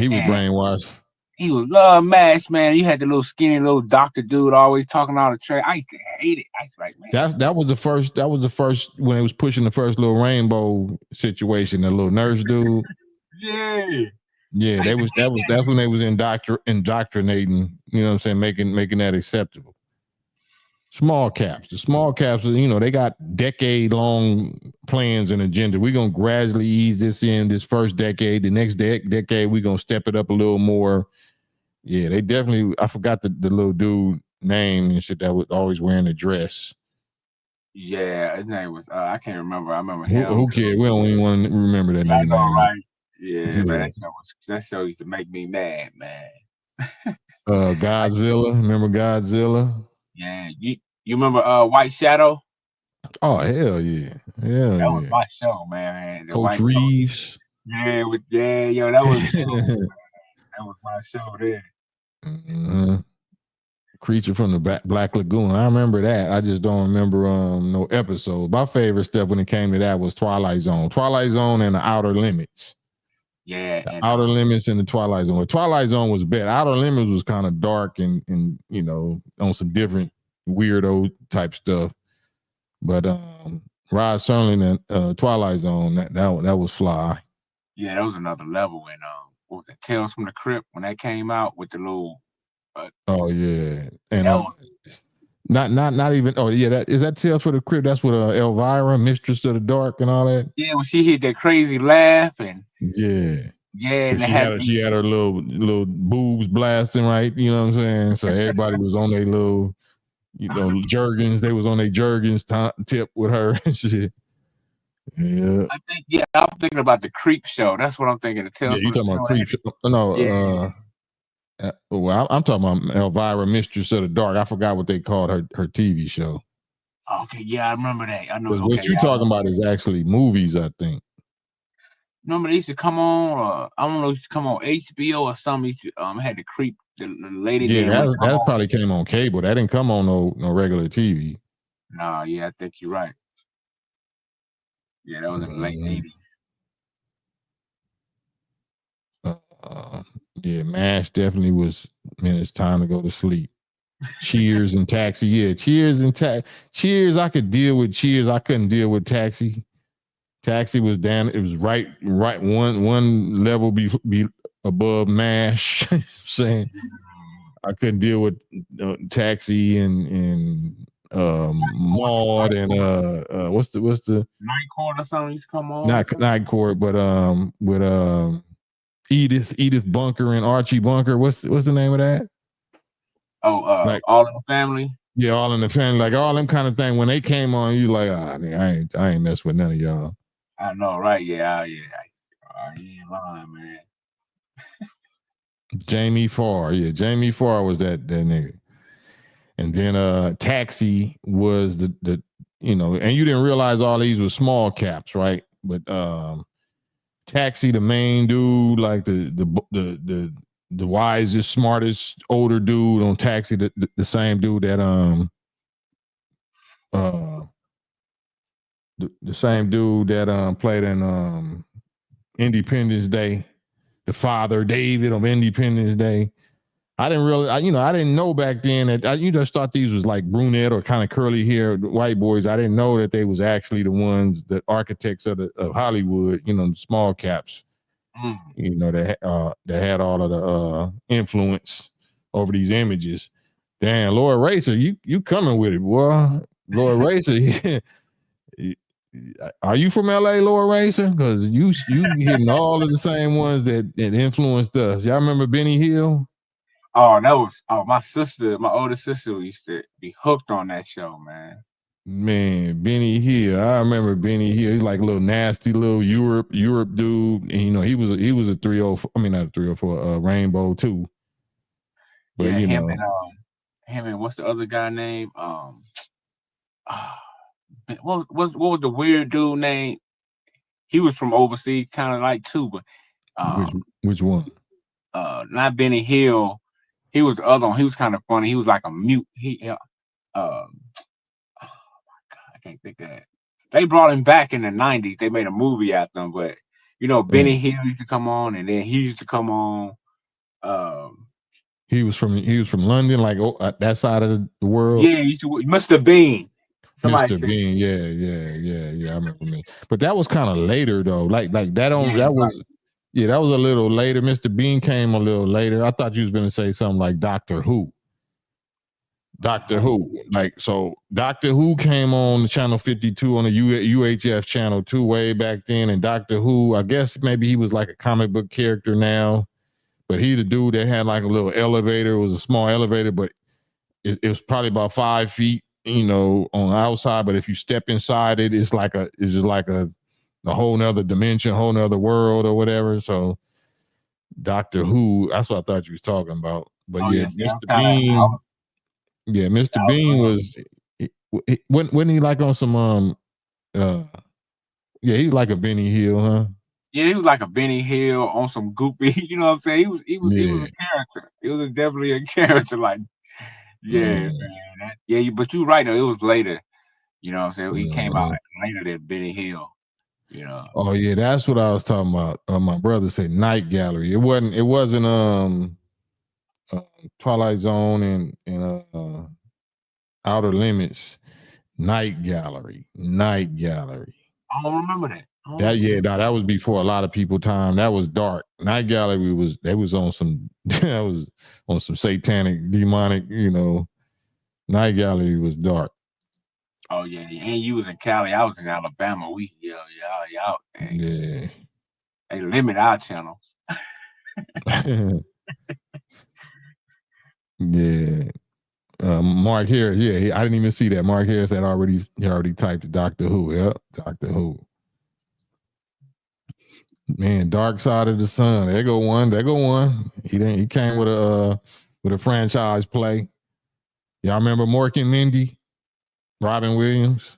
was brainwashed. He was love MASH, man. You had the little skinny little doctor dude always talking all the trash. I used to hate it. I was like, man. That was the first when it was pushing the first little rainbow situation, the little nurse dude. Yeah. Yeah, that's when they was indoctrinating, you know what I'm saying, making that acceptable. Small caps. The small caps, you know, they got decade-long plans and agenda. We're gonna gradually ease this in this first decade. The next decade, we're gonna step it up a little more. Yeah, they definitely. I forgot the little dude name and shit that was always wearing a dress. Yeah, his name was I can't remember. I remember Who him. cares? We don't even want to remember that nigga name. Right? Yeah, man, that show used to make me mad, man. Godzilla. Remember Godzilla? Yeah, you remember White Shadow? Oh hell yeah, hell That was yeah. my show, man. The Coach White Reeves. Yeah, yo, that was that was my show there. Creature from the Black Lagoon. I remember that. I just don't remember no episode. My favorite stuff when it came to that was Twilight Zone. Twilight Zone and the Outer Limits. Yeah, The and Outer Limits and the Twilight Zone. The Twilight Zone was better. Outer Limits was kind of dark and you know on some different weirdo type stuff. But Rod Serling and Twilight Zone that was fly. Yeah, that was another level. And what was it, Tales from the Crypt when that came out with the little. Oh yeah, and not even. Oh yeah, that Tales for the Crypt. That's with Elvira, Mistress of the Dark, and all that. Yeah, when she hit that crazy laugh and yeah, and she had her little boobs blasting, right? You know what I'm saying? So everybody was on their little, you know, Jergens. They was on their Jergens tip with her and shit. Yeah, I think I'm thinking about the Creep Show. That's what I'm thinking. Yeah, you talking about Creep Show? No, well, I'm talking about Elvira, Mistress of the Dark. I forgot what they called her TV show. Okay, yeah, I remember that. I know. What you talking about is actually movies, I think. Remember they used to come on. I don't know, used to come on HBO or something. Used to, had the creep the lady. Yeah, that probably came on cable. That didn't come on no regular TV. No, yeah, I think you're right. Yeah, that was in the late '80s. Yeah, MASH definitely was. Man, it's time to go to sleep. Cheers and Taxi. Yeah, Cheers and Cheers. I could deal with Cheers. I couldn't deal with Taxi. Taxi was down. It was right one level be above MASH. Saying I couldn't deal with Taxi and Maud and what's the Night Court or something used to come on. Not Night Court, but with Edith Bunker and Archie Bunker. What's the name of that? Oh, like All in the Family. Yeah, All in the Family, like all them kind of thing. When they came on, you like, I ain't mess with none of y'all. I know, right? Yeah. You ain't lying, man. Jamie Farr, Jamie Farr was that nigga. And then Taxi was the you know, and you didn't realize all these were small caps, right? But Taxi, the main dude, like the wisest, smartest, older dude on Taxi, the same dude that the same dude that played in Independence Day, the father David of Independence Day. I didn't really, I didn't know back then that you just thought these was like brunette or kind of curly hair white boys. I didn't know that they was actually the ones, the architects of Hollywood, you know, the small caps, you know, that had all of the influence over these images. Damn, Lord Racer, you coming with it, boy. Lord Racer, are you from LA, Lord Racer? Because you hitting all of the same ones that influenced us. Y'all remember Benny Hill? Oh, that was my older sister used to be hooked on that show, man. Man, Benny Hill. I remember Benny Hill. He's like a little nasty little Europe dude. And you know, he was a 304, I mean not a 304, Rainbow too. But yeah, you him know. Him and what's the other guy name? What was the weird dude name? He was from overseas, kind of like too, but which one? Not Benny Hill. He was the other one. He was kind of funny. He was like a mute. Oh my God, I can't think of that. They brought him back in the 90s. They made a movie after him, but you know, Benny Hill used to come on, and then he used to come on. He was from London, like that side of the world. Yeah, he used to Mr. Bean. Mr. Bean, yeah. I remember me. But that was kind of later though. Like that was Yeah, that was a little later. Mr. Bean came a little later. I thought you was going to say something like Doctor Who. Doctor Who. Like, so Doctor Who came on channel 52 on the UHF channel 2 way back then. And Doctor Who, I guess maybe he was like a comic book character now, but he the dude that had like a little elevator. It was a small elevator, but it was probably about 5 feet, on the outside. But if you step inside it, it's just like a whole nother dimension, whole nother world or whatever. So Doctor Who, that's what I thought you was talking about. But Mr. Bean. Yeah, Mr. Bean was wasn't he like on some he's like a Benny Hill, huh? Yeah, he was like a Benny Hill on some goopy, you know what I'm saying? He was a character. He was definitely a character, like man. But you're right though, it was later. You know what I'm saying? He came out later than Benny Hill, Oh yeah, that's what I was talking about. My brother said Night Gallery. It wasn't Twilight Zone and Outer Limits. Night Gallery. I don't remember that. That was before a lot of people time. That was dark. Night Gallery was on some that was on some satanic, demonic, Night Gallery was dark. Oh yeah, and you was in Cali, I was in Alabama. We y'all. Yeah. They limit our channels. Yeah. Mark Harris, I didn't even see that. Mark Harris had already typed Doctor Who. Yep, Doctor Who. Man, Dark Side of the Sun. There go one. He came with a franchise play. Y'all remember Mork and Mindy? Robin Williams?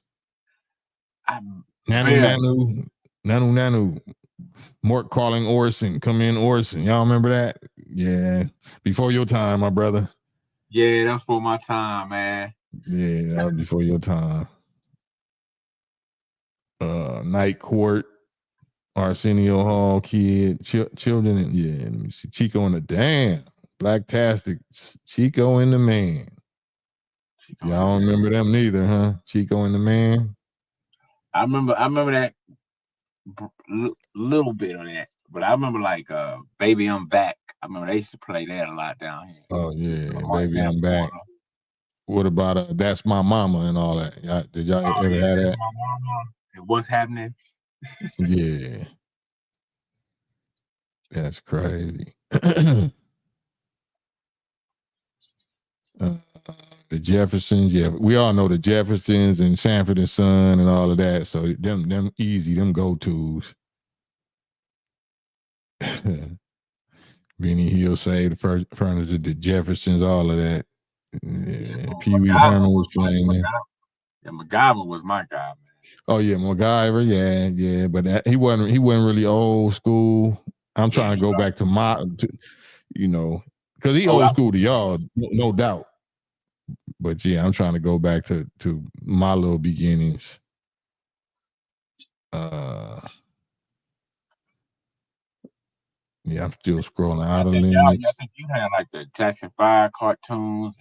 Nanu. Mork calling Orson. Come in, Orson. Y'all remember that? Yeah. Before your time, my brother. Yeah, that's for my time, man. Yeah, that was before your time. Night Court, Arsenio Hall, Kid, Children, and let me see. Chico and the Blacktastic, Chico and the Man. Y'all don't remember them neither, huh? Chico and the Man. I remember that little bit of that, but I remember like Baby I'm Back. I remember they used to play that a lot down here. Oh yeah, Baby I'm Back. What about That's My Mama and all that? Did y'all ever have that? My mama. What's happening? Yeah, that's crazy. The Jeffersons, we all know the Jeffersons and Sanford and Son and all of that. So them easy, them go-tos. Benny Hill saved the first furniture, the Jeffersons, all of that. Pee Wee Herman was playing there. Yeah, MacGyver was my guy, man. Oh yeah, MacGyver, but he wasn't really old school. I'm trying to go back to because he old school to y'all, no doubt. But I'm trying to go back to my little beginnings. I'm still scrolling out of limits. I think you had like the Jackson 5 cartoons.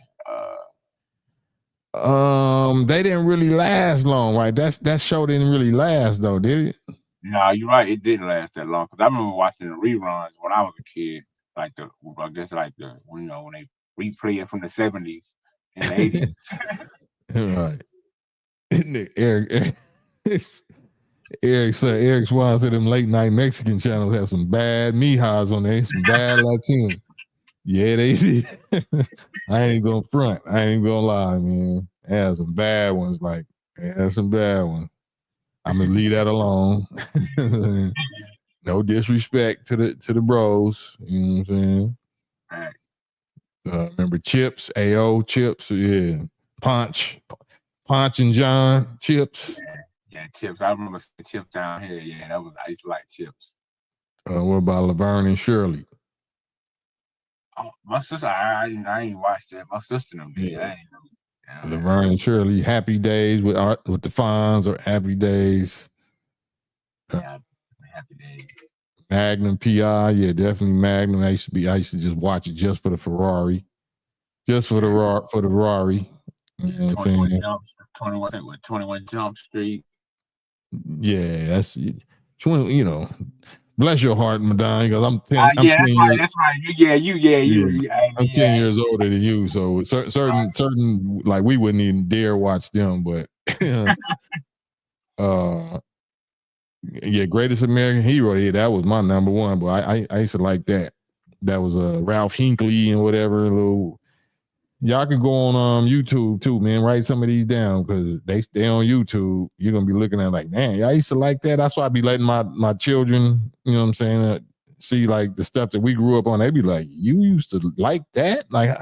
They didn't really last long, right? That show didn't really last though, did it? No, you're right. It didn't last that long because I remember watching the reruns when I was a kid. Like when they replay it from the 70s and the 80s. Right. Eric Swan said them late night Mexican channels had some bad mijas on there, some bad Latino. Yeah, they did. I ain't gonna front. I ain't gonna lie, man. They had some bad ones. I'm gonna leave that alone. No disrespect to the bros. You know what I'm saying? Right. Remember Chips, AO Chips, Ponch and John Chips. Yeah, Chips. I remember Chips down here. Yeah, I used to like Chips. What about Laverne and Shirley? Oh, my sister, I ain't watched that. My sister them did. I ain't know. Laverne and Shirley, Happy Days with the Fonz or Happy Days. Yeah, Happy Days. Magnum PI, definitely Magnum. I used to just watch it just for the Ferrari, just for the Ferrari. You know what I'm saying? 21 Jump Street. Yeah, that's 20. Bless your heart, Madonna, because I'm 10. I'm Yeah, 10 years. that's right. I'm 10 years older than you, so certain like we wouldn't even dare watch them. But yeah, Greatest American Hero. Yeah, that was my number one. But I used to like that. That was Ralph Hinckley and whatever. Little y'all can go on YouTube too, man. Write some of these down because they stay on YouTube. You're gonna be looking at like, man, I used to like that. That's why I be letting my children, you know what I'm saying, see like the stuff that we grew up on. They be like, you used to like that? Like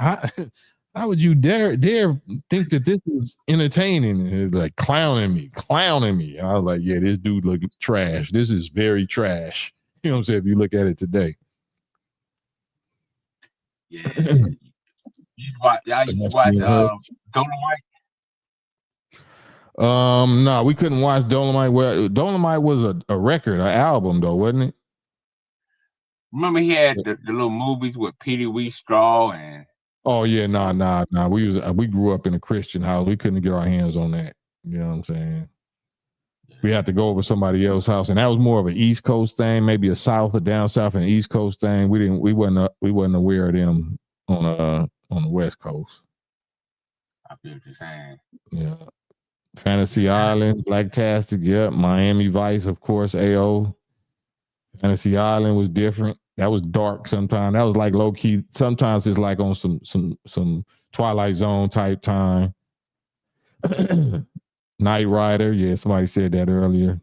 how would you dare think that this was entertaining? And it's like clowning me. And I was like, yeah, this dude look trash. This is very trash. You know what I'm saying? If you look at it today. Yeah. I used to watch Dolomite. No, we couldn't watch Dolomite. Well, Dolomite was a record, an album though, wasn't it? Remember he had the little movies with Petey Wee Straw and. Oh yeah, nah. We grew up in a Christian house. We couldn't get our hands on that. You know what I'm saying? We had to go over somebody else's house, and that was more of an East Coast thing, maybe a South or down South and East Coast thing. We wasn't aware of them on the West Coast. I feel what you're saying. Yeah. Fantasy Island, Blacktastic, yep. Miami Vice, of course, AO. Fantasy Island was different. That was dark sometimes. That was like low key. Sometimes it's like on some Twilight Zone type time. Knight Rider, yeah, somebody said that earlier.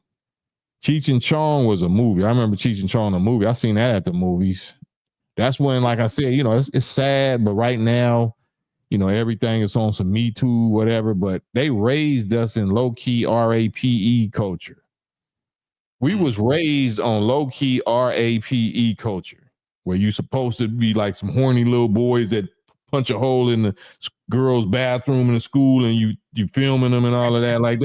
Cheech and Chong was a movie. I remember Cheech and Chong, a movie. I seen that at the movies. That's when, like I said, you know, it's sad, but right now, you know, everything is on some Me Too, whatever. But they raised us in low key RAPE culture. We was raised on low key RAPE culture, where you supposed to be like some horny little boys that punch a hole in the girls' bathroom in the school, and you filming them and all of that. Like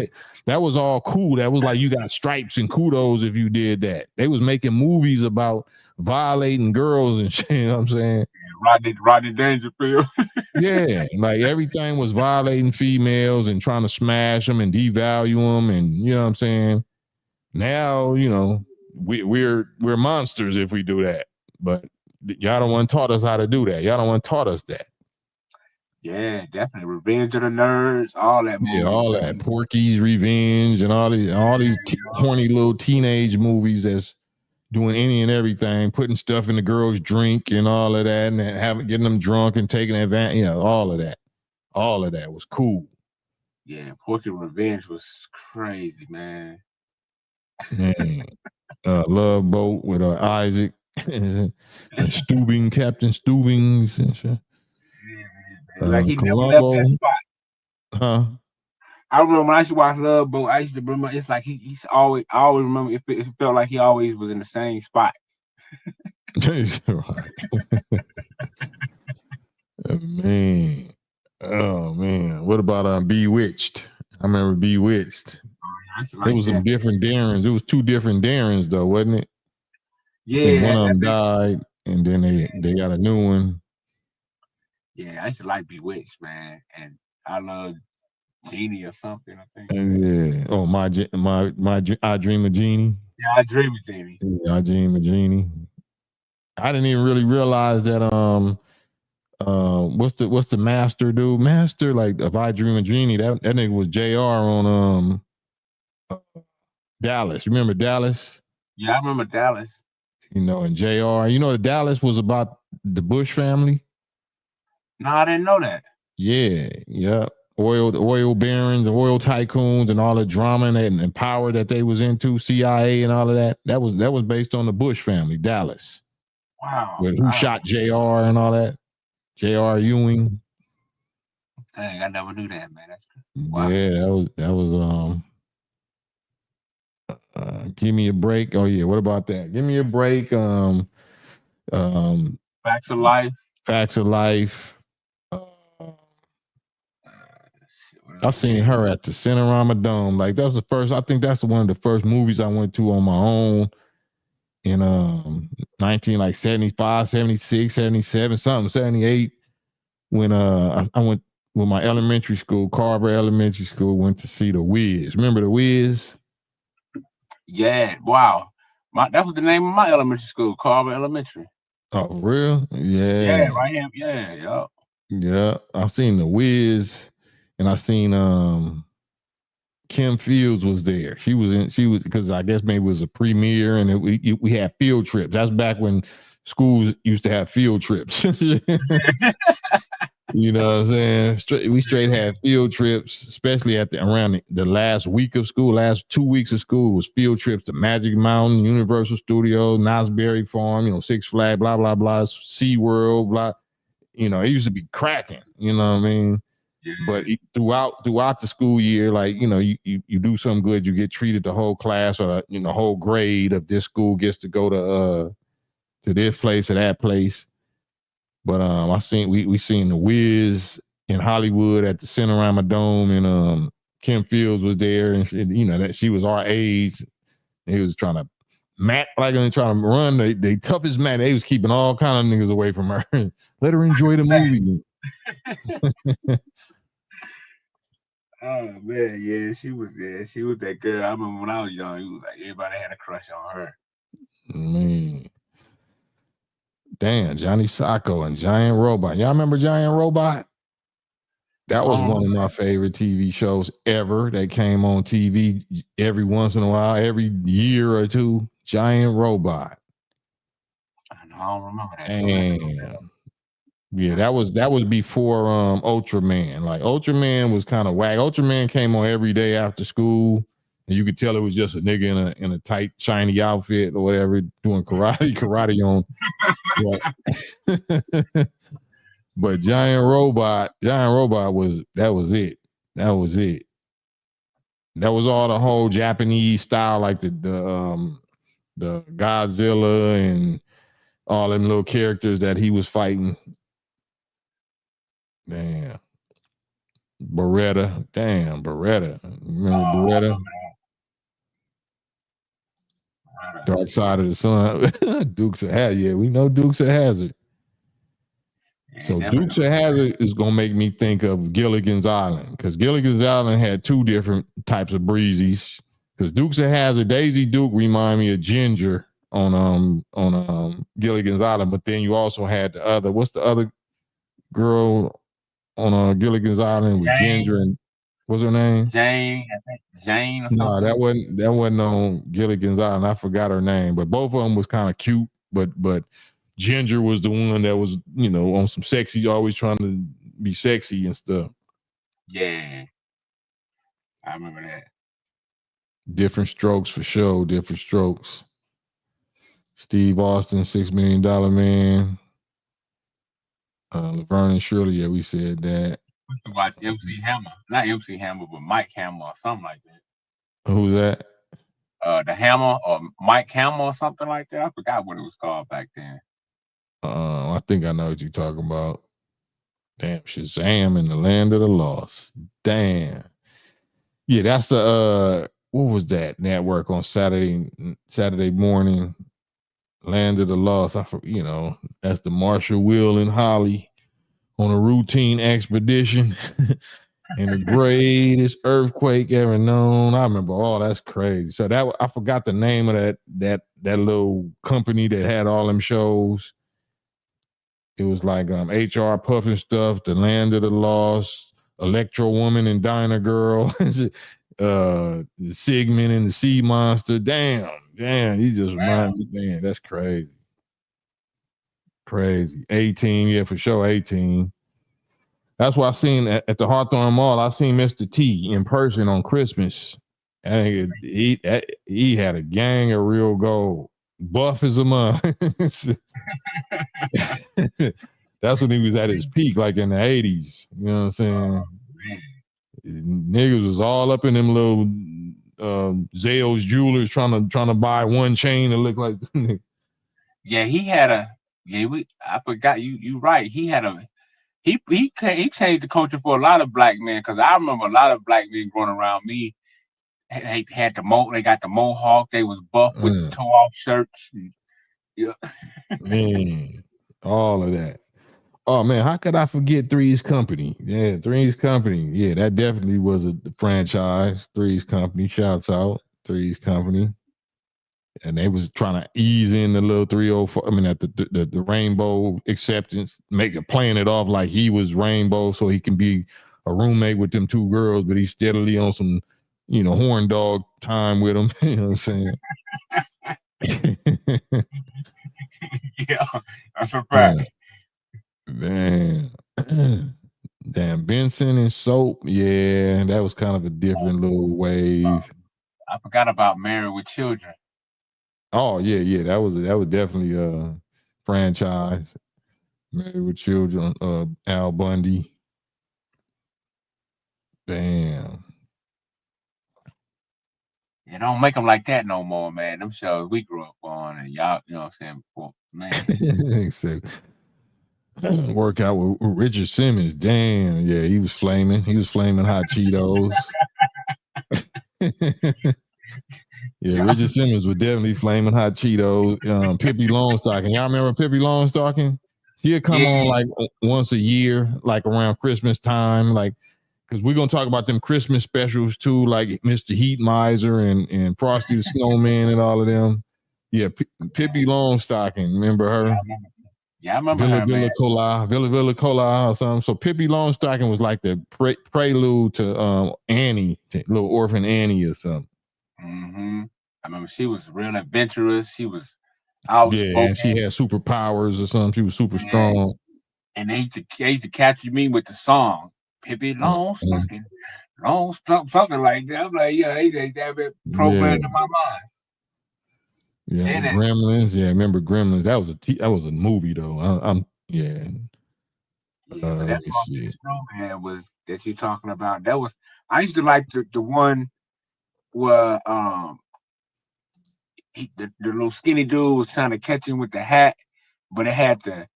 that was all cool. That was like you got stripes and kudos if you did that. They was making movies about violating girls and shit. You know what I'm saying? Rodney Dangerfield. Yeah, like everything was violating females and trying to smash them and devalue them, and you know what I'm saying. Now, you know, we're monsters if we do that. But y'all don't want taught us how to do that. Y'all don't want taught us that. Yeah, definitely. Revenge of the Nerds, all that movies. Yeah, all that. Porky's Revenge and all these horny little teenage movies that's doing any and everything, putting stuff in the girls' drink and all of that, and getting them drunk and taking advantage. You know, all of that. All of that was cool. Yeah, Porky Revenge was crazy, man. Man. Love Boat with Isaac and Stubing, Captain Stubings and shit. Like he Columbo. never left that spot. Huh? I remember when I used to watch Love Boat, I used to remember it's like I always remember it felt like he always was in the same spot. Right. Oh man. What about Bewitched? I remember Bewitched. It was some different Darrens. It was two different Darrens though, wasn't it? Yeah. One of them died, and then they got a new one. Yeah, I used to like Bewitched, man, and I love Genie or something. I think. Yeah. Oh, my I Dream of Genie. Yeah, I Dream of Genie. Yeah, I Dream of Genie. I didn't even really realize that what's the master dude? Master, like if I Dream of Genie, that nigga was JR on Dallas. You remember Dallas? Yeah, I remember Dallas. You know, and JR, you know that Dallas was about the Bush family? No, I didn't know that. Yeah, yeah. Oil barons, oil tycoons, and all the drama and power that they was into, CIA and all of that. That was based on the Bush family, Dallas. Wow. With who shot JR and all that. J.R. Ewing. Dang, I never knew that, man. That's good. Wow. Yeah, that was Give Me a Break. Oh yeah, what about that? Give Me a Break. Facts of Life. Facts of Life. I seen her at the Cinerama Dome. Like that was the first. I think that's one of the first movies I went to on my own in 1975, 76, 77, something, 78. When I went with my elementary school, Carver Elementary School, went to see The Wiz. Remember The Wiz? Yeah, wow. That was the name of my elementary school, Carver Elementary. Oh, real? Yeah, Yeah. right here. Yeah. Yeah. I've seen the Wiz, and I seen Kim Fields was there. She was because I guess maybe it was a premiere, and we had field trips. That's back when schools used to have field trips. You know what I'm saying? We straight had field trips, especially at around the last week of school, last 2 weeks of school was field trips to Magic Mountain, Universal Studios, Knott's Berry Farm, Six Flags, blah, blah, blah, SeaWorld, blah. It used to be cracking, you know what I mean? Yeah. But throughout the school year, like, you do something good, you get treated the whole class or the whole grade of this school gets to go to this place or that place. But we seen the Wiz in Hollywood at the Cinerama Dome, and Kim Fields was there, and that she was our age. He was trying to trying to run the toughest match. They was keeping all kind of niggas away from her. Let her enjoy the movie. Oh man, yeah, she was that girl. I remember when I was young, it was like everybody had a crush on her. Man. Damn, Johnny Sacco and Giant Robot. Y'all remember Giant Robot? That was one of my favorite TV shows ever. That came on TV every once in a while, every year or two. Giant Robot. I don't remember that. And yeah, that was before Ultraman. Like Ultraman was kind of whack. Ultraman came on every day after school, and you could tell it was just a nigga in a tight, shiny outfit or whatever, doing karate on. But Giant Robot was it. That was it. That was all the whole Japanese style, like the Godzilla and all them little characters that he was fighting. Damn. Beretta. Remember Beretta? Dark Side of the Sun. Dukes of Hazzard. Yeah, we know Dukes of Hazzard. So Dukes of Hazzard is gonna make me think of Gilligan's Island, because Gilligan's Island had two different types of breezies. Because Dukes of Hazzard, Daisy Duke remind me of Ginger on Gilligan's Island, but then you also had the other. What's the other girl on Gilligan's Island with Ginger and what's her name? Jane, I think Jane or something. No, that wasn't on Gilligan's Island. I forgot her name, but both of them was kind of cute, but Ginger was the one that was, on some sexy, always trying to be sexy and stuff. Yeah. I remember that. Different Strokes for sure. Different Strokes. Steve Austin, $6 Million Man. Laverne and Shirley, yeah, we said that. We used to watch MC Hammer. Not MC Hammer, but Mike Hammer or something like that. Who's that? The Hammer or Mike Hammer or something like that. I forgot what it was called back then. I think I know what you're talking about. Damn, Shazam in the Land of the Lost. Damn. Yeah, that's the what was that network on Saturday morning? Land of the Lost. That's the Marshall, Will, and Holly on a routine expedition in the greatest earthquake ever known. I remember, that's crazy. So that I forgot the name of that little company that had all them shows. It was like HR Puffin stuff, The Land of the Lost, Electro Woman and Diner Girl, Sigmund and the Sea Monster. Damn, you just remind me, man, that's crazy. Crazy. 18, yeah, for sure, 18. That's why I seen at the Hawthorne Mall, I seen Mr. T in person on Christmas. And he had a gang of real gold. Buff as a mug. That's when he was at his peak, like in the 80s. You know what I'm saying? Niggas was all up in them little Zales jewelers trying to buy one chain to look like. Yeah, he had I forgot you right. He had he changed the culture for a lot of black men, because I remember a lot of black men growing around me. They had they got the mohawk. They was buff with the toe off shirts. Yeah, man, all of that. Oh man, how could I forget Three's Company? Yeah, Three's Company. Yeah, that definitely was a franchise. Three's Company. Shouts out Three's Company. and they was trying to ease in the little 304. I mean, at the rainbow acceptance, playing it off like he was rainbow, so he can be a roommate with them two girls, but he's steadily on some, horn dog time with them. You know what I'm saying? Yeah, that's a fact. Man. Damn, Benson and Soap. Yeah, that was kind of a different little wave. I forgot about Married with Children. Oh yeah. That was definitely a franchise. Married with Children. Al Bundy. Damn. You don't make them like that no more, man. Them shows we grew up on, and y'all, you know what I'm saying, before, man. Work out with Richard Simmons. Damn, yeah, he was flaming. He was flaming hot Cheetos. Yeah, Richard Simmons was definitely flaming hot Cheetos. Pippi Longstocking. Y'all remember Pippi Longstocking? She'd come on like once a year, like around Christmas time, like because we're gonna talk about them Christmas specials too, like Mr. Heat Miser and Frosty the Snowman and all of them. Yeah, Pippi Longstocking. Remember her? Yeah, I remember her, Villa man. Villa Cola or something. So Pippi Longstocking was like the prelude to Annie, to little orphan Annie or something. Mm-hmm. I remember she was real adventurous. She was outspoken. Yeah, and she had superpowers or something. She was super strong. And they used to catch me with the song Pippi Longstocking, something like that. I'm like, yeah, they that bit programmed in my mind. Yeah, Gremlins. Yeah, I remember Gremlins. That was a movie though. Yeah. But that Snowman was that you talking about. That was I used to like the one where the little skinny dude was trying to catch him with the hat, but it had the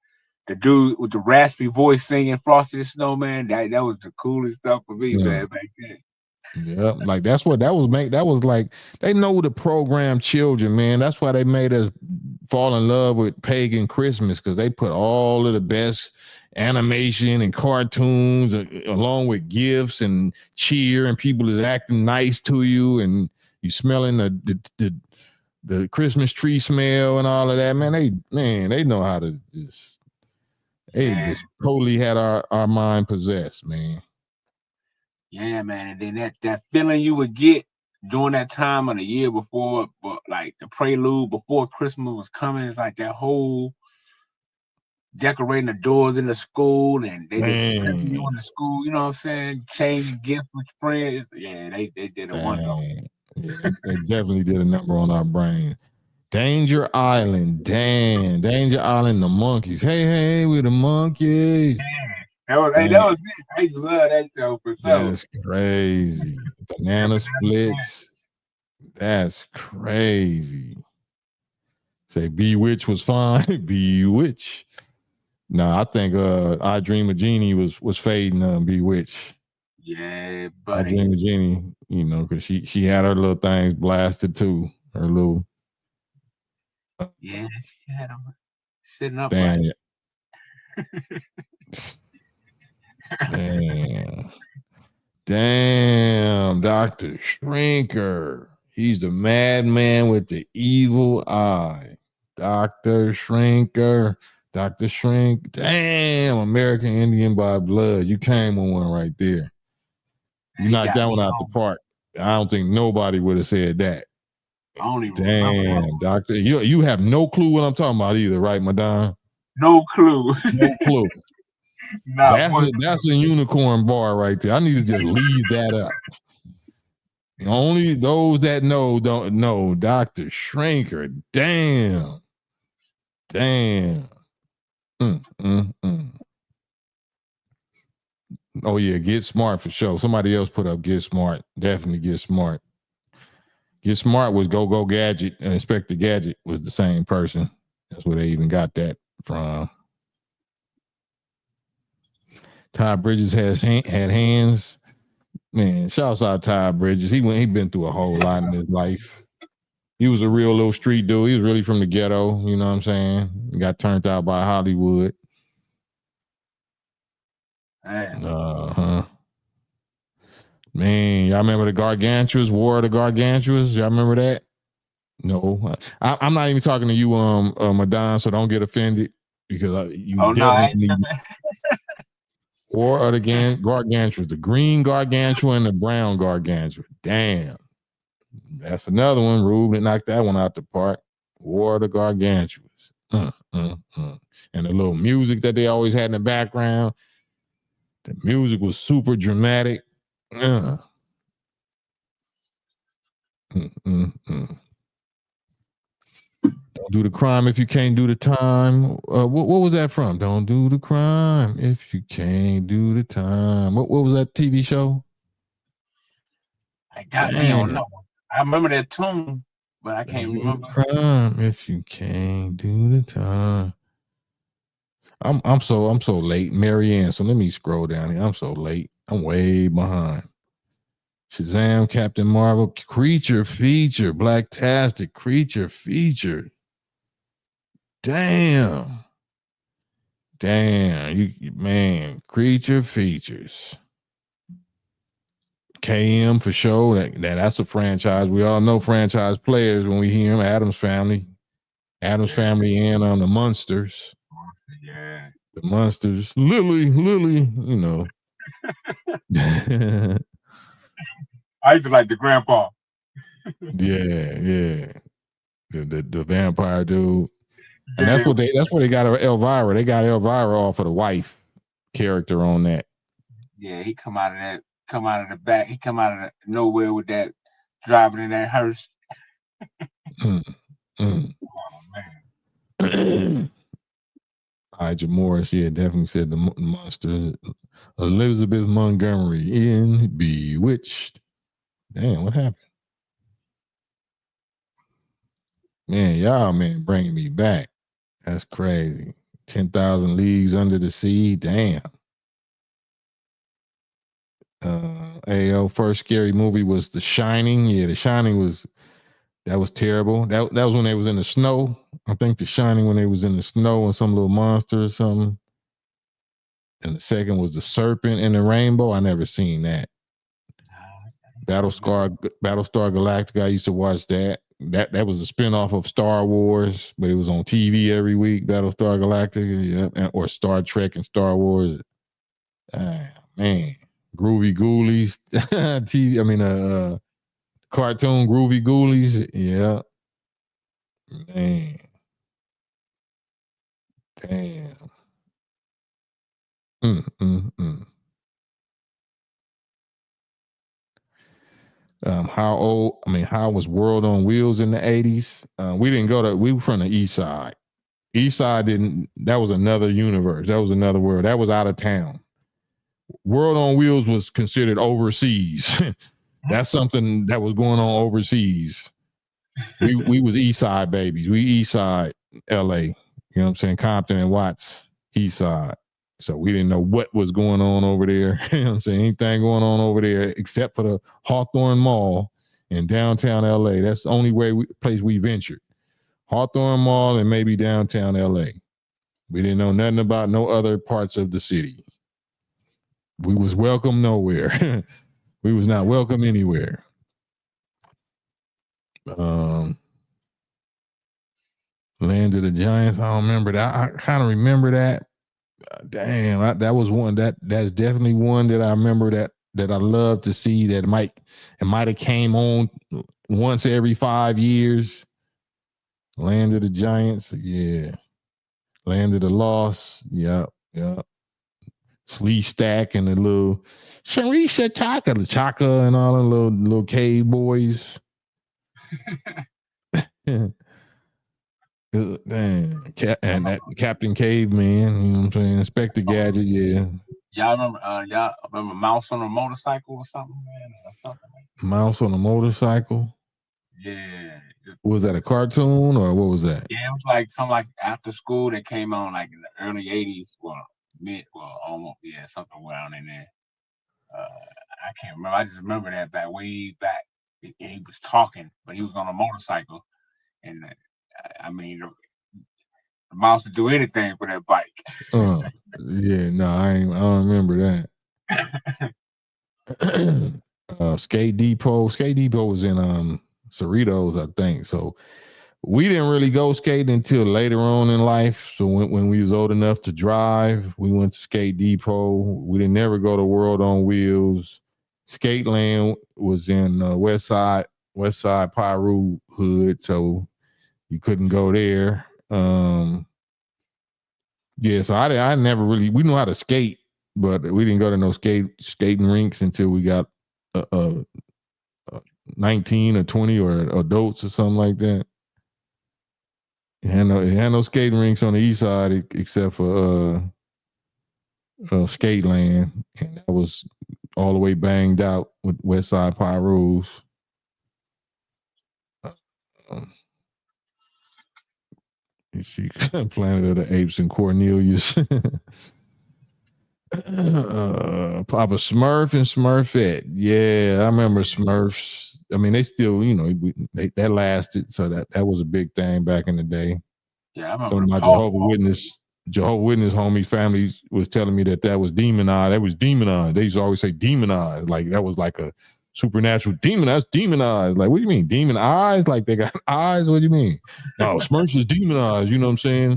dude with the raspy voice singing Frosty the Snowman. That was the coolest stuff for me, man, back then. Yeah, like that was like they know to program children, man. That's why they made us fall in love with pagan Christmas, because they put all of the best animation and cartoons along with gifts and cheer, and people is acting nice to you, and you smelling the Christmas tree smell and all of that. Man, they know how to just just totally had our mind possessed, man. Yeah, man. And then that feeling you would get during that time of the year before, but like the prelude before Christmas was coming, it's like that whole decorating the doors in the school, and they just prepping you in the school, you know what I'm saying? Changing gifts with friends. Yeah, they did a wonder. Yeah, they definitely did a number on our brain. Danger Island, damn, Danger Island, the monkeys. Hey, we're the monkeys. That was it. I used to love that show for sure. That's crazy. Banana Splits. That's crazy. Say Bewitch was fine. Bewitch. No, I think I Dream of Jeannie was fading on Bewitch. Yeah, but I Dream of Jeannie, because she had her little things blasted too. Her little yeah, she had them sitting up right. Damn, Dr. Shrinker. He's the madman with the evil eye. Dr. Shrinker. Dr. Shrink. Damn, American Indian by blood. You came on one right there. You knocked that one out the park. I don't think nobody would have said that. Damn, Doctor. You have no clue what I'm talking about either, right, Madonna? No clue. No clue. That's a unicorn bar right there. I need to just leave that up. Only those that know don't know. Dr. Shrinker. Damn. Oh yeah, Get Smart for sure. Somebody else put up Get Smart. Definitely Get Smart. Get Smart was Go Gadget, and Inspector Gadget was the same person. That's where they even got that from. Ty Bridges had hands. Man, shouts out Ty Bridges. He been through a whole lot in his life. He was a real little street dude. He was really from the ghetto. You know what I'm saying? He got turned out by Hollywood. Man, y'all remember the Gargantuas, War of the Gargantuas? Y'all remember that? No, I'm not even talking to you, Madon. So don't get offended because you Oh no, I ain't definitely. tripping. Or are the gargantuas, the green gargantua and the brown gargantua. Damn, that's another one. Rube knocked that one out the park. War of the gargantuas. And the little music that they always had in the background. The music was super dramatic. Don't do the crime if you can't do the time. What was that from? Don't do the crime if you can't do the time. What was that TV show? I got me on that one. I remember that tune, but I can't remember. Crime if you can't do the time. I'm so late, Marianne. So let me scroll down here. I'm so late. I'm way behind. Shazam, Captain Marvel, Creature Feature, Blacktastic, Creature Feature. Damn, you man, Creature Features. KM for sure. That's a franchise. We all know franchise players when we hear them. Addams Family, and the Munsters. Yeah. The Munsters. Lily, you know. I used to like the grandpa. Yeah. The vampire dude. And that's what they got Elvira. They got Elvira off of the wife character on that. Yeah, he come out of the back. He come out of nowhere with that driving in that hearse. Oh man. Elijah Morris, definitely said the monster. Elizabeth Montgomery in Bewitched. Damn, what happened? Man, y'all, bringing me back. That's crazy. 10,000 Leagues Under the Sea. Damn. First scary movie was The Shining. Yeah, The Shining was terrible. That was when they was in the snow. I think The Shining when they was in the snow and some little monster or something. And the second was The Serpent and the Rainbow. I never seen that. Battlestar Galactica. I used to watch that. That was a spinoff of Star Wars, but it was on TV every week. Battlestar Galactica, yeah, or Star Trek and Star Wars. Man, Groovy Ghoulies, TV. I mean, cartoon Groovy Ghoulies. Yeah, man, damn. How was World on Wheels in the 80s? We were from the East Side. East Side that was another universe. That was another world. That was out of town. World on Wheels was considered overseas. That's something that was going on overseas. We was East Side babies. We East Side LA. You know what I'm saying? Compton and Watts, East Side. So we didn't know what was going on over there. You know what I'm saying? Anything going on over there except for the Hawthorne Mall in downtown LA. That's the only place we ventured. Hawthorne Mall and maybe downtown LA. We didn't know nothing about no other parts of the city. We was welcome nowhere. We was not welcome anywhere. Land of the Giants. I don't remember that. I kind of remember that. Damn, that was one that's definitely one that I remember that I love to see. That it might have came on once every 5 years. Land of the Giants, yeah. Land of the Lost, yep. Slee Stack and the little Sharisha Chaka, the Chaka and all the little cave boys. Damn. And that Captain Caveman, you know what I'm saying? Inspector Gadget, yeah. Y'all remember Mouse on a Motorcycle or something, man? Or something like that? Mouse on a Motorcycle? Yeah. Was that a cartoon or what was that? Yeah, it was like something like after school that came on like in the early 80s. Almost, yeah, something around in there. I can't remember. I just remember that way back. And he was talking, but he was on a motorcycle. And the mouse would do anything for that bike. Yeah, no, I don't remember that. Skate Depot. Skate Depot was in Cerritos, I think. So we didn't really go skating until later on in life. So when we was old enough to drive, we went to Skate Depot. We didn't never go to World on Wheels. Skate Land was in West Side Piru hood, so you couldn't go there. Yeah, so I never really, we knew how to skate, but we didn't go to no skating rinks until we got 19 or 20 or adults or something like that. It had no skating rinks on the east side except for Skate Land, and that was all the way banged out with West Side Pyros. You see, Planet of the Apes and Cornelius. Papa Smurf and Smurfette. Yeah, I remember Smurfs. I mean, they still, that lasted. So that was a big thing back in the day. Yeah, I remember. Some of my Jehovah's Witness homie family was telling me that was demonized. That was demonized. They used to always say demonized. Like that was like a supernatural demon. That's demonized. Like, what do you mean? Demon eyes? Like they got eyes? What do you mean? No, Smurfs is demonized. You know what I'm saying?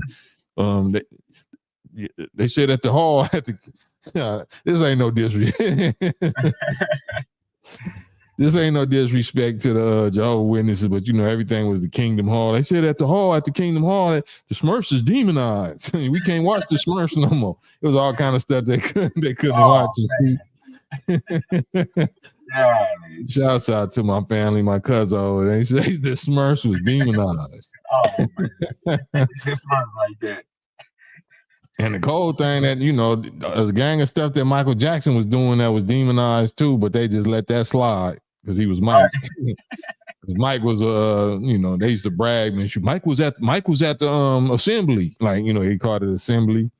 They said at the hall this ain't no disrespect. This ain't no disrespect to the Jehovah's Witnesses, but everything was the Kingdom Hall. They said at the Kingdom Hall, that the Smurfs is demonized. We can't watch the Smurfs no more. It was all kind of stuff they couldn't watch and see. Yeah. Shouts out to my family, my cousin. They say the Smurfs was demonized. Oh man, this Smurf like that. And the cold thing that, there's a gang of stuff that Michael Jackson was doing that was demonized too, but they just let that slide because he was Mike. Mike was they used to brag, man. Mike was at the assembly. Like, he called it assembly.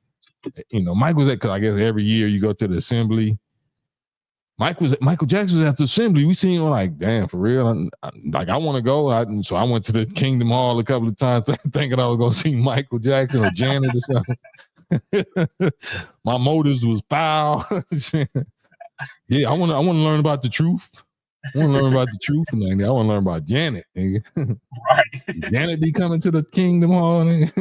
Mike was at, because I guess every year you go to the assembly. Michael Jackson was at the assembly. We seen him like, damn, for real. I want to go. So I went to the Kingdom Hall a couple of times thinking I was gonna see Michael Jackson or Janet or something. My motives was foul. Yeah, I want to learn about the truth. I want to learn about the truth, and I want to learn about Janet. Right? Janet be coming to the Kingdom Hall. Man.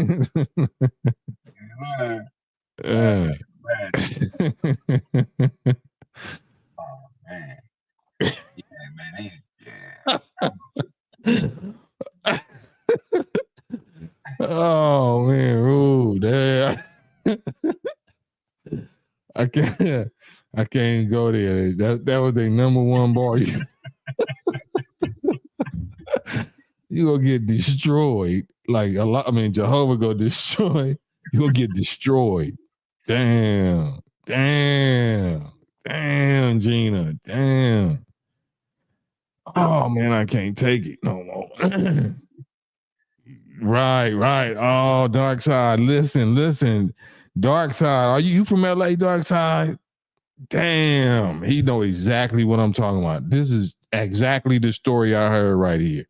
Oh man, ooh, damn. I can't go there. That was their number one bar. You gonna get destroyed. Like a lot. I mean, Jehovah go destroy. You gonna get destroyed. Damn, Gina. Damn. Oh man, I can't take it no more. Right. Oh, Dark Side. Listen. Dark Side. Are you from LA, Dark Side? Damn. He know exactly what I'm talking about. This is exactly the story I heard right here.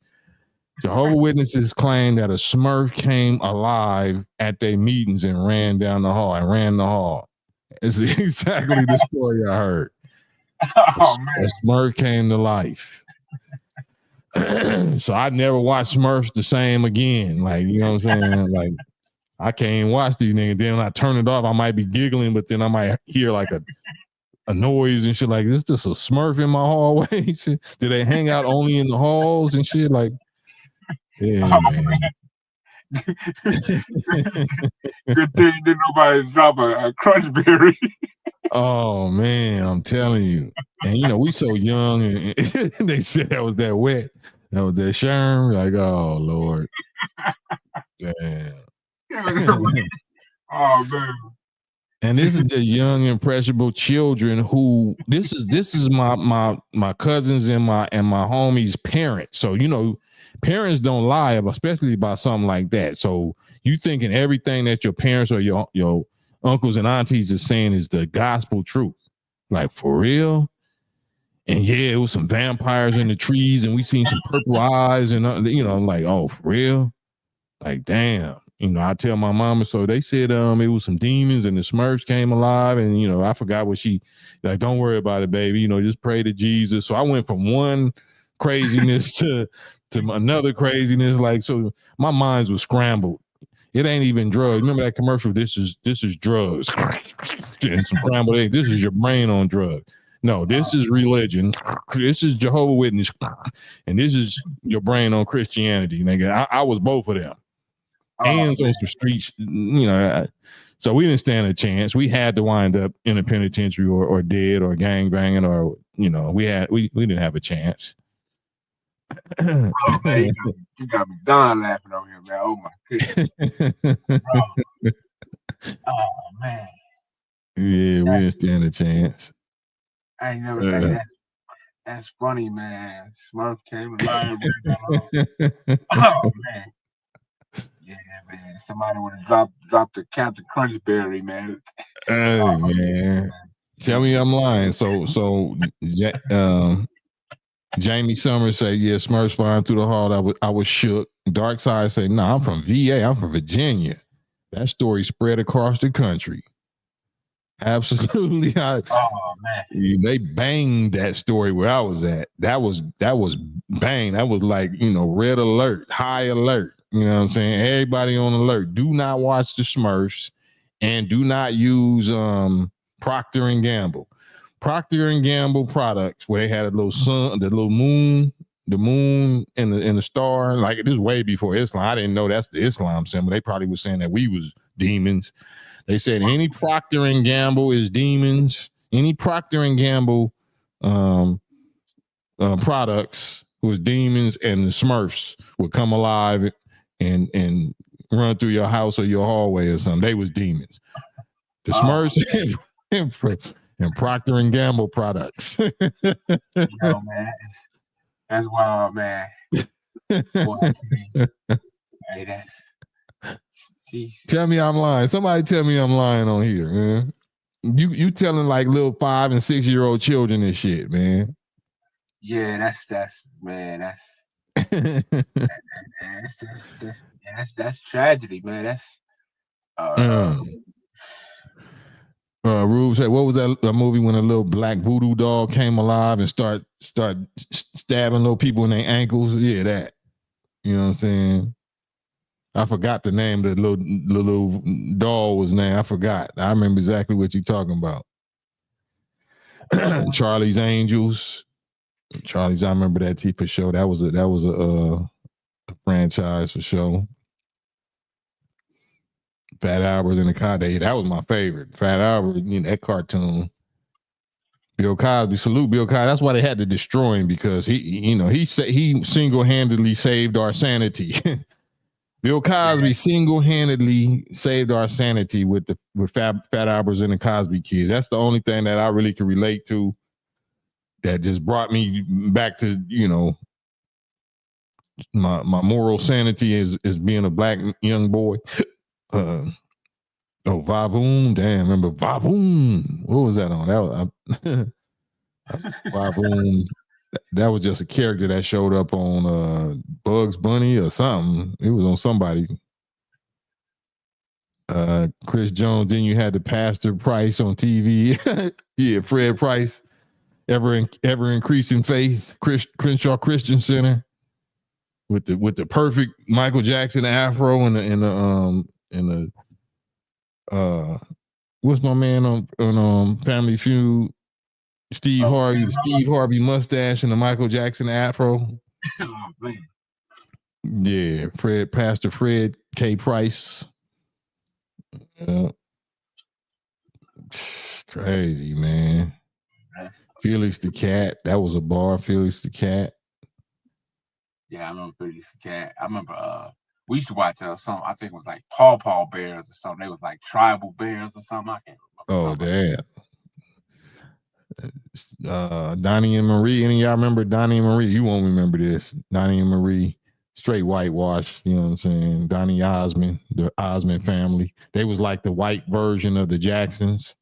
Jehovah's Witnesses claim that a Smurf came alive at their meetings and ran the hall. It's exactly the story I heard. Oh, man. A Smurf came to life. So I never watched Smurfs the same again. Like, you know what I'm saying? Like, I can't even watch these niggas. Then when I turn it off, I might be giggling, but then I might hear like a noise and shit. Like, is this a Smurf in my hallway? Do they hang out only in the halls and shit? Like, yeah, man. Good thing didn't nobody drop a crunch berry. Oh man, I'm telling you. And we so young, and they said that was that wet. That was that sherm. Like, oh Lord. Damn. Oh man. And this is the young, impressionable children who this is my cousins and my homies' parents. So parents don't lie, especially about something like that. So you thinking everything that your parents or your uncles and aunties are saying is the gospel truth. Like, for real? And yeah, it was some vampires in the trees, and we seen some purple eyes, and I'm like, oh, for real? Like, damn. I tell my mama, so they said it was some demons and the Smurfs came alive, and I forgot what she like. Don't worry about it, baby. Just pray to Jesus. So I went from one craziness to another craziness. Like, so my minds were scrambled. It ain't even drugs. Remember that commercial? This is drugs and some scrambled eggs. This is your brain on drugs. No, this is religion. This is Jehovah's Witness, and this is your brain on Christianity, nigga. I was both of them. Hands on some streets, you know. So we didn't stand a chance. We had to wind up in a penitentiary or dead or gang banging, or you know, we didn't have a chance. Man, you got me dying laughing over here, man. Oh my goodness. Oh man. Yeah, we didn't stand a chance. I ain't never think that's funny, man. Smurf came alive. Oh man. Yeah, man. Somebody would have dropped the Captain Crunchberry, man. Hey, man. Tell me I'm lying. So Jamie Summers say, yeah, Smurfs flying through the hall. I was shook. Dark Side say, no, I'm from VA. I'm from Virginia. That story spread across the country. Absolutely. Man. They banged that story where I was at. That was bang. That was like, you know, red alert, high alert. You know what I'm saying? Everybody on alert. Do not watch the Smurfs and do not use Procter and Gamble. Procter and Gamble products where they had a little sun, the little moon, the moon and the star. Like, this is way before Islam. I didn't know that's the Islam symbol. They probably was saying that we was demons. They said any Procter and Gamble is demons. Any Procter and Gamble products was demons, and the Smurfs would come alive and run through your house or your hallway or something. They was demons. The Smurfs and Procter and Gamble products. Yo, man, that's wild, man. Boy, hey, that's. Tell me I'm lying. Somebody tell me I'm lying on here, man. You telling like little 5 and 6 year old children this shit, man. Yeah, that's that's tragedy, man. That's Rube said, what was that movie when a little black voodoo dog came alive and start stabbing little people in their ankles? Yeah, that. You know what I'm saying? I forgot the name of the little doll was named. I forgot. I remember exactly what you're talking about. Charlie's Angels. I remember that for sure. That was a franchise for sure. Fat Albert and the Cosby. That was my favorite. Fat Albert, you know, that cartoon. Bill Cosby, salute Bill Cosby. That's why they had to destroy him, because he single-handedly saved our sanity. Bill Cosby single-handedly saved our sanity with Fat Alberts and the Cosby Kids. That's the only thing that I really can relate to. That just brought me back to, you know, my moral sanity is being a black young boy. Vavoom. Damn, remember Vavoom? What was that on? That was Vavoom. That was just a character that showed up on Bugs Bunny or something. It was on somebody. Chris Jones. Then you had the Pastor Price on TV. Yeah, Fred Price. Ever increasing faith. Crenshaw Christian Center with the perfect Michael Jackson afro and the what's my man on Family Feud? Steve Harvey, the Steve Harvey mustache and the Michael Jackson afro. Oh, man. Yeah, Pastor Fred K. Price. Crazy, man. Felix the Cat. That was a bar. Felix the Cat. Yeah, I remember Felix the Cat. I remember we used to watch something. I think it was like Paw Paw Bears or something. They was like tribal bears or something. I can't remember. Oh, damn. Donnie and Marie. Any of y'all remember Donnie and Marie? You won't remember this. Donnie and Marie, straight whitewash. You know what I'm saying? Donnie Osmond, the Osmond family. They was like the white version of the Jacksons.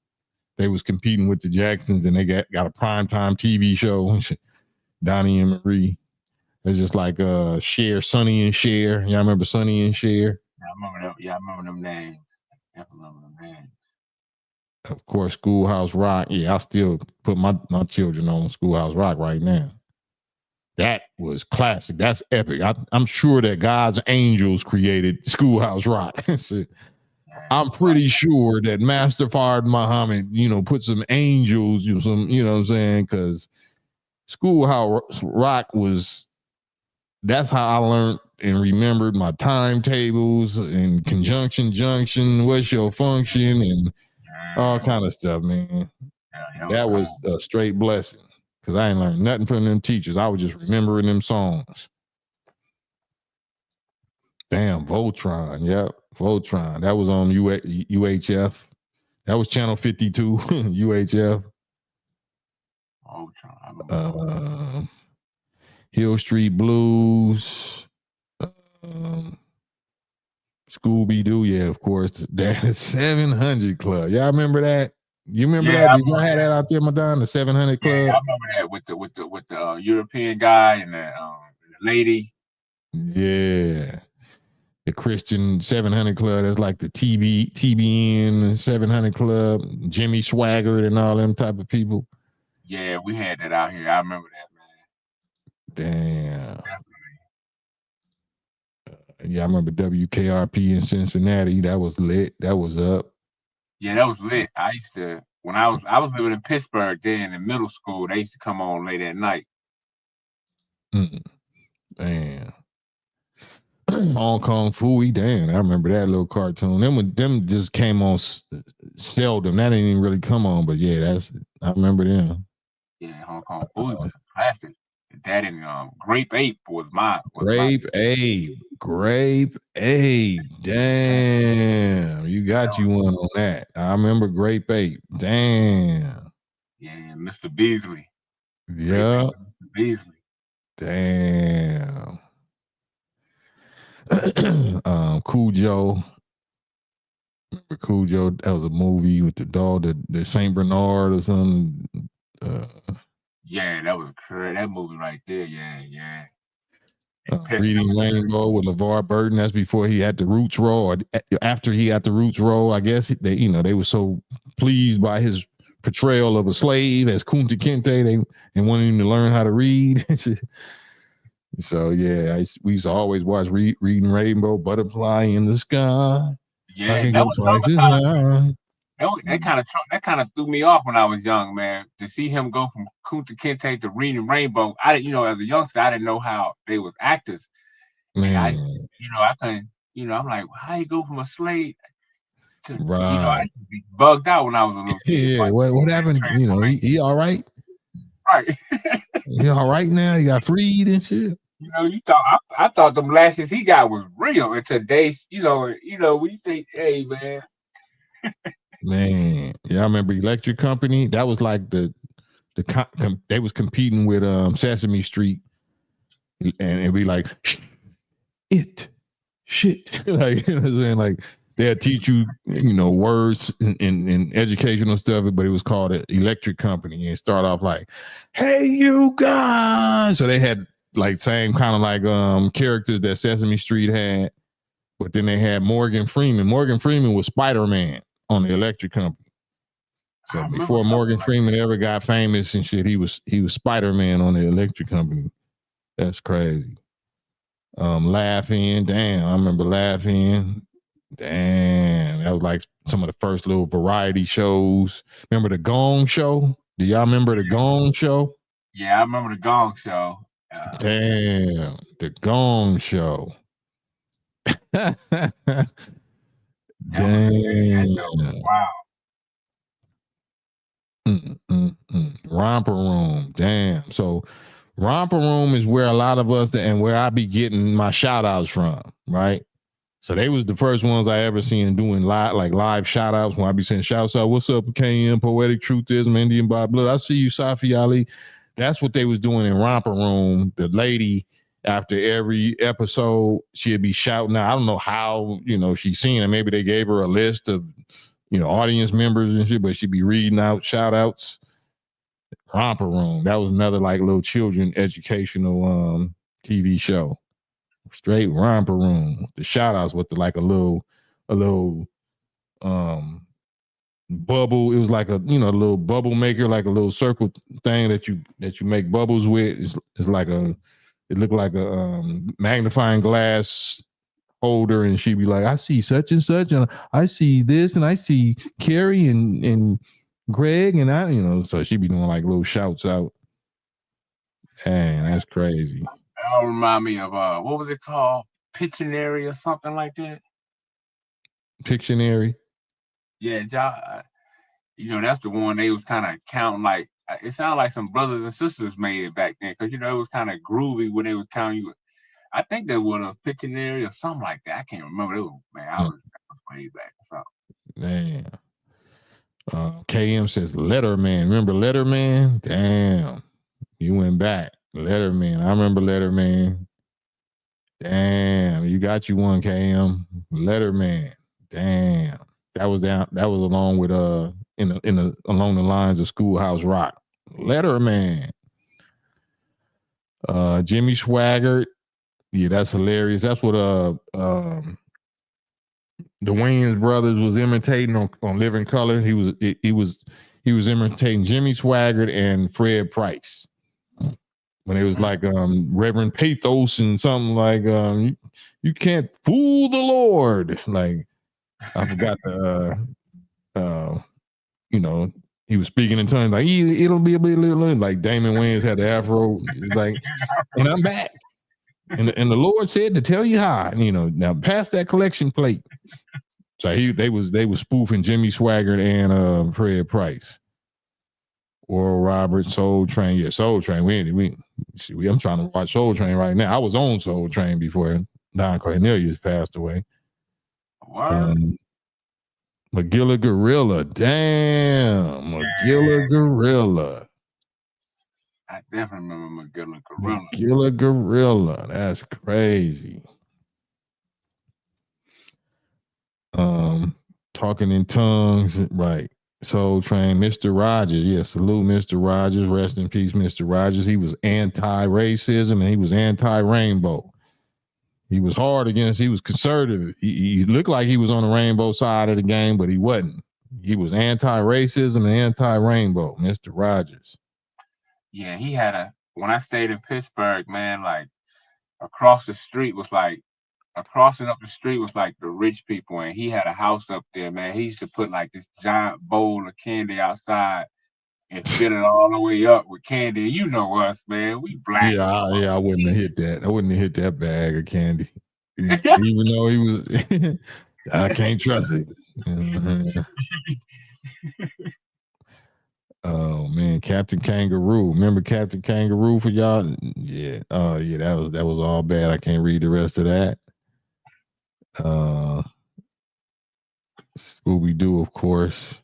They was competing with the Jacksons, and they got a primetime TV show. Donnie and Marie. It's just like Cher, Sonny and Cher. Y'all remember Sonny and Cher? I remember them names. I remember them names. Of course, Schoolhouse Rock. Yeah, I still put my children on Schoolhouse Rock right now. That was classic. That's epic. I'm sure that God's Angels created Schoolhouse Rock. I'm pretty sure that Master Fard Muhammad, put some angels, you know what I'm saying? Because Schoolhouse Rock was, that's how I learned and remembered my timetables and conjunction junction, what's your function, and all kind of stuff, man. That was a straight blessing because I ain't learned nothing from them teachers. I was just remembering them songs. Damn, Voltron. Yep, Voltron. That was on UHF. That was channel 52, UHF. Hill Street Blues. Scooby Doo, yeah, of course. That 700 Club. Y'all remember that? You remember that? Did y'all have that out there, Madonna? The 700 Club. Yeah, I remember that with the European guy and the lady. Yeah, the Christian 700 Club. That's like the TBN 700 Club. Jimmy Swaggart and all them type of people. Yeah, we had that out here. I remember that, man. Damn. Yeah, I remember WKRP in Cincinnati. That was lit. That was up. Yeah, that was lit. I used to, when I was living in Pittsburgh then in middle school, they used to come on late at night. Damn. Hong Kong Phooey, damn, I remember that little cartoon. Them just came on seldom. That didn't even really come on, but yeah, I remember them. Yeah, Hong Kong Phooey was a classic. That and Grape Ape was Grape Ape. Damn, you got you one on that. I remember Grape Ape. Damn. Yeah, Mr. Beasley. Yeah. Mr. Beasley. Damn. Cool Joe. Remember Cool Joe? That was a movie with the dog, the Saint Bernard or something. Yeah, that was crazy. That movie right there. Yeah. Reading Rainbow with LeVar Burton. That's before he had the Roots role, or after he had the Roots role. I guess they were so pleased by his portrayal of a slave as Kunta Kinte, they wanted him to learn how to read. So yeah, we used to always watch Reading Rainbow, Butterfly in the Sky. Yeah, that kind of threw me off when I was young, man. To see him go from Kunta Kinte to Reading Rainbow, as a youngster, I didn't know how they was actors. Man, I couldn't, I'm like, how you go from a slave to, I used to be bugged out when I was a little kid. Yeah, what happened? He all right? Right. He all right now? He got freed and shit. I thought them lashes he got was real. And today's, when you think, hey, man. Man, yeah, I remember Electric Company. That was like they was competing with Sesame Street, and it'd be like shit, like you know what I'm saying, like they'd teach you words and educational stuff, but it was called an Electric Company, and start off like, hey you guys. So they had like same kind of like characters that Sesame Street had, but then they had Morgan Freeman. Morgan Freeman was Spider-Man on the Electric Company. So before Morgan Freeman ever got famous and shit, he was Spider-Man on the Electric Company. That's crazy. Laughing, damn, I remember Laughing. Damn, that was like some of the first little variety shows. Remember the Gong Show? Do y'all remember the Gong Show? Yeah, I remember the Gong Show. Damn, the Gong Show. Damn. Wow. Romper Room. Damn. So Romper Room is where a lot of us and where I be getting my shout outs from, right? So they was the first ones I ever seen doing live shout outs when I be saying shouts out. What's up, KM, Poetic Truthism, Indian by Blood. I see you, Safi Ali. That's what they was doing in Romper Room. The lady, after every episode, she'd be shouting out. I don't know how, she's seen it. Maybe they gave her a list of, audience members and shit, but she'd be reading out shout outs. Romper Room. That was another like little children educational TV show. Straight Romper Room. The shout outs with a little bubble. It was like a little bubble maker, like a little circle thing that you make bubbles with. It's like it looked like a magnifying glass holder, and she'd be like, I see such and such, and I see this, and I see Carrie and Greg, and I, so she'd be doing like little shouts out. Dang, that's crazy. That'll remind me of what was it called? Pictionary or something like that. Pictionary. Yeah, that's the one they was kind of counting like. It sounded like some brothers and sisters made it back then because it was kind of groovy when they was counting you. I think there was a Pictionary or something like that. I can't remember. It was, man, I was way back or something. Damn. KM says Letterman. Remember Letterman? Damn. You went back. Letterman. I remember Letterman. Damn. You got you one, KM. Letterman. Damn. That was along with along the lines of Schoolhouse Rock. Letterman. Jimmy Swaggart. Yeah, that's hilarious. That's what the Wayans brothers was imitating on Living Color. He was imitating Jimmy Swaggart and Fred Price when it was like Reverend Pathos and something like you can't fool the Lord. Like I forgot he was speaking in tongues like it'll be a little like Damon Wayans had the afro like, and I'm back. And the Lord said to tell you how, now pass that collection plate. So they was spoofing Jimmy Swaggart and Fred Price. Oral Roberts, Soul Train. Yeah, Soul Train. I'm trying to watch Soul Train right now. I was on Soul Train before Don Cornelius passed away. Magilla Gorilla. Damn. Magilla Gorilla. I definitely remember Magilla Gorilla. Magilla Gorilla. That's crazy. Talking in tongues, right? Soul Train, Mr. Rogers. Yeah, salute Mr. Rogers. Rest in peace, Mr. Rogers. He was anti-racism and he was anti-rainbow. He was hard against, he was conservative. He looked like he was on the rainbow side of the game, but he wasn't. He was anti-racism and anti-rainbow, Mr. Rogers. Yeah, he had when I stayed in Pittsburgh, man, like across the street was like, crossing up the street was like the rich people, and he had a house up there, man. He used to put like this giant bowl of candy outside and fill it all the way up with candy. You know us, man. We black. Yeah, I wouldn't have hit that. I wouldn't have hit that bag of candy. Even though he was I can't trust it. Oh man, Captain Kangaroo. Remember Captain Kangaroo for y'all? Yeah. Oh yeah, that was all bad. I can't read the rest of that. Scooby-Doo, of course.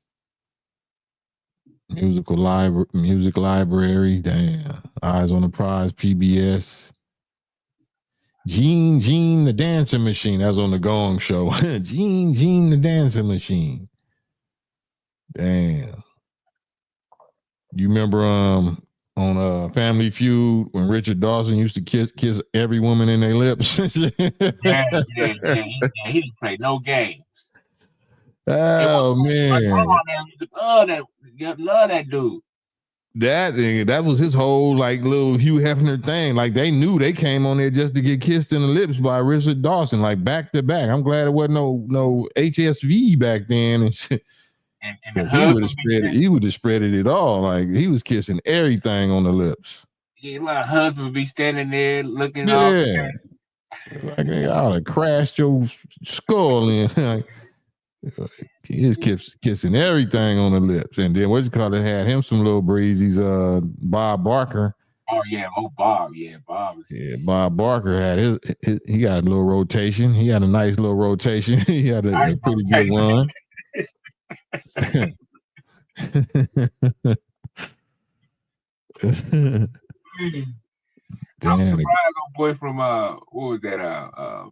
Music library. Damn. Eyes on the Prize, PBS. Gene the Dancing Machine. That's on the Gong Show. Gene the Dancing Machine. Damn. You remember on Family Feud when Richard Dawson used to kiss every woman in their lips? yeah. He didn't play no games. Oh man, love that dude. That was his whole like little Hugh Hefner thing. Like they knew they came on there just to get kissed in the lips by Richard Dawson, like back to back. I'm glad it wasn't no HSV back then and shit. And he would have spreaded it all. Like he was kissing everything on the lips. Yeah, my husband would be standing there looking off. Like I ought to crash your skull in. He just kissing everything on the lips. And then had him some little breezies, Bob Barker. Oh yeah, Bob. Yeah, Bob. Yeah, Bob Barker had he got a little rotation. He had a nice little rotation. He had a pretty good run. I'm surprised old boy from what was that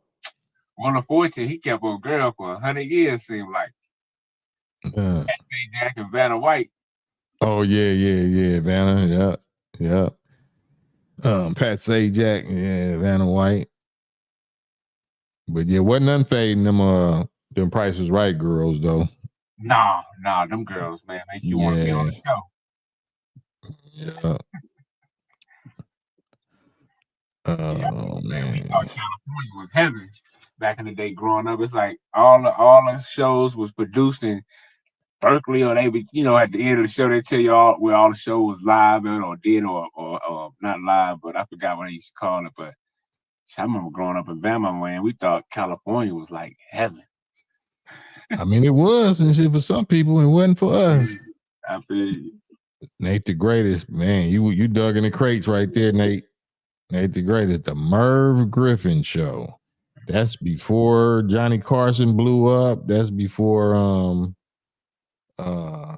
One of Fortune, he kept on girl for 100 years, seemed like. Pat Sajak and Vanna White. Oh yeah, Vanna, yeah. Pat Sajak, yeah, Vanna White. But yeah, wasn't unfading them Price is Right girls though. Nah, them girls, man, make you want to be on the show. Yeah. Oh Man, we man. thought California was heaven back in the day growing up. It's like all the shows was produced in Berkeley, or they would, at the end of the show they tell you all where all the show was live or did or not live, but I forgot what they used to call it. But I remember growing up in Bama, man, we thought California was like heaven. I mean, it was and shit for some people, it wasn't for us. I feel you. Nate the Greatest, man. You dug in the crates right there, Nate. Nate the Greatest, the Merv Griffin Show. That's before Johnny Carson blew up. That's before I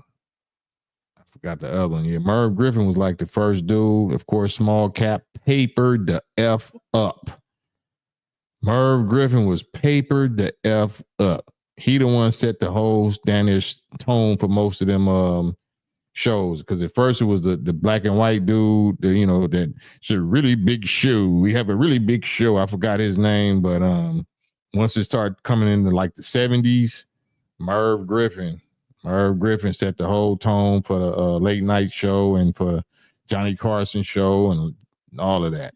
forgot the other one. Yeah, Merv Griffin was like the first dude. Of course, Small Cap papered the F up. Merv Griffin was papered the F up. He the one set the whole standard tone for most of them shows. Because at first it was the black and white dude, that should really big show. We have a really big show. I forgot his name, but once it started coming into like the 70s, Merv Griffin set the whole tone for the late night show and for Johnny Carson show and all of that.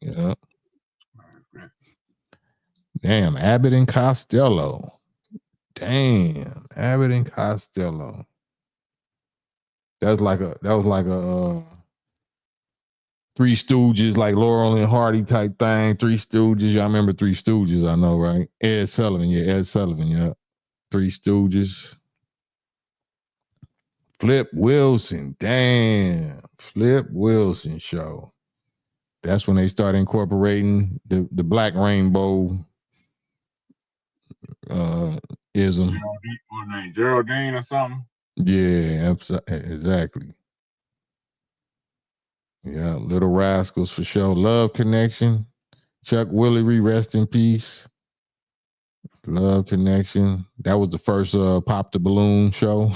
Yeah. Damn, Abbott and Costello. Damn, Abbott and Costello. That was like a Three Stooges, like Laurel and Hardy type thing. Three Stooges. Y'all remember Three Stooges, I know, right? Ed Sullivan, yeah. Three Stooges. Flip Wilson. Damn. Flip Wilson show. That's when they started incorporating the Black Rainbow ism. Geraldine or something? Yeah, exactly. Yeah, Little Rascals for sure. Love Connection. Chuck Willery, rest in peace. Love Connection. That was the first Pop the Balloon show.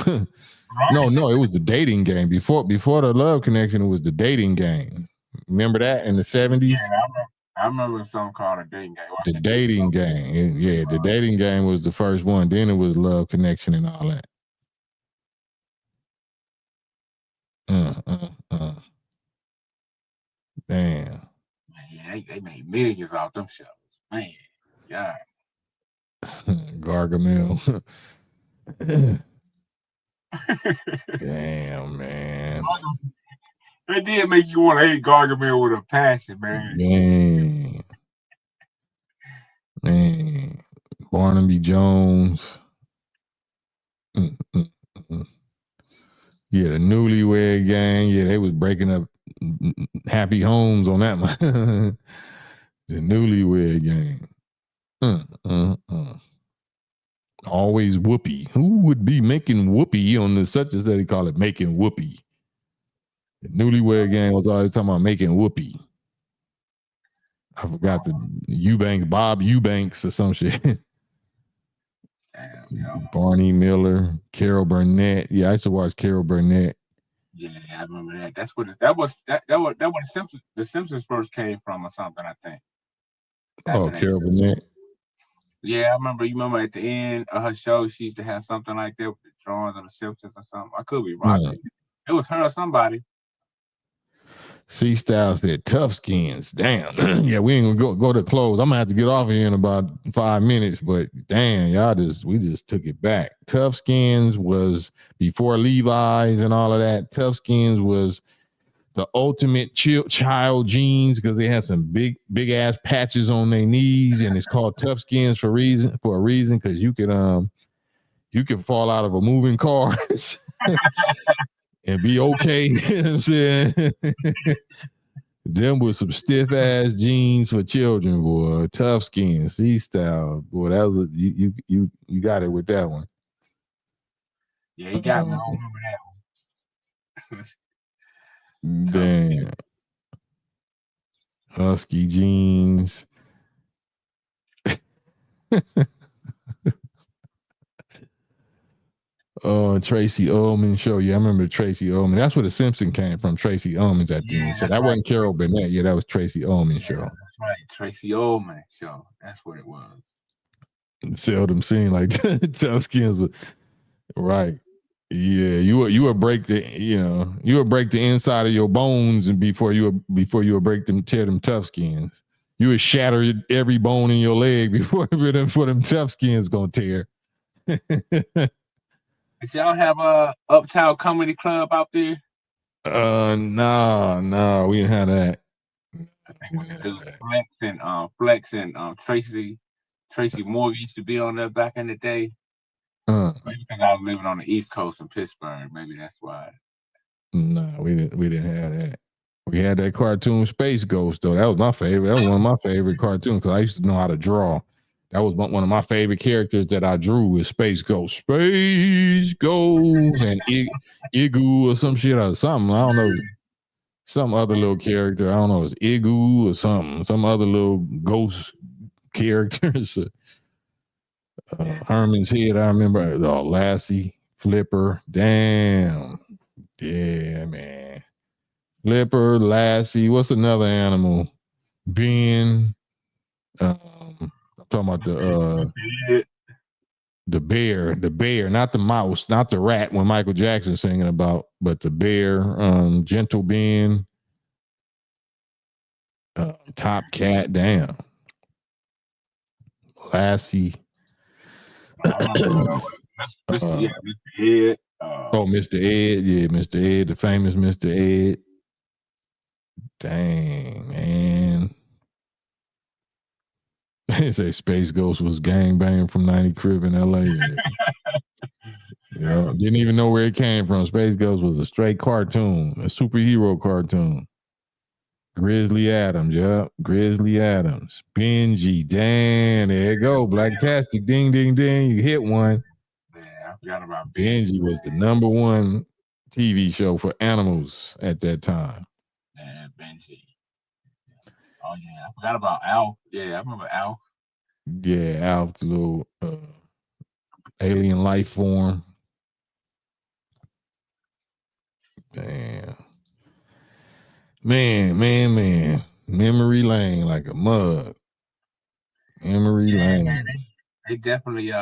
No, it was the Dating Game. Before the Love Connection, it was the Dating Game. Remember that in the 70s? Yeah, I remember something called a dating game. The Dating Game. Yeah, the Dating Game was the first one. Then it was Love Connection and all that. Damn. Man, they made millions off them shows. Man, God. Gargamel. Damn, man. They did make you want to hate Gargamel with a passion, man. Man. Barnaby Jones. Yeah, the Newlywed Gang. Yeah, they was breaking up happy homes on that one. The Newlywed Gang. Always Whoopi. Who would be making Whoopi on the such as that they call it making Whoopi? The Newlywed Gang was always talking about making Whoopi. I forgot the Bob Eubanks or some shit. Damn, Barney Miller, Carol Burnett. Yeah, I used to watch Carol Burnett. Yeah, I remember that. That's what the Simpsons first came from or something, I think. Carol Burnett. Yeah, I remember. You remember at the end of her show, she used to have something like that with the drawings of the Simpsons or something. I could be wrong. It was her or somebody. C Style said tough skins. Damn. Yeah, we ain't gonna go to close. I'm gonna have to get off of here in about 5 minutes, but damn, we just took it back. Tough Skins was before Levi's and all of that. Tough Skins was the ultimate child jeans because they had some big ass patches on their knees, and it's called Tough Skins for a reason because you could fall out of a moving car and be okay. You know what I'm saying? Them with some stiff ass jeans for children, boy. Tough Skins, C Style, boy. That was you got it with that one. Yeah, he got me. I don't remember that one. Damn. Husky jeans. Tracy Ullman show. Yeah, I remember Tracy Ullman. That's where the Simpson came from. Tracy Ullman's at the end. So that wasn't Carol Burnett. Yeah, that was Tracy Ullman show. That's right. Tracy Ullman show. That's what it was. Seldom seen like tough skins, but right. Yeah, you would break the inside of your bones and before you would break them, tear them tough skins. You would shatter every bone in your leg before them tough skins gonna tear. Did y'all have a Uptown Comedy Club out there? No, we didn't have that. I think when the dude Flex and Tracy Morgan used to be on there back in the day. Maybe because I was living on the East Coast in Pittsburgh. Maybe that's why. No, we didn't have that. We had that cartoon Space Ghost though. That was my favorite. That was one of my favorite cartoons because I used to know how to draw. That was one of my favorite characters that I drew is Space Ghost. Space Ghost and Igu or some shit or something. I don't know. Some other little character. I don't know. It's Igu or something. Some other little ghost characters. Herman's Head. I remember. Lassie, Flipper. Damn. Yeah, man. Flipper, Lassie. What's another animal? Ben. I'm talking about the bear, not the mouse, not the rat when Michael Jackson's singing about, but the bear, Gentle Ben, Top Cat, damn. Lassie. Mr. Ed. Mr. Ed, yeah, Mr. Ed, the famous Mr. Ed. Dang, man. They say Space Ghost was gangbanging from 90 Crib in LA. Yeah, didn't even know where it came from. Space Ghost was a straight cartoon, a superhero cartoon. Grizzly Adams, yep. Grizzly Adams. Benji, damn, there you go. Blacktastic, ding, ding, ding. You hit one. Yeah, I forgot about Benji was the number one TV show for animals at that time. Yeah, Benji. Oh yeah, I forgot about Alf. Yeah, I remember Alf. Yeah, Alf, the little alien life form. Damn. Man. Memory lane like a mug. Memory lane. Man, they definitely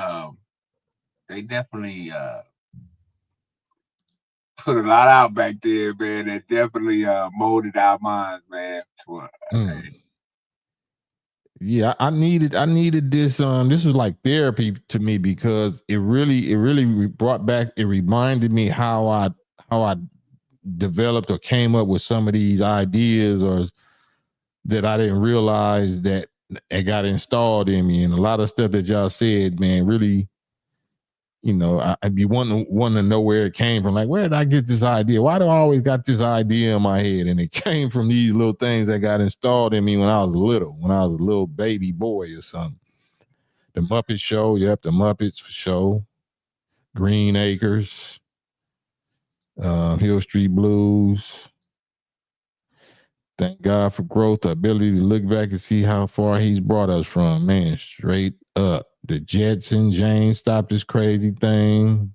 put a lot out back there, man. That definitely molded our minds, man. Yeah, I needed this. This was like therapy to me because it really brought back. It reminded me how I developed or came up with some of these ideas or that I didn't realize that it got installed in me, and a lot of stuff that y'all said, man, really. I'd be wanting to know where it came from. Like, where did I get this idea? Why do I always got this idea in my head? And it came from these little things that got installed in me when I was a little baby boy or something. The Muppet Show, yep, the Muppets for sure. Green Acres, Hill Street Blues. Thank God for growth, the ability to look back and see how far he's brought us from. Man, straight up. The Jetson, James stopped this crazy thing.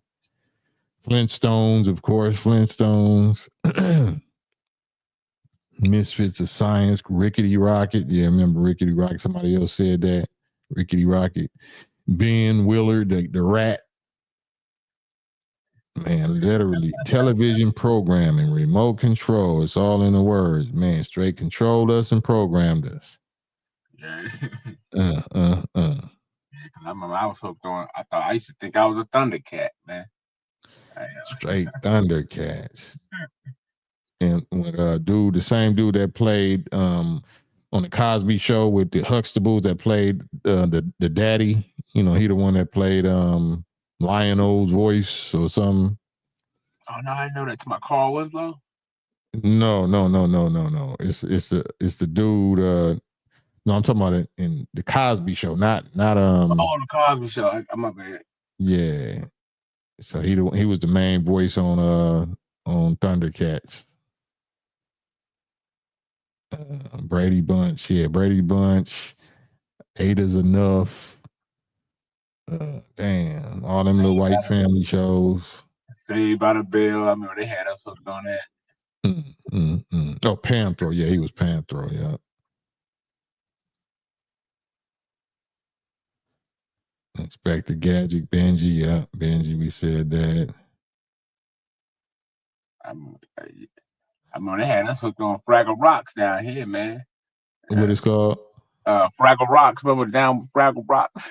Flintstones, of course, Flintstones. Misfits of Science, Rickety Rocket. Yeah, remember Rickety Rocket? Somebody else said that. Rickety Rocket. Ben Willard, the rat. Man, literally. Television programming, remote control. It's all in the words. Man, straight controlled us and programmed us. Yeah. Yeah, because I remember I was hooked on. I used to think I was a Thundercat, man. Straight Thundercats. And with the same dude that played on the Cosby Show with the Huxtables that played the daddy, he the one that played Lionel's voice or something. Oh no, I didn't know that. To my Carl Winslow. No. It's the dude. No, I'm talking about it in the Cosby Show, not Oh, the Cosby Show. I'm up there. Yeah. So he was the main voice on Thundercats. Brady Bunch, yeah, Brady Bunch. Ada's Enough. Damn, all them little white family shows. Saved by the Bell. I remember they had us hooked on that. Oh, Panthro. Yeah, he was Panthro. Yeah. Inspector Gadget, Benji, yeah, Benji, we said that. I mean, they had us hooked on Fraggle Rocks down here, man. What it's called? Fraggle Rocks. Remember down Fraggle Rocks?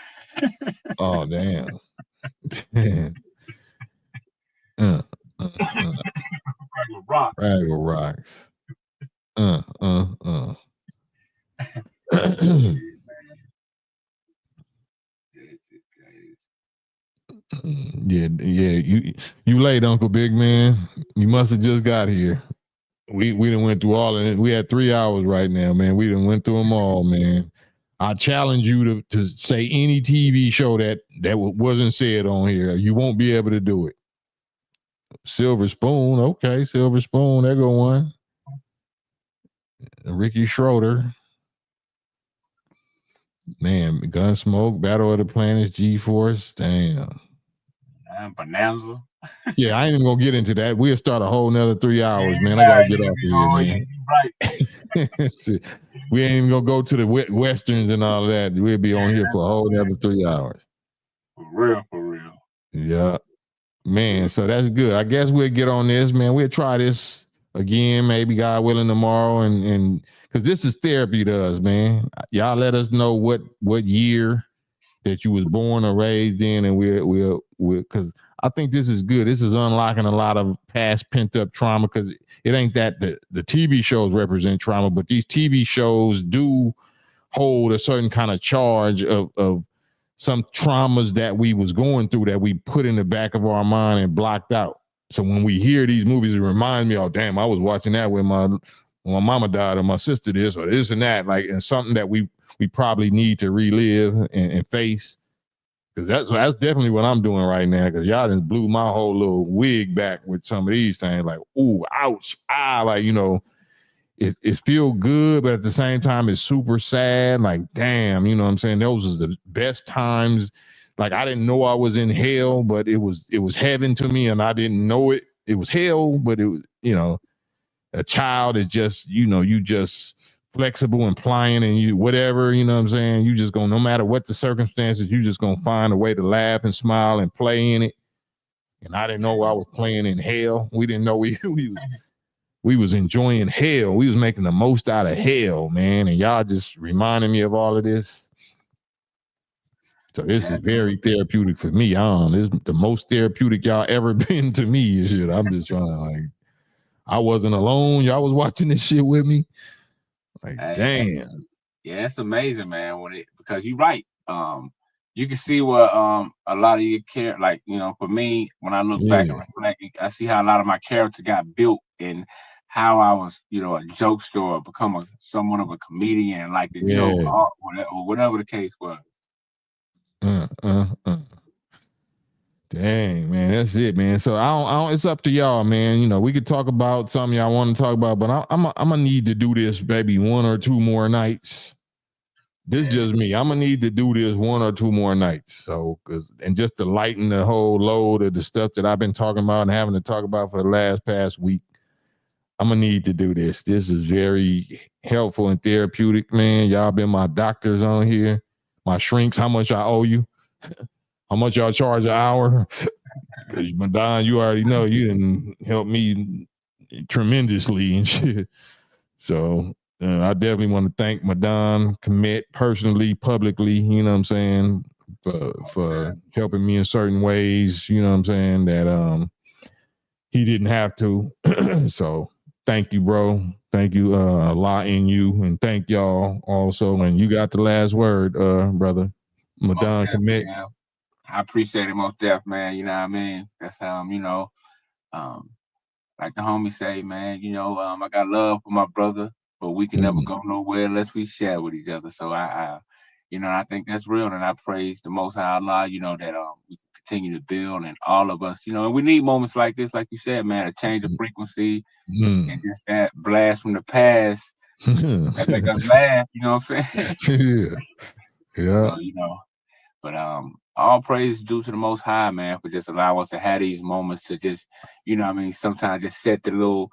Oh, damn. Fraggle Rocks. Fraggle Rocks. Yeah, you late, Uncle Big Man. You must have just got here. We done went through all of it. We had 3 hours right now, man. We done went through them all, man. I challenge you to say any TV show that wasn't said on here. You won't be able to do it. Silver Spoon, okay, Silver Spoon. There go one. Ricky Schroeder. Man, Gunsmoke, Battle of the Planets, G-Force. Damn. Bonanza. Yeah, I ain't even gonna get into that. We'll start a whole nother 3 hours, man. I gotta get off of here, man. Right. We ain't even gonna go to the westerns and all of that. We'll be on here for a whole nother 3 hours. For real. Yeah. Man, so that's good. I guess we'll get on this, man. We'll try this again, maybe God willing tomorrow, and because this is therapy to us, man. Y'all let us know what year that you was born or raised in, and we'll because I think this is good. This is unlocking a lot of past pent up trauma, because it ain't that the TV shows represent trauma, but these TV shows do hold a certain kind of charge of some traumas that we was going through that we put in the back of our mind and blocked out. So when we hear these movies, it reminds me, oh damn, I was watching that when my mama died or my sister this or this and that, like, and something that we probably need to relive and face. Because that's definitely what I'm doing right now. Because y'all just blew my whole little wig back with some of these things. Like, ooh, ouch, like, you know, it feel good, but at the same time, it's super sad. Like, damn, you know what I'm saying? Those was the best times. Like, I didn't know I was in hell, but it was heaven to me, and I didn't know it. It was hell, but it was, you know, a child is just, you know, you just flexible and pliant, and you whatever, you know what I'm saying? You just gonna, no matter what the circumstances, you just gonna find a way to laugh and smile and play in it. And I didn't know I was playing in hell. We didn't know we was enjoying hell. We was making the most out of hell, man. And y'all just reminding me of all of this. So this is very therapeutic for me. This is the most therapeutic y'all ever been to me. Shit, I'm just trying to, like, I wasn't alone. Y'all was watching this shit with me. Like, damn. Yeah, it's amazing, man. Because you're right. You can see what a lot of your like, you know, for me, when I look back and reflect, I see how a lot of my character got built and how I was, you know, a jokester or become somewhat of a comedian, like the, you know, or whatever the case was. Dang, man, that's it, man. So I don't. It's up to y'all, man. You know, we could talk about something y'all want to talk about, but I'm gonna need to do this maybe 1 or 2 more nights. This is just me. I'm gonna need to do this 1 or 2 more nights. So, and just to lighten the whole load of the stuff that I've been talking about and having to talk about for the past week, I'm gonna need to do this. This is very helpful and therapeutic, man. Y'all been my doctors on here, my shrinks. How much I owe you? How much y'all charge an hour? Because Madon, you already know you didn't help me tremendously and shit. So I definitely want to thank Madon Commit personally, publicly, you know what I'm saying, for helping me in certain ways, you know what I'm saying, that he didn't have to. So thank you, bro. Thank you a lot in you, and thank y'all also. And you got the last word, brother. Madon Commit. Yeah. I appreciate it most deaf, man. You know what I mean? That's how you know, like the homie say, man, you know, I got love for my brother, but we can never go nowhere unless we share with each other. So I you know, I think that's real, and I praise the Most High Allah, you know, that we can continue to build, and all of us, you know, and we need moments like this, like you said, man, a change of frequency, and just that blast from the past that make us laugh. You know what I'm saying? Yeah. You know. But all praise is due to the Most High, man, for just allowing us to have these moments to just, you know what I mean, sometimes just set the little,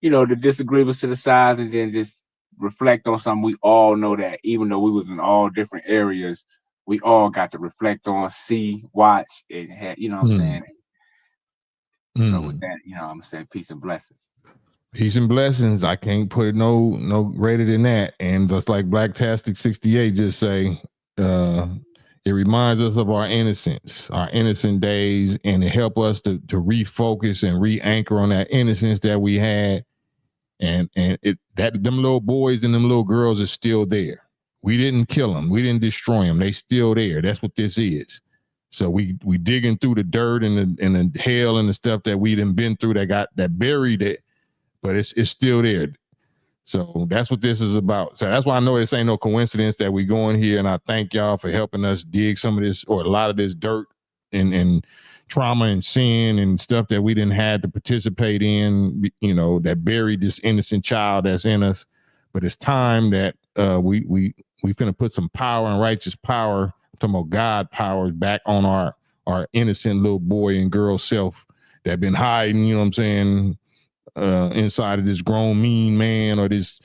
you know, the disagreements to the side, and then just reflect on something we all know, that even though we was in all different areas, we all got to reflect on, see, watch, and have, you know what I'm saying? So with that, you know, I'm saying peace and blessings. Peace and blessings. I can't put it no greater than that. And just like Blacktastic 68 just say, it reminds us of our innocence, our innocent days, and it help us to refocus and re-anchor on that innocence that we had. And it that them little boys and them little girls are still there. We didn't kill them. We didn't destroy them. They still there. That's what this is. So we digging through the dirt and the hell and the stuff that we done been through that buried it, but it's still there. So that's what this is about. So that's why I know this ain't no coincidence that we going here, and I thank y'all for helping us dig some of this or a lot of this dirt and trauma and sin and stuff that we didn't have to participate in, you know, that buried this innocent child that's in us. But it's time that we finna put some power and righteous power, I'm talking about God power, back on our innocent little boy and girl self that been hiding, you know what I'm saying, inside of this grown mean man or this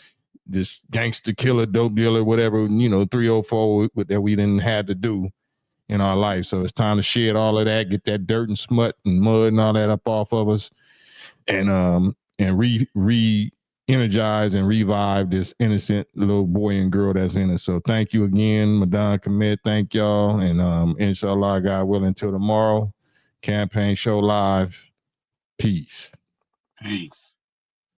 gangster killer, dope dealer, whatever, you know, 304 that we didn't have to do in our life. So it's time to shed all of that, get that dirt and smut and mud and all that up off of us, and re-energize and revive this innocent little boy and girl that's in us. So thank you again, Madon Commit. Thank y'all. And inshallah, God willing, until tomorrow, Campaign Show Live. Peace. Peace.